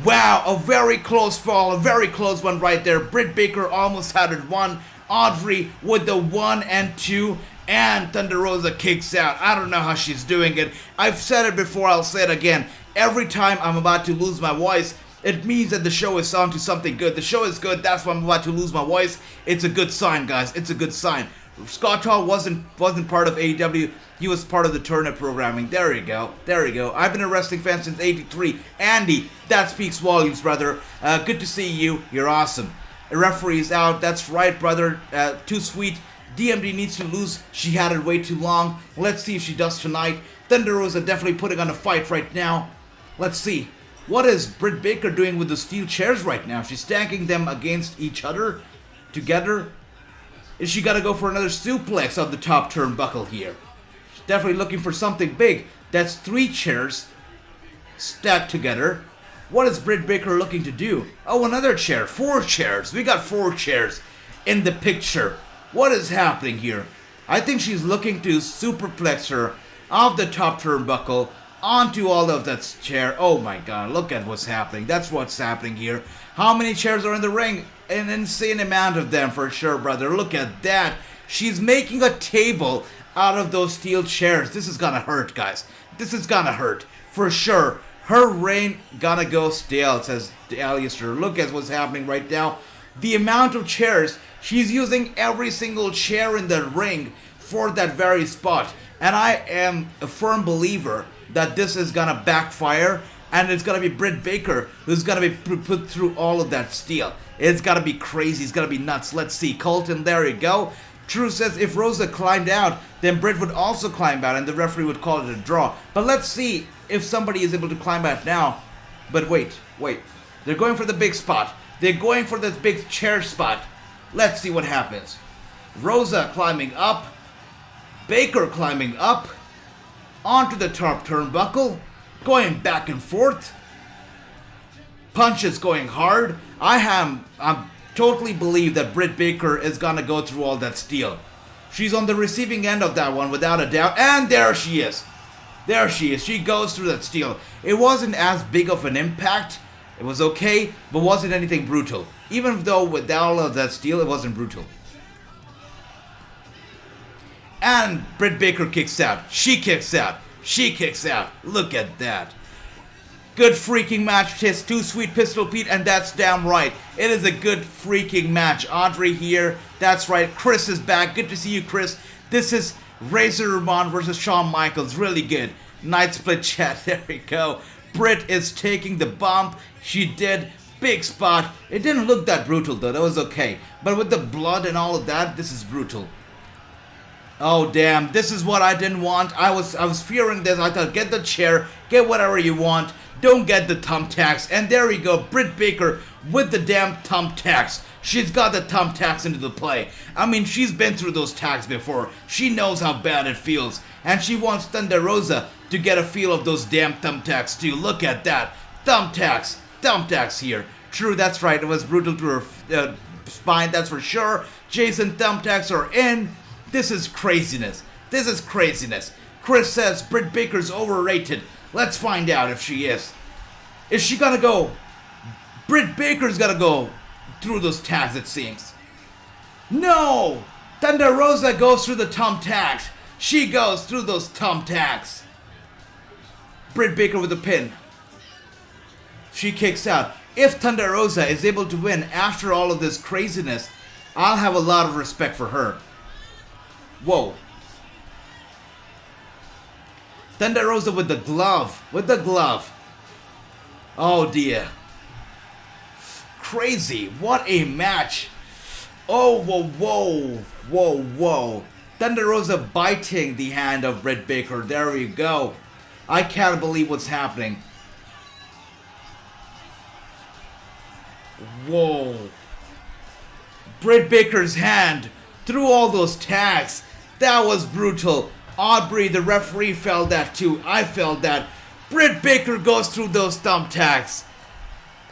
Wow, a very close fall. A very close one right there. Britt Baker almost had it won. Audrey with the 1 and 2, and Thunder Rosa kicks out. I don't know how she's doing it. I've said it before, I'll say it again. Every time I'm about to lose my voice, it means that the show is on to something good. The show is good, that's why I'm about to lose my voice. It's a good sign, guys. It's a good sign. Scott Hall wasn't part of AEW. He was part of the tournament programming. There you go. There you go. I've been a wrestling fan since '83. Andy, that speaks volumes, brother. Good to see you. You're awesome. The referee is out. That's right, brother. Too sweet. DMD needs to lose. She had it way too long. Let's see if she does tonight. Thunder Rosa definitely putting on a fight right now. Let's see. What is Britt Baker doing with the steel chairs right now? She's stacking them against each other together. Is she gonna go for another suplex on the top turnbuckle here? She's definitely looking for something big. That's 3 chairs stacked together. What is Britt Baker looking to do? Oh, another chair. 4 chairs. We got 4 chairs in the picture. What is happening here? I think she's looking to superplex her off the top turnbuckle onto all of that chair. Oh my god, look at what's happening. That's what's happening here. How many chairs are in the ring? An insane amount of them for sure, brother. Look at that. She's making a table out of those steel chairs. This is gonna hurt, guys. This is gonna hurt. For sure. Her reign gonna go stale, says Alistair. Look at what's happening right now. The amount of chairs. She's using every single chair in the ring for that very spot. And I am a firm believer that this is gonna backfire. And it's gonna be Britt Baker who's gonna be put through all of that steel. It's gotta be crazy. It's gonna be nuts. Let's see. Colton, there you go. True says if Rosa climbed out, then Britt would also climb out and the referee would call it a draw. But let's see if somebody is able to climb out now. But wait. They're going for the big spot. They're going for this big chair spot. Let's see what happens. Rosa climbing up. Baker climbing up. Onto the top turnbuckle. Going back and forth. Punches going hard. I totally believe that Britt Baker is gonna go through all that steel. She's on the receiving end of that one without a doubt. And there she is. There she is. She goes through that steel. It wasn't as big of an impact. It was okay, but wasn't anything brutal. Even though without all of that steel, it wasn't brutal. And Britt Baker kicks out. She kicks out. She kicks out. Look at that. Good freaking match. Tis Too Sweet Pistol Pete, and that's damn right. It is a good freaking match. Audrey here. That's right. Chris is back. Good to see you, Chris. This is Razor Ramon versus Shawn Michaels. Really good. Night split chat. There we go. Britt is taking the bump. She did. Big spot. It didn't look that brutal though. That was okay. But with the blood and all of that, this is brutal. Oh damn, this is what I didn't want. I was fearing this. I thought, get the chair, get whatever you want, don't get the thumbtacks. And there we go, Britt Baker with the damn thumbtacks. She's got the thumbtacks into the play. I mean, she's been through those tags before. She knows how bad it feels. And she wants Thunder Rosa to get a feel of those damn thumbtacks too. Look at that. Thumbtacks. Thumbtacks here. True, that's right. It was brutal to her spine, that's for sure. Jason thumbtacks are in. This is craziness. This is craziness. Chris says Britt Baker's overrated. Let's find out if she is. Is she gonna go? Britt Baker's gonna go through those tags, it seems. No! Thunder Rosa goes through the thumbtacks. She goes through those thumbtacks. Britt Baker with a pin. She kicks out. If Thunder Rosa is able to win after all of this craziness, I'll have a lot of respect for her. Whoa. Thunder Rosa with the glove. With the glove. Oh dear. Crazy. What a match. Oh, whoa, whoa. Whoa, whoa. Thunder Rosa biting the hand of Britt Baker. There we go. I can't believe what's happening. Whoa. Britt Baker's hand through all those tags. That was brutal. Aubrey, the referee, felt that too. I felt that. Britt Baker goes through those thumbtacks.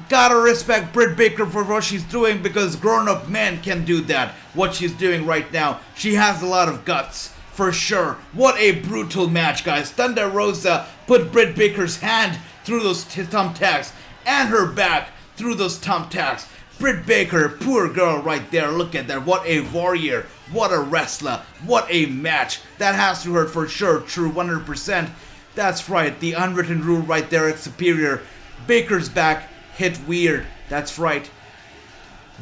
Gotta respect Britt Baker for what she's doing, because grown-up men can do that. What she's doing right now. She has a lot of guts. For sure. What a brutal match, guys. Thunder Rosa put Britt Baker's hand through those thumbtacks. And her back through those thumbtacks. Britt Baker, poor girl right there. Look at that. What a warrior. What a wrestler. What a match. That has to hurt for sure. True, 100%. That's right. The unwritten rule right there at Superior. Baker's back hit weird. That's right.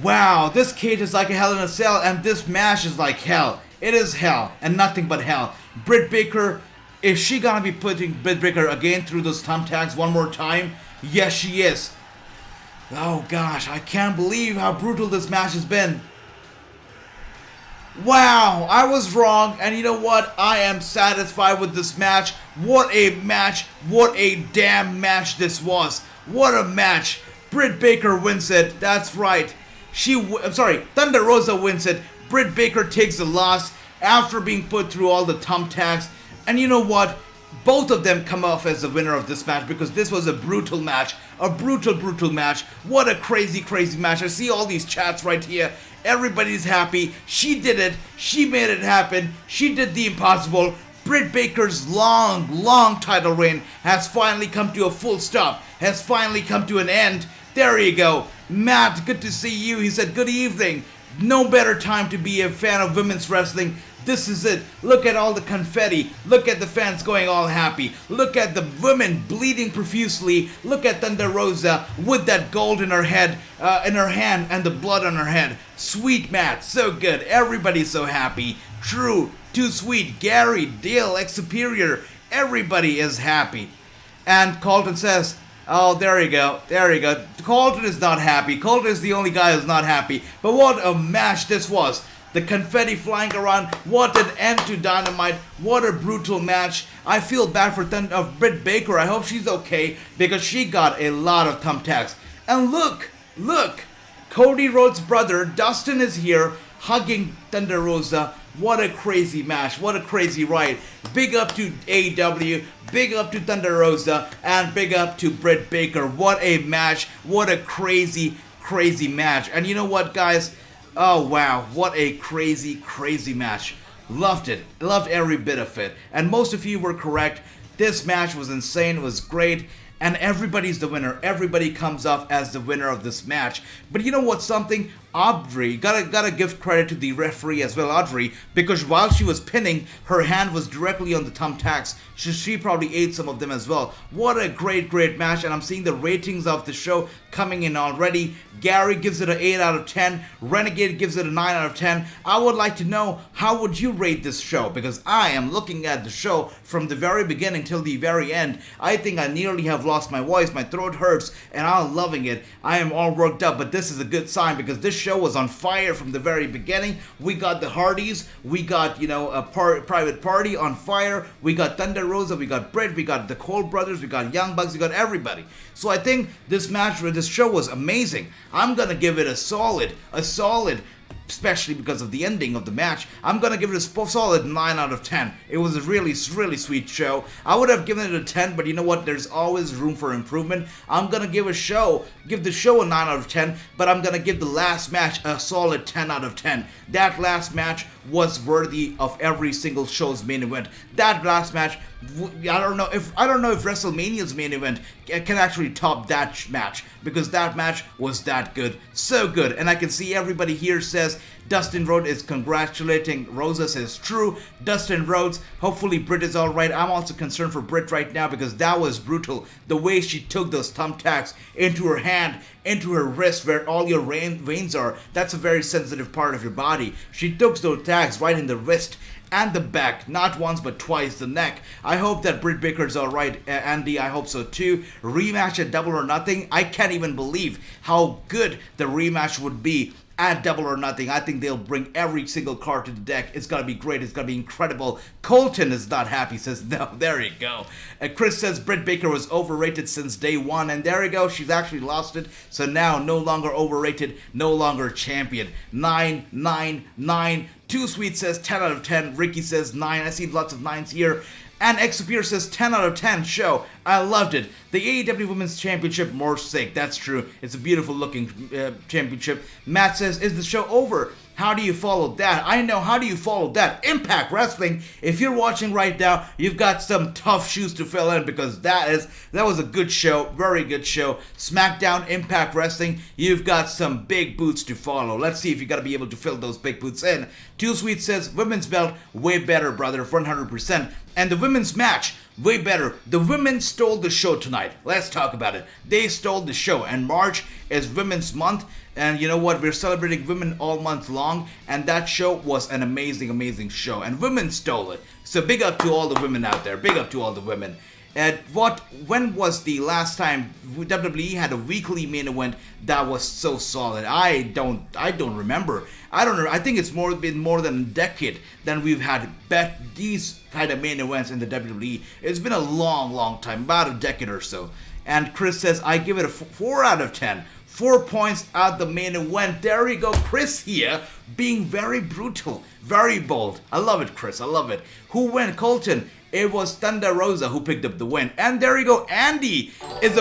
Wow, this cage is like a Hell in a Cell, and this match is like hell. It is hell, and nothing but hell. Britt Baker, is she gonna be putting Britt Baker again through those thumbtacks one more time? Yes, she is. Oh gosh, I can't believe how brutal this match has been. Wow, I was wrong, and you know what? I am satisfied with this match. What a match. What a damn match this was. What a match. Britt Baker wins it. That's right. Thunder Rosa wins it. Britt Baker takes the loss after being put through all the thumbtacks. And you know what? Both of them come off as the winner of this match, because this was a brutal match. A brutal, brutal match. What a crazy, crazy match. I see all these chats right here. Everybody's happy. She did it. She made it happen. She did the impossible. Britt Baker's long, long title reign has finally come to a full stop. Has finally come to an end. There you go. Matt, good to see you. He said, good evening. No better time to be a fan of women's wrestling. This is it. Look at all the confetti. Look at the fans going all happy. Look at the women bleeding profusely. Look at Thunder Rosa with that gold in her head, in her hand, and the blood on her head. Sweet Matt, so good. Everybody's so happy. True, too sweet. Gary, Dale, ex-Superior. Everybody is happy. And Colton says, oh, there you go. There you go. Colton is not happy. Colton is the only guy who's not happy. But what a match this was. The confetti flying around. What an end to Dynamite. What a brutal match. I feel bad for Britt Baker. I hope she's okay, because she got a lot of thumbtacks. And look. Cody Rhodes' brother, Dustin, is here. hugging Thunder Rosa. What a crazy match. What a crazy ride. Big up to AEW. Big up to Thunder Rosa. And big up to Britt Baker. What a match. What a crazy match. And you know what, guys? Oh, wow. What a crazy match. Loved it. Loved every bit of it. And most of you were correct. This match was insane. It was great. And everybody's the winner. Everybody comes off as the winner of this match. But you know what, something? Audrey, gotta give credit to the referee as well, Audrey, because while she was pinning, her hand was directly on the thumbtacks. She probably ate some of them as well. What a great match, and I'm seeing the ratings of the show coming in already. Gary gives it an 8 out of 10. Renegade gives it a 9 out of 10. I would like to know, how would you rate this show? Because I am looking at the show from the very beginning till the very end. I think I nearly have lost my voice. My throat hurts, and I'm loving it. I am all worked up, but this is a good sign because this show was on fire from the very beginning. We got the Hardys, we got, a private party on fire, we got Thunder Rosa, we got Britt, we got the Cole brothers, we got Young Bucks, we got everybody. So I think this show was amazing. I'm gonna give it a solid, especially because of the ending of the match. I'm gonna give it a solid 9 out of 10. It was a really sweet show. I would have given it a 10, but you know what? There's always room for improvement. I'm gonna give the show a 9 out of 10, but I'm gonna give the last match a solid 10 out of 10. That last match was worthy of every single show's main event. That last match, I don't know if WrestleMania's main event can actually top that match, because that match was that good, so good. And I can see everybody here says Dustin Rhodes is congratulating Rosa, says true. Dustin Rhodes, hopefully Britt is alright. I'm also concerned for Britt right now because that was brutal. The way she took those thumbtacks into her hand, into her wrist where all your veins are. That's a very sensitive part of your body. She took those tags right in the wrist and the back, not once but twice the neck. I hope that Britt Baker's alright, Andy, I hope so too. Rematch at Double or Nothing, I can't even believe how good the rematch would be at Double or Nothing. I think they'll bring every single card to the deck. It's gonna be great. It's gonna be incredible. Colton is not happy, says no. There you go. Chris says Britt Baker was overrated since day one, and there you go. She's actually lost it. So now no longer overrated, no longer champion. 9. Too Sweet says 10 out of 10. Ricky says 9. I see lots of 9s here. And Exappear says 10 out of 10 show. I loved it. The AEW Women's Championship, more sick. That's true. It's a beautiful looking championship. Matt says, is the show over? How do you follow that? I know, how do you follow that? Impact Wrestling. If you're watching right now, you've got some tough shoes to fill in because that was a good show. Very good show. SmackDown, Impact Wrestling. You've got some big boots to follow. Let's see if you got to be able to fill those big boots in. Too Sweet says, women's belt, way better, brother, 100%. And the women's match, way better. The women stole the show tonight. Let's talk about it. They stole the show. And March is Women's Month. And you know what? We're celebrating women all month long. And that show was an amazing show. And women stole it. So big up to all the women out there. Big up to all the women. And when was the last time WWE had a weekly main event that was so solid? I don't remember. I think it's been more than a decade that we've had these kind of main events in the WWE. It's been a long time, about a decade or so. And Chris says, I give it a 4 out of 10. 4 points at the main event. There you go, Chris here, being very brutal, very bold. I love it, Chris. I love it. Who won? Colton. It was Thunder Rosa who picked up the win. And there you go, Andy is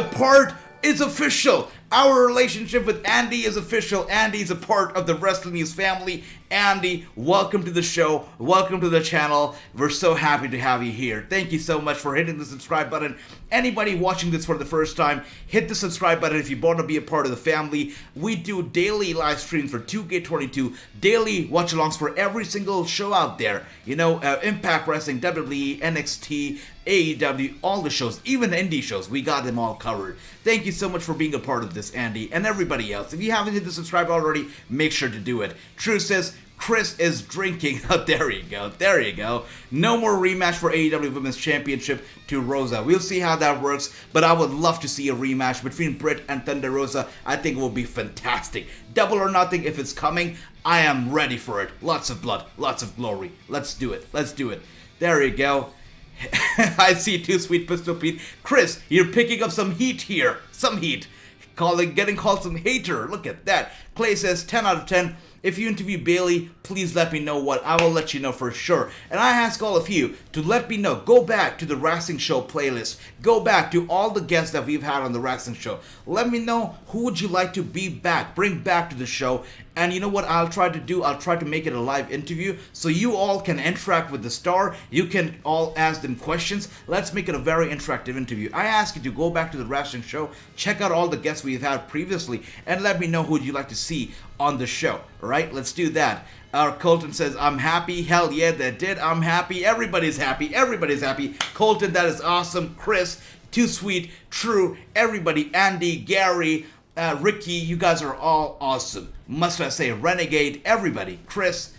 official. Our relationship with Andy is official. Andy is a part of the Wrasslinews family. Andy, welcome to the show. Welcome to the channel. We're so happy to have you here. Thank you so much for hitting the subscribe button. Anybody watching this for the first time, hit the subscribe button if you want to be a part of the family. We do daily live streams for 2K22, daily watch-alongs for every single show out there. Impact Wrestling, WWE, NXT, AEW, all the shows, even the indie shows, we got them all covered. Thank you so much for being a part of this, Andy, and everybody else. If you haven't hit the subscribe already, make sure to do it. True says, Chris is drinking. Oh, there you go. No more rematch for AEW Women's Championship to Rosa. We'll see how that works, but I would love to see a rematch between Britt and Thunder Rosa. I think it will be fantastic. Double or Nothing, if it's coming, I am ready for it. Lots of blood, lots of glory. Let's do it. There you go. I see Too Sweet Pistol Pete. Chris, you're picking up some heat here. Some heat. Getting called some hater. Look at that. Clay says 10 out of 10. If you interview Bailey, please let me know what. I will let you know for sure. And I ask all of you to let me know. Go back to the Wrassing Show playlist. Go back to all the guests that we've had on the Wrassing Show. Let me know who would you like to be back, bring back to the show. And you know what I'll try to do? I'll try to make it a live interview so you all can interact with the star. You can all ask them questions. Let's make it a very interactive interview. I ask you to go back to the Wrestling Show, check out all the guests we've had previously, and let me know who you'd like to see on the show. Alright, let's do that. Colton says, I'm happy. Hell yeah, that did. I'm happy. Everybody's happy. Everybody's happy. Colton, that is awesome. Chris, Too Sweet, True, everybody, Andy, Gary, Ricky, you guys are all awesome. Must I say, Renegade, everybody, Chris,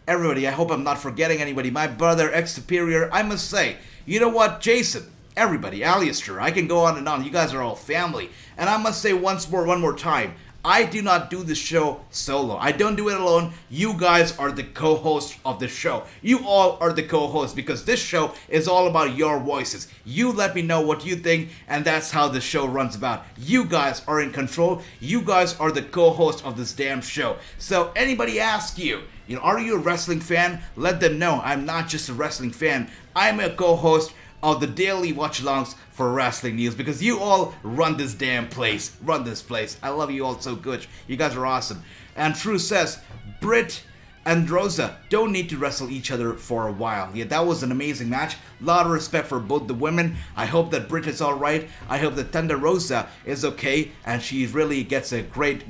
everybody. I hope I'm not forgetting anybody. My brother, ex-superior, I must say, you know what, Jason, everybody, Alistair, I can go on and on. You guys are all family. And I must say one more time, I do not do this show solo. I don't do it alone. You guys are the co-hosts of the show. You all are the co-hosts because this show is all about your voices. You let me know what you think, and that's how the show runs about. You guys are in control. You guys are the co-hosts of this damn show. So anybody ask you, are you a wrestling fan? Let them know I'm not just a wrestling fan. I'm a co-host of the daily watch-alongs for Wrestling News because you all run this damn place. Run this place. I love you all so good. You guys are awesome. And True says, Britt and Rosa don't need to wrestle each other for a while. Yeah, that was an amazing match. A lot of respect for both the women. I hope that Britt is alright. I hope that Thunder Rosa is okay and she really gets a great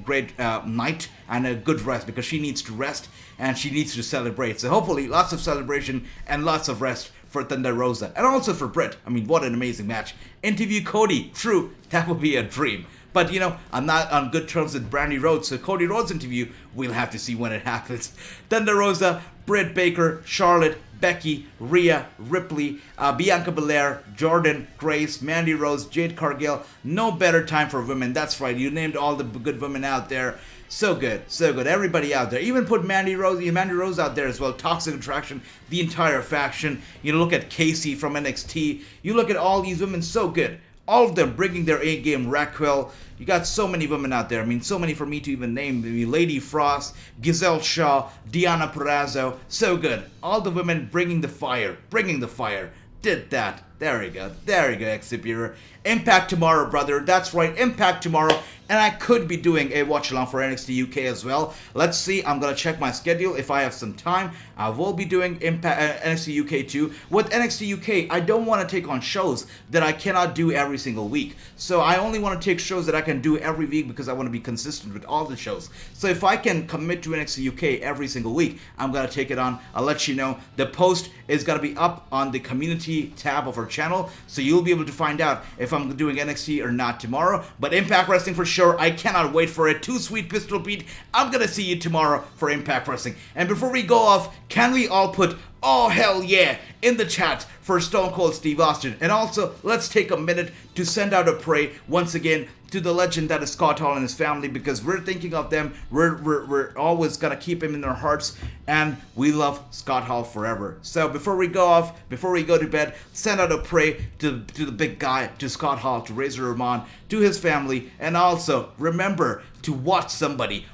night and a good rest because she needs to rest and she needs to celebrate. So hopefully lots of celebration and lots of rest for Thunder Rosa and also for Britt. I mean, what an amazing match. Interview Cody. True, that would be a dream. But I'm not on good terms with Brandy Rhodes, so Cody Rhodes' interview, we'll have to see when it happens. Thunder Rosa, Britt Baker, Charlotte, Becky, Rhea, Ripley, Bianca Belair, Jordan, Grace, Mandy Rose, Jade Cargill. No better time for women. That's right. You named all the good women out there. So good, so good. Everybody out there. Even put Mandy Rose out there as well. Toxic Attraction, the entire faction. Look at Casey from NXT. You look at all these women, so good. All of them bringing their A game. Raquel. You got so many women out there. I mean, so many for me to even name. Lady Frost, Giselle Shaw, Deanna Purrazzo. So good. All the women bringing the fire. Bringing the fire. Did that. There you go. There you go, ex-superior. Impact tomorrow, brother. That's right. Impact tomorrow. And I could be doing a watch-along for NXT UK as well. Let's see. I'm going to check my schedule. If I have some time, I will be doing NXT UK too. With NXT UK, I don't want to take on shows that I cannot do every single week. So I only want to take shows that I can do every week because I want to be consistent with all the shows. So if I can commit to NXT UK every single week, I'm going to take it on. I'll let you know. The post is going to be up on the community tab of our channel. So you'll be able to find out if I'm doing NXT or not tomorrow. But Impact Wrestling for sure. I cannot wait for it. Too Sweet, Pistol Pete. I'm going to see you tomorrow for Impact Wrestling. And before we go off, can we all put "oh hell yeah" in the chat for Stone Cold Steve Austin? And also, let's take a minute to send out a prayer once again to the legend that is Scott Hall and his family, because we're thinking of them. We're always gonna keep him in our hearts, and we love Scott Hall forever. So before we go off, before we go to bed, send out a prayer to the big guy, to Scott Hall, to Razor Ramon, to his family, and also remember to watch somebody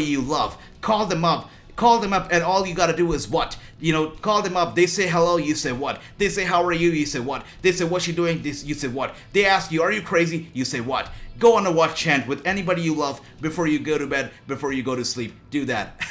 you love. Call them up, and all you gotta do is what? Call them up. They say hello, you say what? They say how are you, you say what? They say what's you doing, you say what? They ask you, are you crazy? You say what? Go on a watch chant with anybody you love before you go to bed, before you go to sleep. Do that.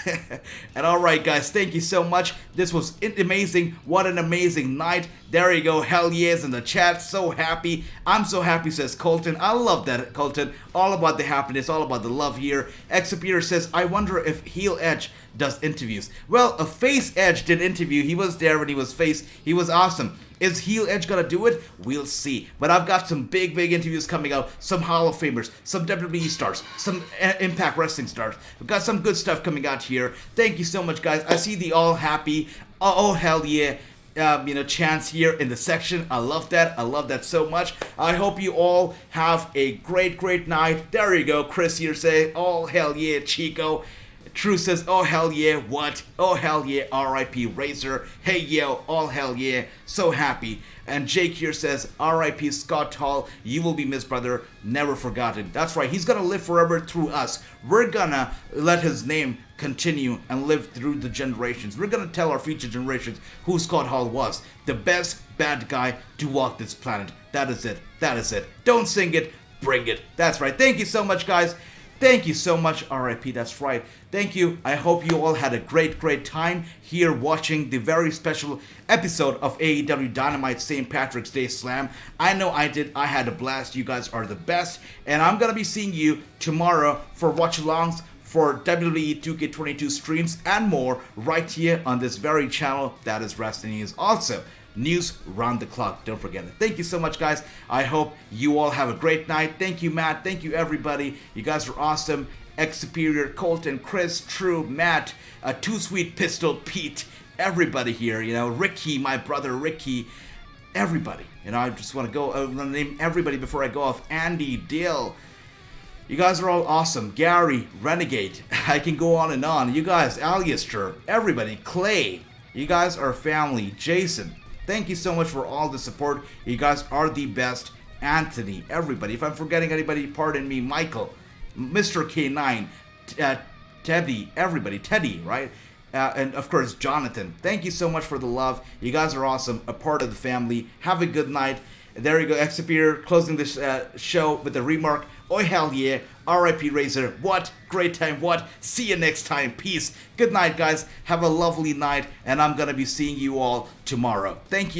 And alright guys, thank you so much. This was amazing. What an amazing night. There you go. Hell yes in the chat. So happy. I'm so happy, says Colton. I love that, Colton. All about the happiness, all about the love here. Executor says, I wonder if Heel Edge does interviews. Well, a face Edge did interview. He was there when he was face. He was awesome. Is Heel Edge gonna do it? We'll see. But I've got some big interviews coming out. Some Hall of Famers, some WWE stars, some Impact Wrestling stars. We've got some good stuff coming out here. Thank you so much, guys. I see the all happy, oh hell yeah, chants here in the section. I love that. I love that so much. I hope you all have a great night. There you go. Chris here say, oh hell yeah, Chico. True says, oh hell yeah, what? Oh hell yeah, R.I.P. Razor. Hey yo, all hell yeah, so happy. And Jake here says, R.I.P. Scott Hall, you will be missed, brother, never forgotten. That's right, he's gonna live forever through us. We're gonna let his name continue and live through the generations. We're gonna tell our future generations who Scott Hall was, the best bad guy to walk this planet. That is it. That is it. Don't sing it, bring it. That's right. Thank you so much, guys. Thank you so much, RIP, that's right. Thank you. I hope you all had a great time here watching the very special episode of AEW Dynamite St. Patrick's Day Slam. I know I did. I had a blast. You guys are the best. And I'm going to be seeing you tomorrow for watch-alongs, for WWE 2K22 streams, and more right here on this very channel that is Wrasslinews. Also, news round the clock. Don't forget it. Thank you so much, guys. I hope you all have a great night. Thank you, Matt. Thank you, everybody. You guys are awesome. X Superior, Colton, Chris, True, Matt, Too Sweet Pistol, Pete, everybody here. You know, Ricky, my brother Ricky, everybody. You know, I just want to go. I want to name everybody before I go off. Andy, Dill. You guys are all awesome. Gary, Renegade. I can go on and on. You guys, Alistair, everybody, Clay. You guys are family. Jason. Thank you so much for all the support. You guys are the best. Anthony, everybody. If I'm forgetting anybody, pardon me. Michael, Mr. K9, Teddy, everybody. Teddy, right? And of course, Jonathan. Thank you so much for the love. You guys are awesome. A part of the family. Have a good night. There you go. X Superior closing this show with the remark. Oh, hell yeah. R.I.P. Razor. What? Great time. What? See you next time. Peace. Good night, guys. Have a lovely night. And I'm going to be seeing you all tomorrow. Thank you.